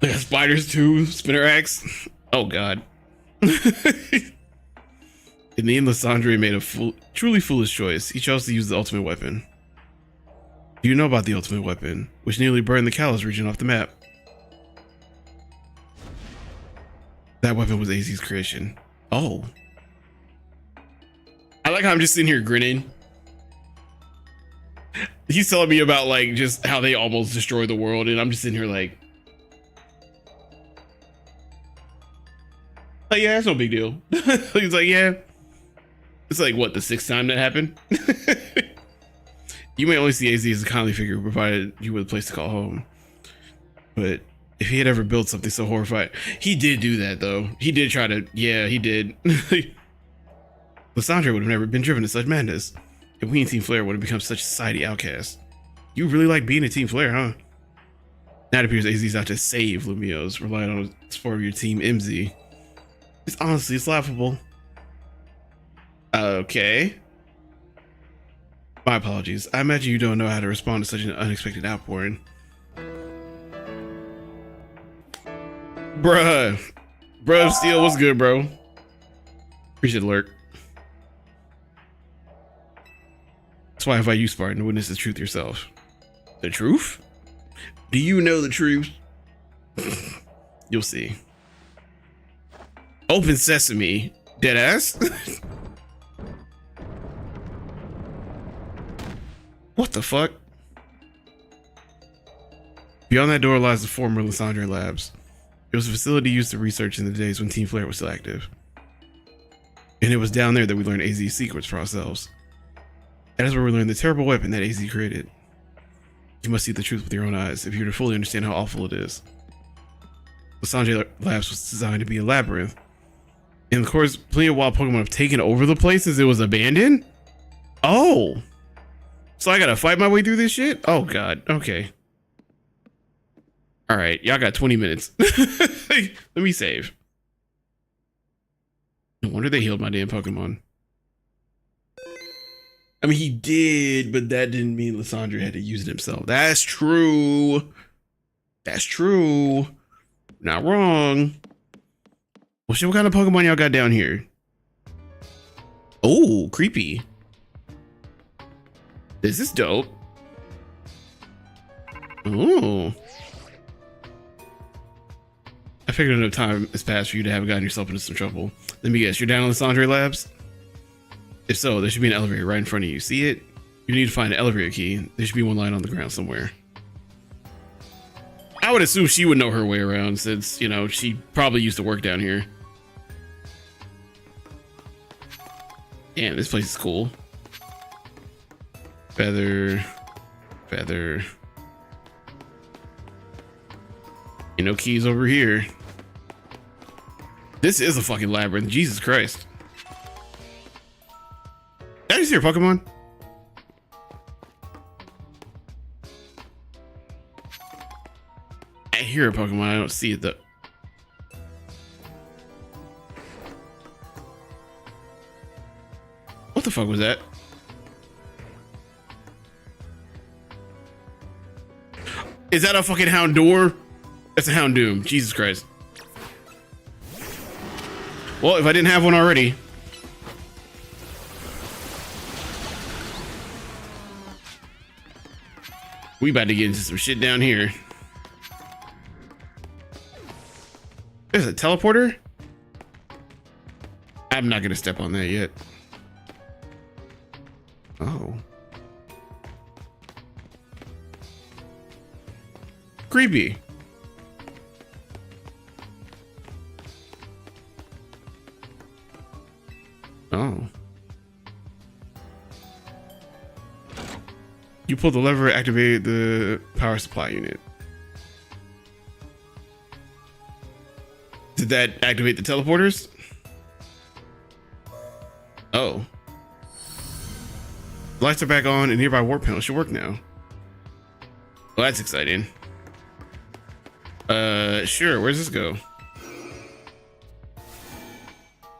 They got spiders too, spinner axe. Oh god. In the end, Lysandre made a truly foolish choice. He chose to use the ultimate weapon. Do you know about the ultimate weapon, which nearly burned the Kalos region off the map? That weapon was AZ's creation. Oh. I like how I'm just sitting here grinning. he's telling me about like just how they almost destroyed the world, and I'm just sitting here like, oh yeah, that's no big deal. He's like, yeah, it's like what, the 6th time that happened. You may only see AZ as a kindly figure who provided you with a place to call home, but if he had ever built something so horrifying, he did do that though. He did try to, yeah, he did. Lysandre would have never been driven to such madness. If we and Team Flare would have become such society outcasts. You really like being a Team Flare, huh? Now it appears AZ's out to save Lumios, relying on the support of your team, MZ. It's laughable. Okay. My apologies. I imagine you don't know how to respond to such an unexpected outpouring. Bruh. Bruh, Steel, what's good, bro? Appreciate the lurk. That's why I invite you, Spartan, to witness the truth yourself. The truth? Do you know the truth? You'll see. Open sesame. Deadass? What the fuck? Beyond that door lies the former Lysandre Labs. It was a facility used to research in the days when Team Flare was still active. And it was down there that we learned AZ's secrets for ourselves. That is where we learned the terrible weapon that AZ created. You must see the truth with your own eyes if you're to fully understand how awful it is. Lysandre Labs was designed to be a labyrinth. And of course, plenty of wild Pokemon have taken over the place since it was abandoned? Oh! So I gotta fight my way through this shit? Oh god, okay. Alright, y'all got 20 minutes. Let me save. No wonder they healed my damn Pokemon. I mean, he did, but that didn't mean Lysandre had to use it himself. That's true. That's true. Not wrong. Well, shit, what kind of Pokemon y'all got down here? Oh, creepy. This is dope. Oh. I figured enough time has passed for you to have gotten yourself into some trouble. Let me guess, you're down in Lysandre Labs? If so, there should be an elevator right in front of you. See it? You need to find an elevator key. There should be one lying on the ground somewhere. I would assume she would know her way around since, you know, she probably used to work down here. Damn, this place is cool. Feather. Feather. Ain't no keys over here. This is a fucking labyrinth. Jesus Christ. Did I just hear a Pokemon? I hear a Pokemon. I don't see it though. What the fuck was that? Is that a fucking Houndour? That's a Houndoom. Jesus Christ. Well, if I didn't have one already. We about to get into some shit down here. There's a teleporter? I'm not gonna step on that yet. Oh. Creepy. Oh. You pull the lever, activate the power supply unit. Did that activate the teleporters? Oh. The lights are back on and nearby warp panel should work now. Well, that's exciting. Sure, where's this go?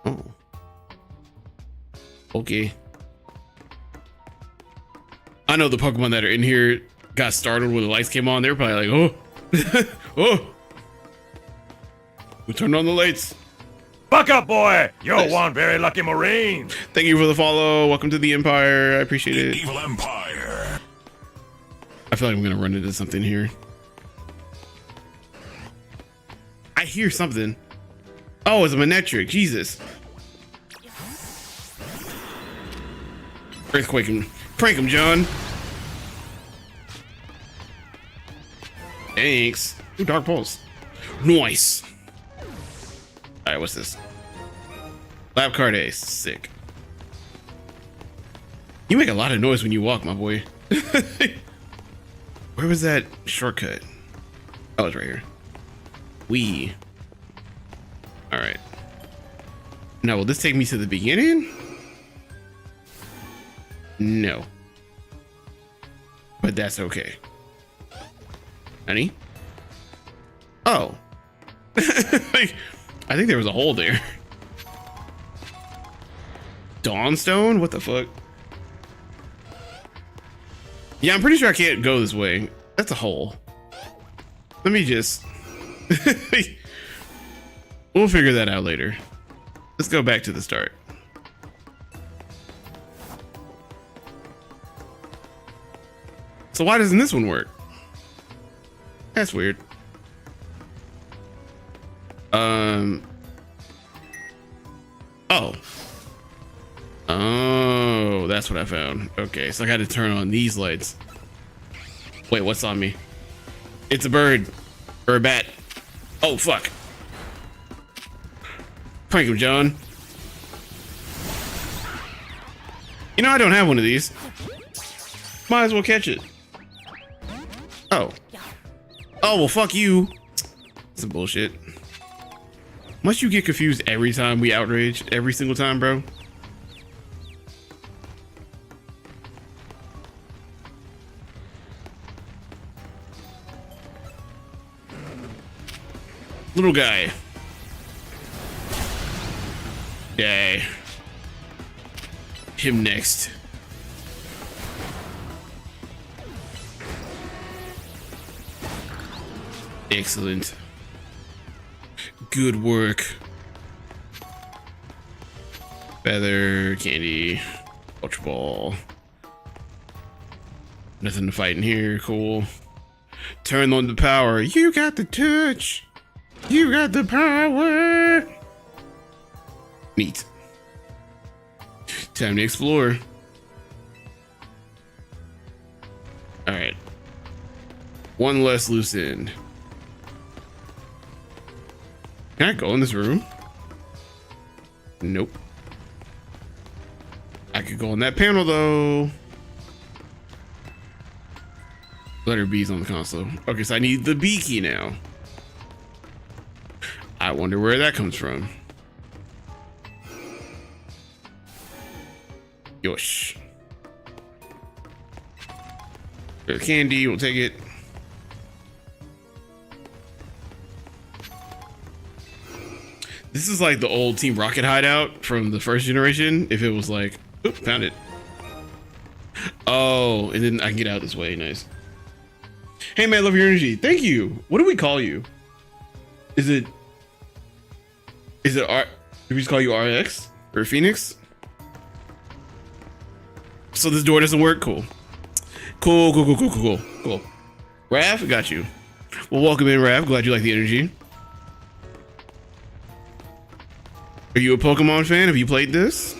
Oh. Okay. I know the Pokemon that are in here got startled when the lights came on. They were probably like, oh. Oh. We turned on the lights. Buck up, boy! You're one very lucky Marine. Thank you for the follow. Welcome to the Empire. I appreciate it. Evil Empire. I feel like I'm gonna run into something here. I hear something. Oh, it's a Manectric. Jesus. Earthquake him. Prank him, John. Thanks. Ooh, Dark Pulse. Nice. All right, what's this? Lab card ace. Sick. You make a lot of noise when you walk, my boy. Where was that shortcut? Oh, it's right here. All right. Now, will this take me to the beginning? No. But that's okay. Honey? Oh. I think there was a hole there. Dawnstone? What the fuck? Yeah, I'm pretty sure I can't go this way. That's a hole. Let me just... We'll figure that out later. Let's go back to the start. So why doesn't this one work? That's weird. Oh, that's what I found. Okay, so I got to turn on these lights. Wait, what's on me? It's a bird or a bat. Oh, fuck. Prank him, John. You know, I don't have one of these. Might as well catch it. Oh. Oh, well, fuck you. Some bullshit. Must you get confused every time we outrage? Every single time, bro? Little guy. Yay. Him next. Excellent. Good work. Feather, candy, Ultra Ball. Nothing to fight in here. Cool. Turn on the power. You got the touch. You got the power. Neat. Time to explore. All right. One less loose end. Can I go in this room? Nope. I could go in that panel though. Letter B's on the console. Okay, so I need the B key now. I wonder where that comes from. Yosh. Bit of candy, we'll take it. This is like the old Team Rocket hideout from the first generation. If it was like, oop, found it. Oh, and then I can get out this way. Nice. Hey man, love your energy. Thank you. What do we call you? Is it R? Do we just call you RX or Phoenix? So this door doesn't work. Cool. Cool. Raph, got you. Well, welcome in, Raph. Glad you like the energy. Are you a Pokemon fan? Have you played this?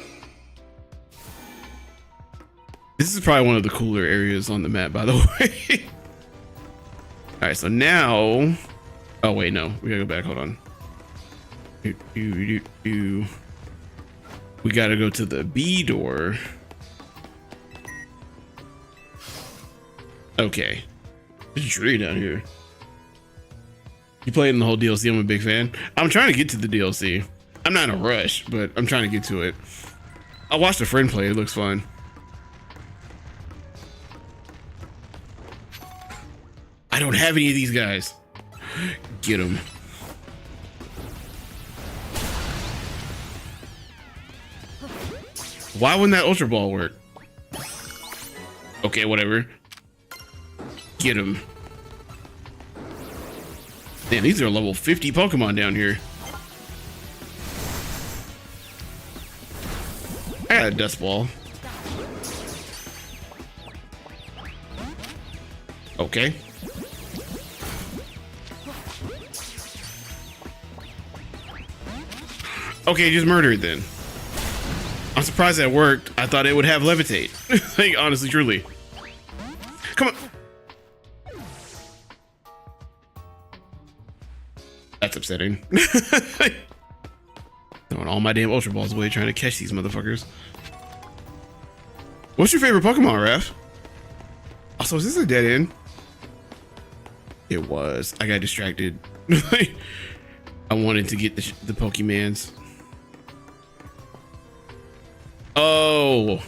This is probably one of the cooler areas on the map, by the way. All right, so now... Oh, wait, no. We gotta go back. Hold on. We gotta go to the B door. Okay. There's a tree down here. You played in the whole DLC. I'm a big fan. I'm trying to get to the DLC. I'm not in a rush, but I'm trying to get to it. I watched a friend play. It looks fun. I don't have any of these guys. Get them. Why wouldn't that Ultra Ball work? Okay, whatever. Get him. Damn, these are level 50 Pokemon down here. I got a Dust Ball. Okay. Okay, just murder it then. I'm surprised that worked. I thought it would have levitate. Like, honestly, truly. Come on. that's upsetting. Throwing all my damn Ultra Balls away trying to catch these motherfuckers. What's your favorite Pokemon, Ref? Also, is this a dead end? It was. I got distracted. I wanted to get the Pokemans. Oh.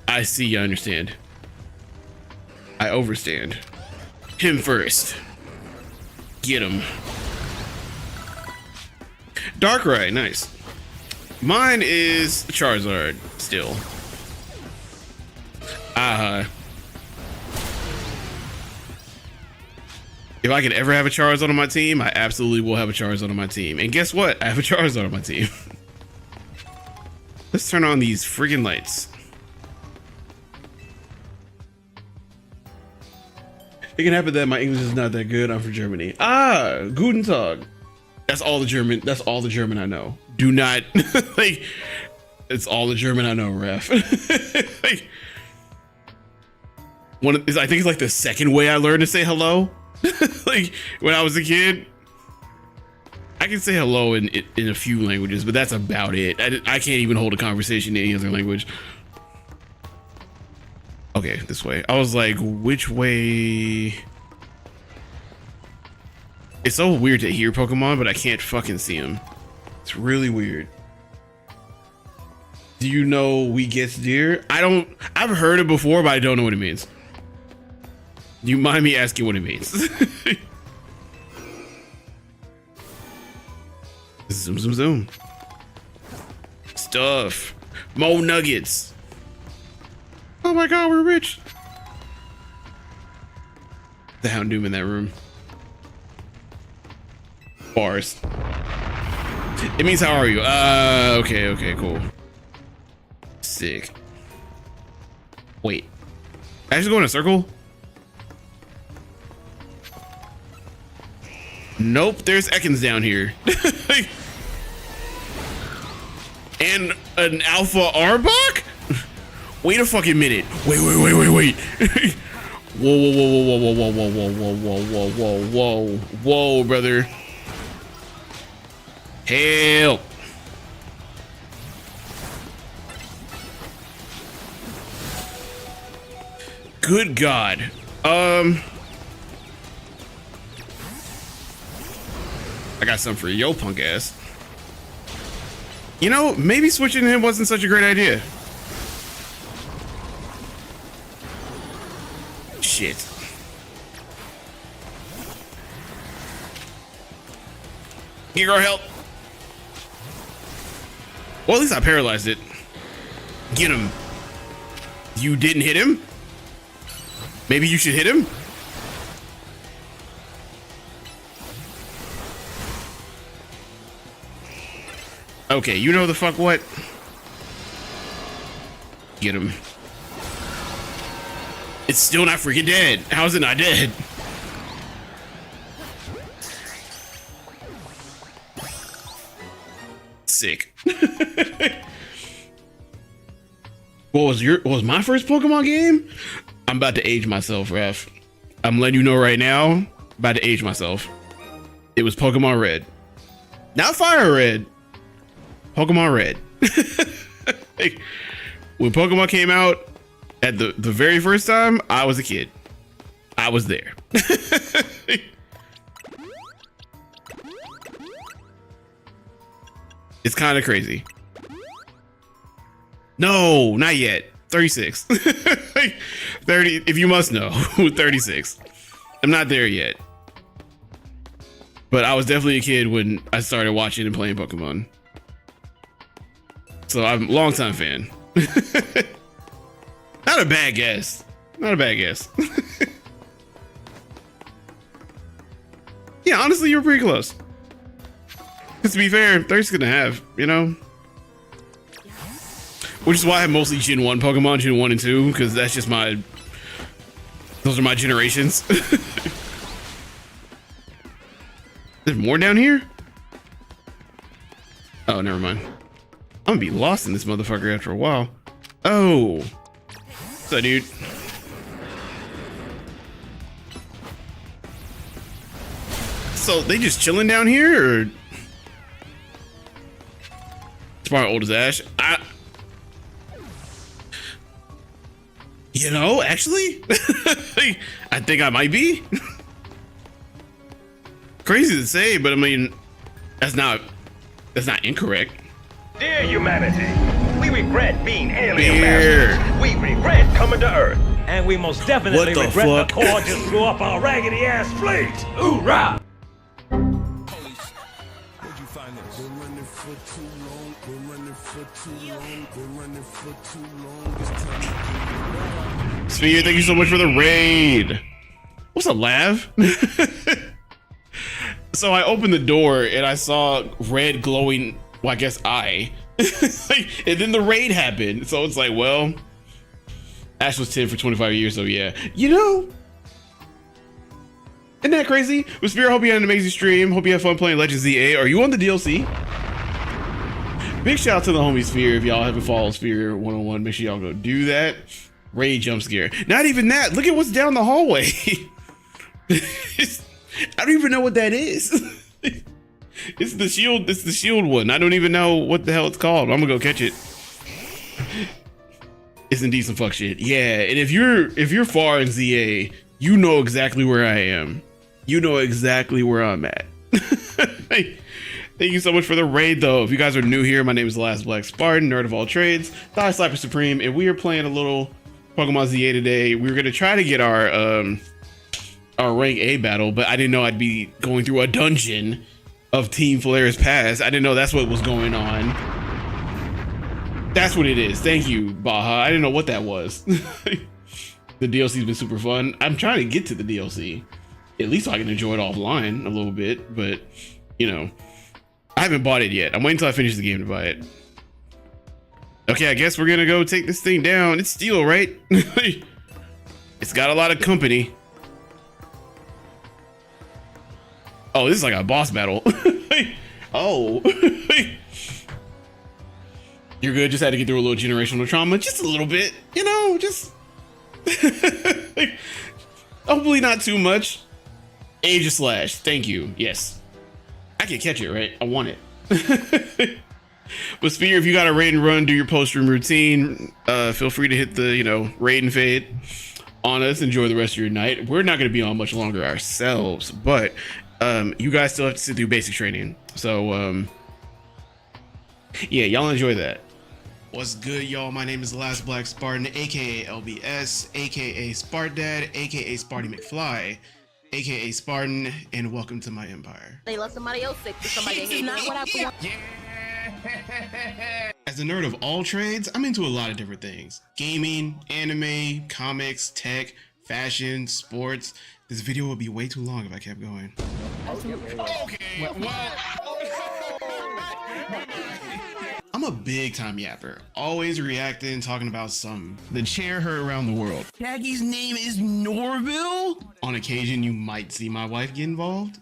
I see, I understand. I overstand. Him first. Get him. Darkrai, nice. Mine is Charizard still. If I could ever have a Charizard on my team, I absolutely will have a Charizard on my team. And guess what? I have a Charizard on my team. Let's turn on these friggin' lights. It can happen that my English is not that good. I'm from Germany. Ah, Guten Tag. That's all the German. That's all the German I know. Do not like. It's all the German I know, Ref. Like, I think it's like the second way I learned to say hello. Like when I was a kid, I can say hello in a few languages, but that's about it. I can't even hold a conversation in any other language. Okay, this way. I was like, which way? It's so weird to hear Pokemon, but I can't fucking see them. It's really weird. Do you know we gets deer? I've heard it before, but I don't know what it means. Do you mind me asking what it means? Zoom, zoom, zoom. Stuff. More nuggets. Oh my god, we're rich. The Houndoom in that room. Bars. It means how are you? Okay, cool. Sick. Wait. I just go in a circle? Nope, there's Ekans down here. And an Alpha Arbok? Wait a fucking minute. Wait. Whoa, brother. Help. Good God. I got something for yo punk ass. You know, maybe switching him wasn't such a great idea. Shit. Here, girl, help. Well, at least I paralyzed it. Get him. You didn't hit him? Maybe you should hit him? Okay, you know the fuck what? Get him. It's still not freaking dead. How is it not dead? Sick. What was my first Pokemon game? I'm about to age myself, Ref. I'm letting you know right now, about to age myself. It was Pokemon Red. Not Fire Red. Pokemon Red. Like, when Pokemon came out at the very first time, I was a kid. I was there. It's kind of crazy. No, not yet. 36. 30, if you must know. 36. I'm not there yet. But I was definitely a kid when I started watching and playing Pokemon. So I'm a longtime fan. Not a bad guess. Not a bad guess. Yeah, honestly, you're pretty close. Because to be fair, 30's gonna have, you know? Which is why I have mostly Gen 1 Pokemon, Gen 1 and 2, because that's just those are my generations. There's more down here? Oh, never mind. I'm gonna be lost in this motherfucker after a while. Oh. What's up, dude? So they just chilling down here, or it's probably old as Ash. You know, actually, I think I might be. Crazy to say, but I mean, that's not incorrect. Dear humanity, we regret being alien masters. We regret coming to Earth. And we most definitely regret the Corps just blew up our raggedy ass fleet. Hoorah! Sphere, thank you so much for the raid. What's up, Lav? So I opened the door and I saw red glowing, well, I guess eye. And then the raid happened. So it's like, well, Ash was 10 for 25 years, so yeah. You know, isn't that crazy? But Sphere, hope you had an amazing stream. Hope you had fun playing Legends ZA. Are you on the DLC? Big shout out to the homie Sphere. If y'all haven't followed Sphere 101, make sure y'all go do that. Raid jump scare. Not even that. Look at what's down the hallway. I don't even know what that is. It's the shield. It's the shield one. I don't even know what the hell it's called. I'm gonna go catch it. It's indeed some fuck shit. Yeah, and if you're far in ZA, you know exactly where I am. You know exactly where I'm at. Thank you so much for the raid, though. If you guys are new here, my name is LastBlackSpartan, nerd of all trades, Thigh Slapper Supreme, and we are playing a little Pokemon ZA today. We were gonna try to get our rank A battle, but I didn't know I'd be going through a dungeon of Team Flairs Pass. I didn't know that's what was going on. That's what it is. Thank you, Baja. I didn't know what that was. The DLC's been super fun. I'm trying to get to the DLC, at least so I can enjoy it offline a little bit, but you know, I haven't bought it yet. I'm waiting until I finish the game to buy it. Okay, I guess we're gonna go take this thing down. It's steel, right? It's got a lot of company. Oh, this is like a boss battle. Oh. You're good. Just had to get through a little generational trauma. Just a little bit, you know, just hopefully not too much. Age of Slash. Thank you. Yes. I can catch it, right? I want it. But Sphere, if you got a raid and run, do your post-stream routine. Feel free to hit the, you know, raid and fade on us. Enjoy the rest of your night. We're not going to be on much longer ourselves, but you guys still have to sit through basic training. So, yeah, y'all enjoy that. What's good, y'all? My name is LastBlackSpartan, aka LBS, aka Spartdad, aka Sparty McFly, aka Spartan, and welcome to my empire. They let somebody else sick. Somebody is not what I want. As a nerd of all trades, I'm into a lot of different things. Gaming, anime, comics, tech, fashion, sports. This video would be way too long if I kept going. Okay, well... I'm a big time yapper, always reacting, talking about something. The chair heard around the world. Shaggy's name is Norville? On occasion, you might see my wife get involved.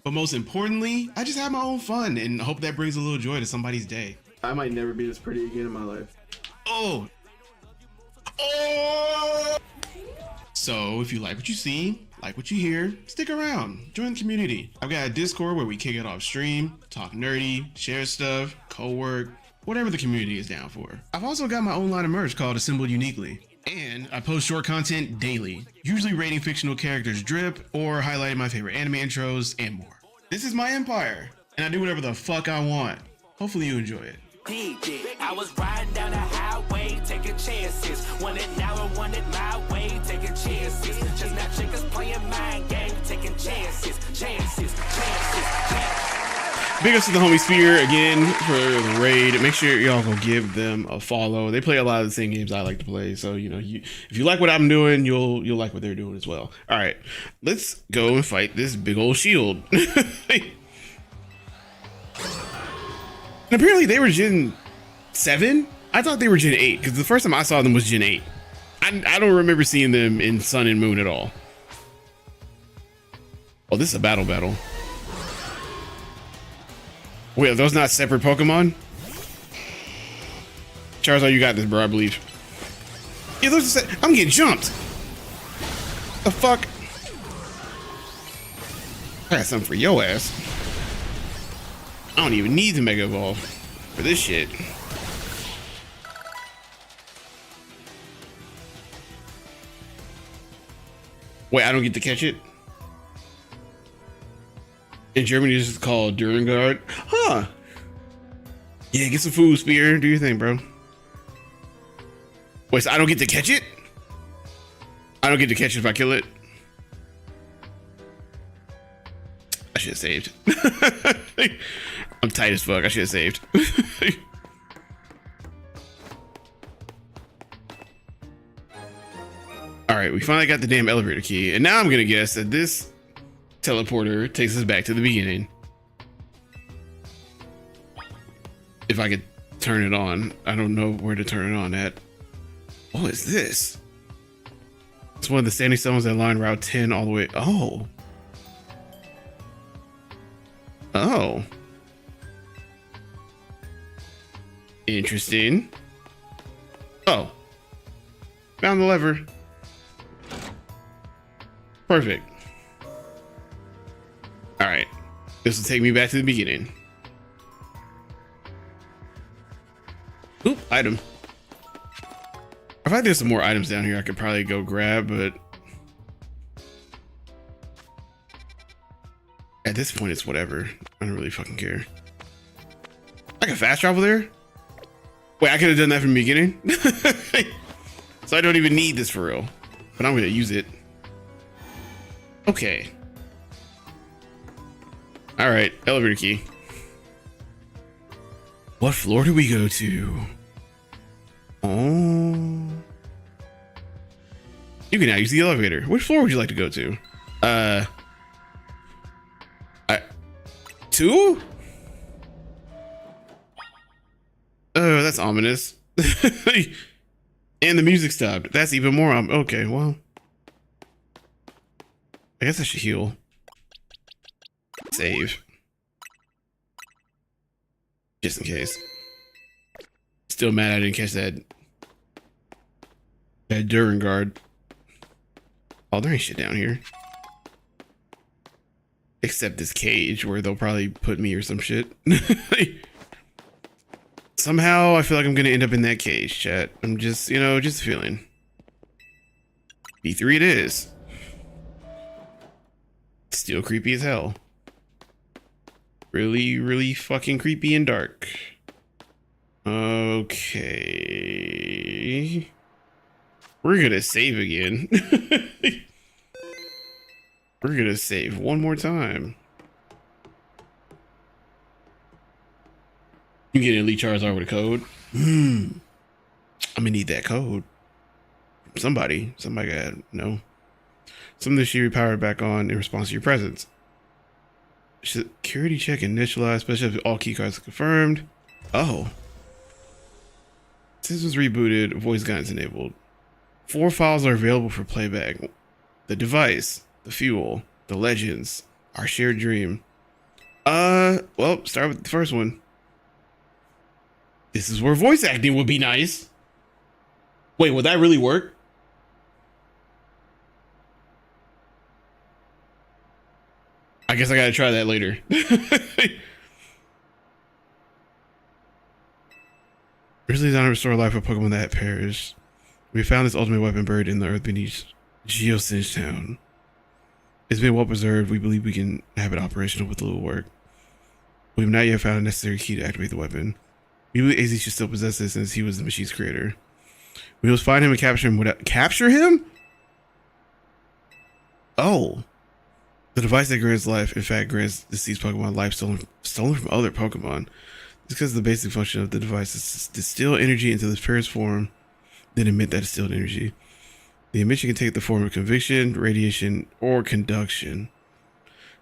But most importantly, I just have my own fun and hope that brings a little joy to somebody's day. I might never be this pretty again in my life. Oh! Oh! So if you like what you see, like what you hear, stick around, join the community. I've got a Discord where we kick it off stream, talk nerdy, share stuff, co-work, whatever the community is down for. I've also got my own line of merch called Assembled Uniquely. And I post short content daily, usually rating fictional characters drip or highlighting my favorite anime intros and more. This is my empire, and I do whatever the fuck I want. Hopefully you enjoy it. I was riding down the highway, taking chances. Want it now and want it my way, taking chances. Just not chickens playing mind game, taking chances. Big ups to the homie Sphere again for the raid. Make sure y'all go give them a follow. They play a lot of the same games I like to play, so you know, if you like what I'm doing, you'll like what they're doing as well. All right, let's go and fight this big old shield. And apparently they were Gen 7. I thought they were Gen 8 because the first time I saw them was Gen 8. I don't remember seeing them in Sun and Moon at all. Oh, this is a battle. Wait, are those not separate Pokemon? Charizard, you got this, bro, I believe. Yeah, those are I'm getting jumped. The fuck? I got something for your ass. I don't even need the Mega Evolve for this shit. Wait, I don't get to catch it? In Germany, this is called Durengard. Huh. Yeah, get some food, Spear. Do your thing, bro. Wait, so I don't get to catch it? I don't get to catch it if I kill it? I should have saved. I'm tight as fuck. I should have saved. All right, we finally got the damn elevator key. And now I'm going to guess that this teleporter takes us back to the beginning. If I could turn it on. I don't know where to turn it on at. What is this? It's one of the standing stones that line Route 10 all the way. Oh. Oh. Interesting. Oh. Found the lever. Perfect. All right. This will take me back to the beginning. Oop, item. I feel like there's some more items down here I could probably go grab, but at this point, it's whatever. I don't really fucking care. I can fast travel there? Wait, I could have done that from the beginning? So I don't even need this for real, but I'm gonna use it. Okay. All right, elevator key. What floor do we go to? Oh. You can now use the elevator. Which floor would you like to go to? 2? Oh, that's ominous. And the music stopped. That's even more okay, well. I guess I should heal. Save. Just in case. Still mad I didn't catch that Durengard. Oh, there ain't shit down here. Except this cage where they'll probably put me or some shit. Somehow I feel like I'm gonna end up in that cage, chat. I'm just, you know, just feeling. B3 it is. Still creepy as hell. Really, really fucking creepy and dark. Okay. We're gonna save again. We're gonna save one more time. You get an Elite Charizard with a code. I'm gonna need that code. Somebody got no. Some of this should be powered back on in response to your presence. Security check initialized, especially if all key cards are confirmed. Oh. Systems rebooted, voice guidance enabled. 4 files are available for playback. The device, the fuel, the legends, our shared dream. Well, start with the first one. This is where voice acting would be nice. Wait, would that really work? I guess I gotta try that later. Originally designed to restore life of Pokemon that had perished. We found this ultimate weapon buried in the earth beneath Geosinge Town. It's been well preserved. We believe we can have it operational with a little work. We have not yet found a necessary key to activate the weapon. We believe AZ should still possess this since he was the machine's creator. We must find him and capture him without... Capture him? Oh. The device that grants life, in fact, grants deceased Pokemon life stolen from other Pokemon. It's because the basic function of the device is to distill energy into the purest form, then emit that distilled energy. The emission can take the form of conviction, radiation, or conduction.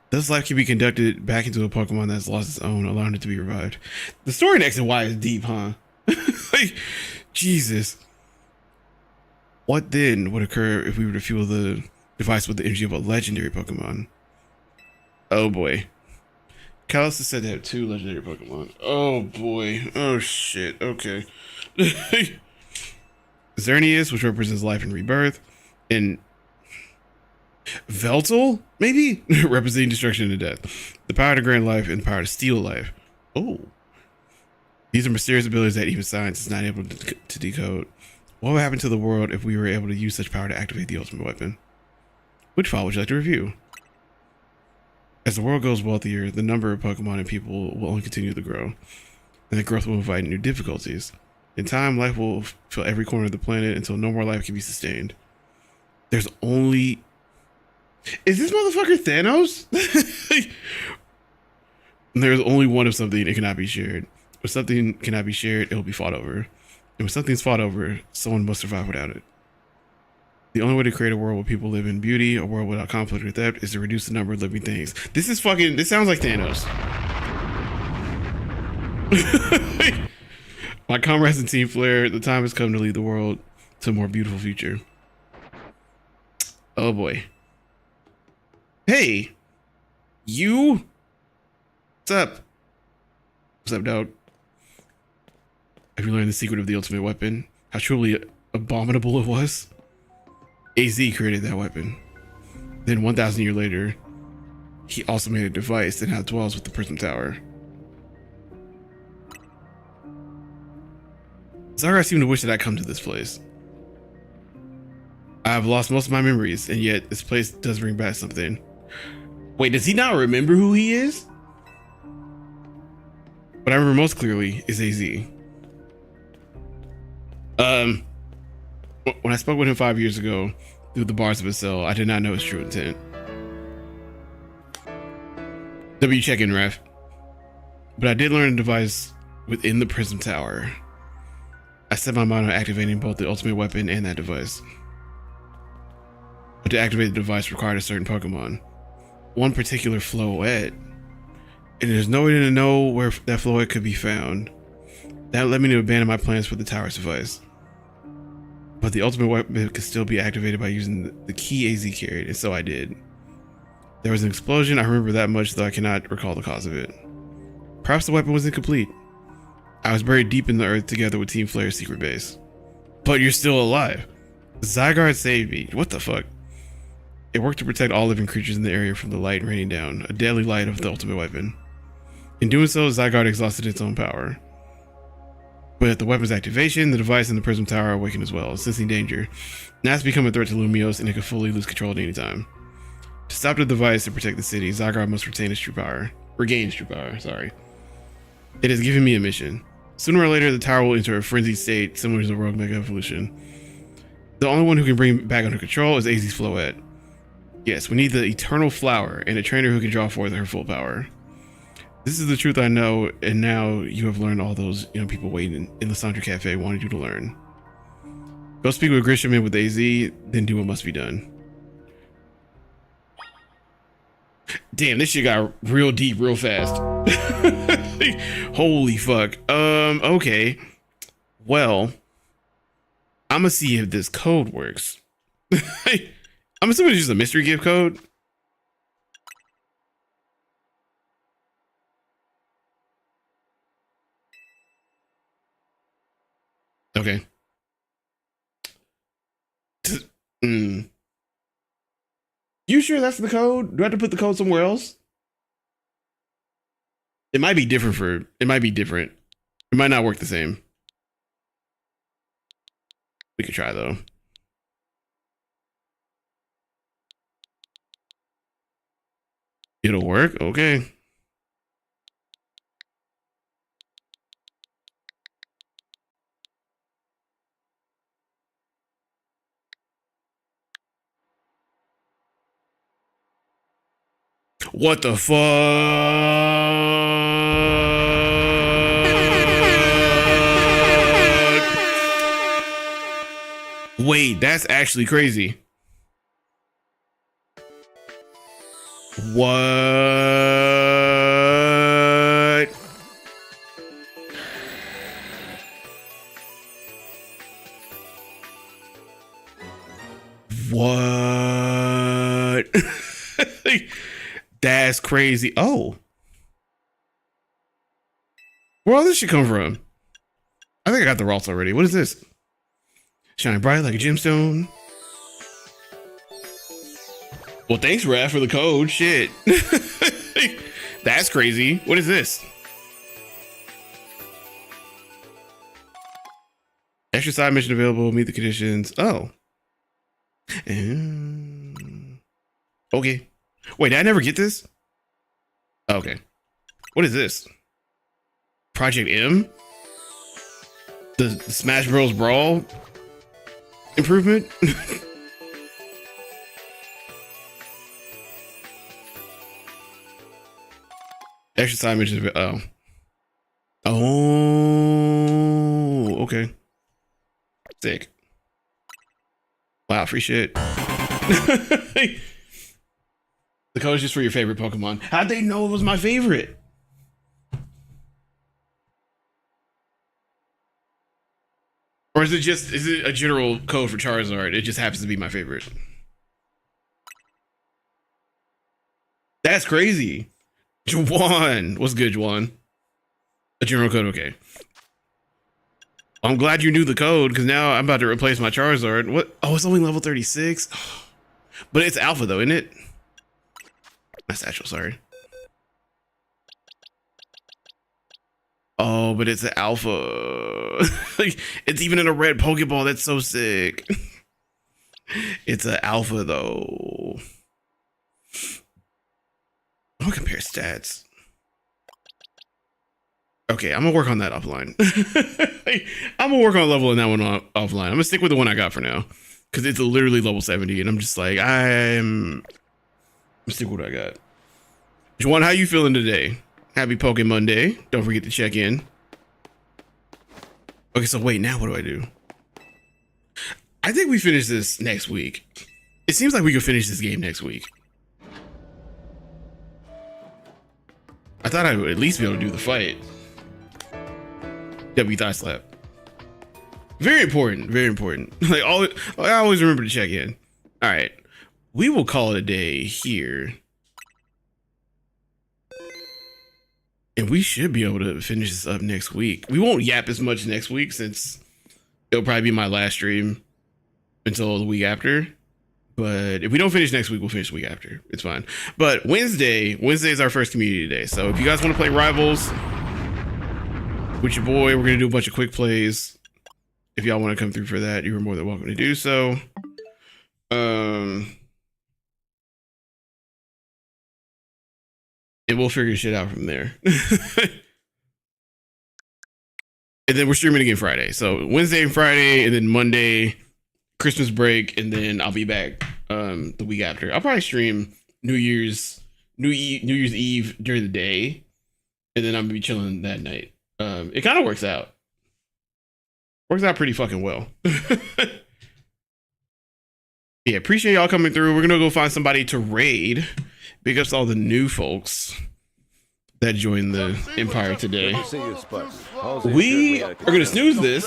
Thus, life can be conducted back into a Pokemon that's lost its own, allowing it to be revived. The story in X and Y is deep, huh? Like, Jesus. What then would occur if we were to fuel the device with the energy of a legendary Pokemon? Oh boy. Kalos is said to have 2 legendary Pokemon. Oh boy. Oh shit. Okay. Xerneas, which represents life and rebirth, and Veltal, maybe? Representing destruction and death. The power to grant life and the power to steal life. Oh. These are mysterious abilities that even science is not able to decode. What would happen to the world if we were able to use such power to activate the ultimate weapon? Which file would you like to review? As the world grows wealthier, the number of Pokemon and people will only continue to grow, and the growth will invite new difficulties. In time, life will fill every corner of the planet until no more life can be sustained. There's only... Is this motherfucker Thanos? There's only one of something, it cannot be shared. When something cannot be shared, it will be fought over. And when something's fought over, someone must survive without it. The only way to create a world where people live in beauty, a world without conflict or theft, is to reduce the number of living things. This sounds like Thanos. My comrades and Team Flare, the time has come to lead the world to a more beautiful future. Oh boy. Hey, you. What's up? What's up, dog? Have you learned the secret of the ultimate weapon? How truly abominable it was? AZ created that weapon. Then 1,000 years later, he also made a device that now dwells with the Prism Tower. Zygarde seemed to wish that I come to this place. I have lost most of my memories, and yet this place does bring back something. Wait, does he not remember who he is? What I remember most clearly is AZ. When I spoke with him 5 years ago through the bars of his cell, I did not know his true intent. W check-in, ref. But I did learn a device within the Prism Tower. I set my mind on activating both the ultimate weapon and that device. But to activate the device required a certain Pokemon. One particular Floette. And there's no way to know where that Floette could be found. That led me to abandon my plans for the tower's device. But the ultimate weapon could still be activated by using the key AZ carried, and so I did. There was an explosion, I remember that much, though I cannot recall the cause of it. Perhaps the weapon was incomplete. I was buried deep in the earth together with Team Flare's secret base. But you're still alive. Zygarde saved me. What the fuck? It worked to protect all living creatures in the area from the light raining down, a deadly light of the ultimate weapon. In doing so, Zygarde exhausted its own power. But at the weapon's activation, the device and the Prism Tower awakened as well, sensing danger. Now it's become a threat to Lumiose, and it could fully lose control at any time. To stop the device and protect the city, Zygarde must retain its true power. Regain its true power, sorry. It has given me a mission. Sooner or later, the tower will enter a frenzied state similar to the Rogue Mega Evolution. The only one who can bring it back under control is AZ's Floette. Yes, we need the Eternal Flower and a trainer who can draw forth her full power. This is the truth I know, and now you have learned all those young people waiting in the Sandra Cafe wanted you to learn. Go speak with Grisham and with AZ, then do what must be done. Damn, this shit got real deep real fast. Holy fuck. Okay. Well, I'm gonna see if this code works. I'm assuming it's just a mystery gift code. Okay. You sure that's the code? Do I have to put the code somewhere else? It might be different it might be different. It might not work the same. We could try though. It'll work? Okay. What the fuck? Wait, that's actually crazy. What? What? That's crazy. Oh. Where all this shit come from? I think I got the Ralts already. What is this? Shine bright like a gemstone. Well, thanks, Raph, for the code. Shit. That's crazy. What is this? Extra side mission available. Meet the conditions. Oh. Okay. Wait, did I never get this? Okay. What is this? Project M? The Smash Bros. Brawl improvement? Extra side missions. Oh. Oh. Okay. Sick. Wow, free shit. The code is just for your favorite Pokemon. How'd they know it was my favorite? Or is it a general code for Charizard? It just happens to be my favorite. That's crazy. Juwan. What's good, Juwan? A general code, okay. I'm glad you knew the code, because now I'm about to replace my Charizard. What? Oh, it's only level 36. But it's alpha though, isn't it? That's actual, sorry. Oh, but it's an alpha. Like, it's even in a red Pokeball. That's so sick. It's an alpha though. I'll compare stats. Okay, I'm gonna work on that offline. I'm gonna work on leveling that one offline. I'm gonna stick with the one I got for now, because it's literally level 70, and I'm just like, I'm stick with what I got. Juwan, how you feeling today? Happy Poke Monday. Don't forget to check in. Okay, so wait, now what do I do? I think we finish this next week. It seems like we could finish this game next week. I thought I would at least be able to do the fight. W thigh slap. Very important, very important. Like, I always remember to check in. All right, we will call it a day here. And we should be able to finish this up next week. We won't yap as much next week since it'll probably be my last stream until the week after. But if we don't finish next week, we'll finish the week after. It's fine. But Wednesday is our first community day. So if you guys want to play Rivals with your boy, we're going to do a bunch of quick plays. If y'all want to come through for that, you're more than welcome to do so. And we'll figure shit out from there. And then we're streaming again Friday. So Wednesday and Friday, and then Monday, Christmas break, and then I'll be back the week after. I'll probably stream New Year's Eve during the day, and then I'm gonna be chilling that night. It kind of works out. Works out pretty fucking well. Yeah, appreciate y'all coming through. We're gonna go find somebody to raid. Big ups to all the new folks that joined the Empire today. We are gonna snooze this.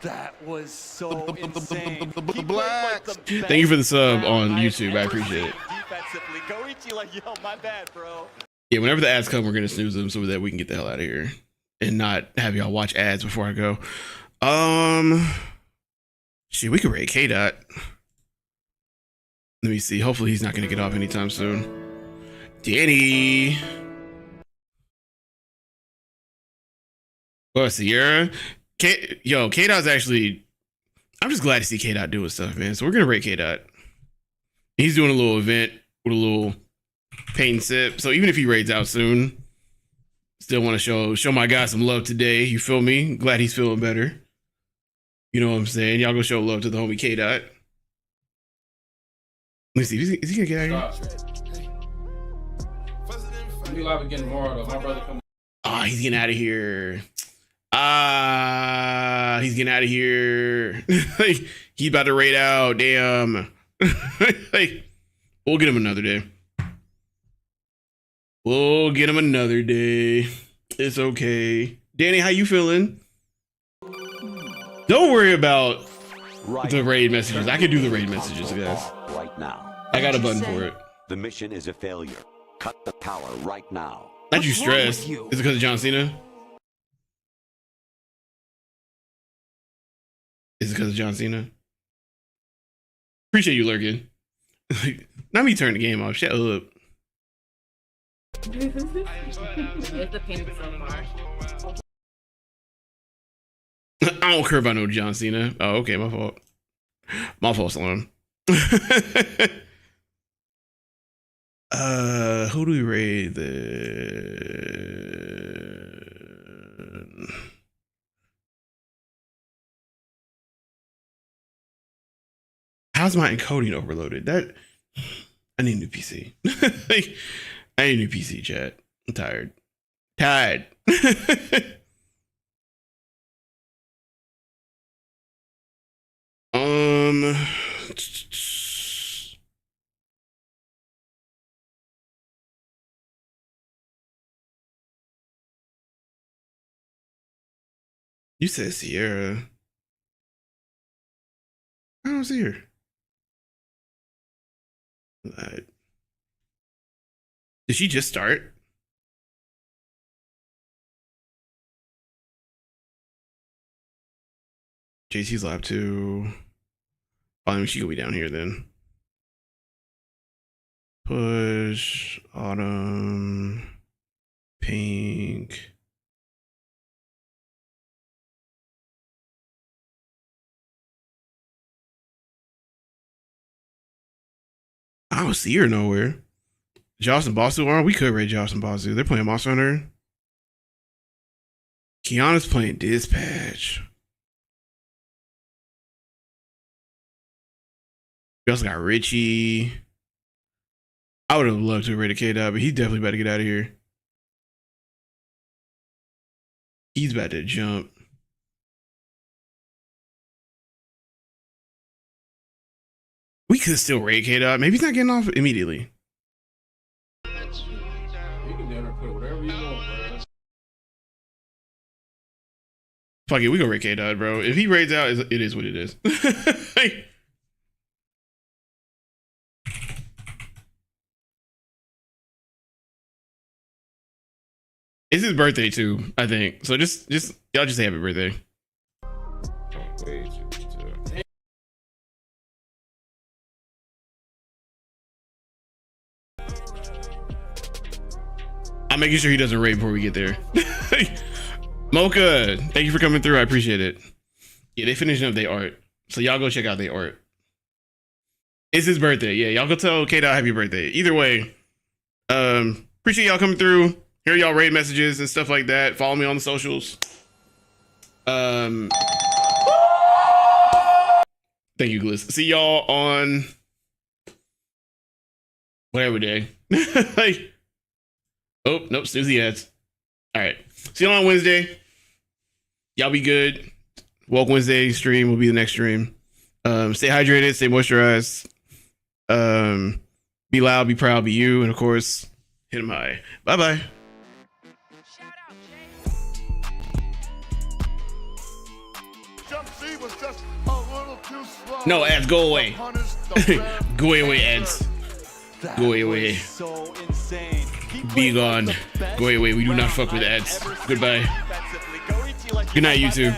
That was so insane. Thank you for the sub on YouTube. I appreciate it. Defensively, Goichi, like, yo, my bad, bro. Yeah, whenever the ads come, we're gonna snooze them so that we can get the hell out of here and not have y'all watch ads before I go. Shit, we could raid K-Dot. Let me see. Hopefully he's not gonna get off anytime soon. Danny. Oh, Sierra. K-Dot's actually, I'm just glad to see K-Dot doing stuff, man. So we're gonna rate K-Dot. He's doing a little event with a little paint and sip. So even if he raids out soon, still want to show my guy some love today. You feel me? Glad he's feeling better. You know what I'm saying? Y'all go show love to the homie K-Dot. Let me see. Is he gonna get out of here? We live again tomorrow, though. My brother coming. He's getting out of here. He's getting out of here. Like, he's about to raid out. Damn. Like, we'll get him another day. We'll get him another day. It's okay. Danny, how you feeling? Don't worry about the raid messages. I can do the raid messages, guys. Right now. I got a button for it. The mission is a failure. Cut the power right now. Not you stressed. Is it because of John Cena? Is it because of John Cena? Appreciate you lurking. Not me turn the game off. Shut up. It's a pin so far. I don't care about no John Cena. Oh, okay, my fault. My fault, Salon. Who do we raid then? How's my encoding overloaded? That I need a new PC. I need a new PC, chat. I'm tired. Tired. You said Sierra. I don't see her. Did she just start? JC's lab 2. Oh, I mean, she could be down here then. Push, autumn, pink. I don't see her nowhere. Joss and Basu are. We could raid Joss and Basu. They're playing Monster Hunter. Kiana's playing Dispatch. We also got Richie. I would have loved to raid a K-Dot, but he's definitely about to get out of here. He's about to jump. We could still raid K-Dot. Maybe he's not getting off immediately. Fuck it, we gonna raid K-Dot, bro. If he raids out, it is what it is. It's his birthday too, I think. So just y'all just say happy birthday. I'm making sure he doesn't raid before we get there. Mocha, thank you for coming through. I appreciate it. Yeah, they finishing up their art. So y'all go check out their art. It's his birthday. Yeah, y'all go tell K-Dot happy birthday. Either way, appreciate y'all coming through. Hear y'all raid messages and stuff like that. Follow me on the socials. Thank you, Gliss. See y'all on whatever day. Like, oh, nope, snooze the ads. All right. See y'all on Wednesday. Y'all be good. Woke Wednesday stream will be the next stream. Stay hydrated, stay moisturized. Be loud, be proud, be you, and of course, hit them high. Bye-bye. No, ads, go away. Go away, ads. Go away. So insane. Be gone. Go away. We do not fuck with ads. Goodbye. Good night, YouTube.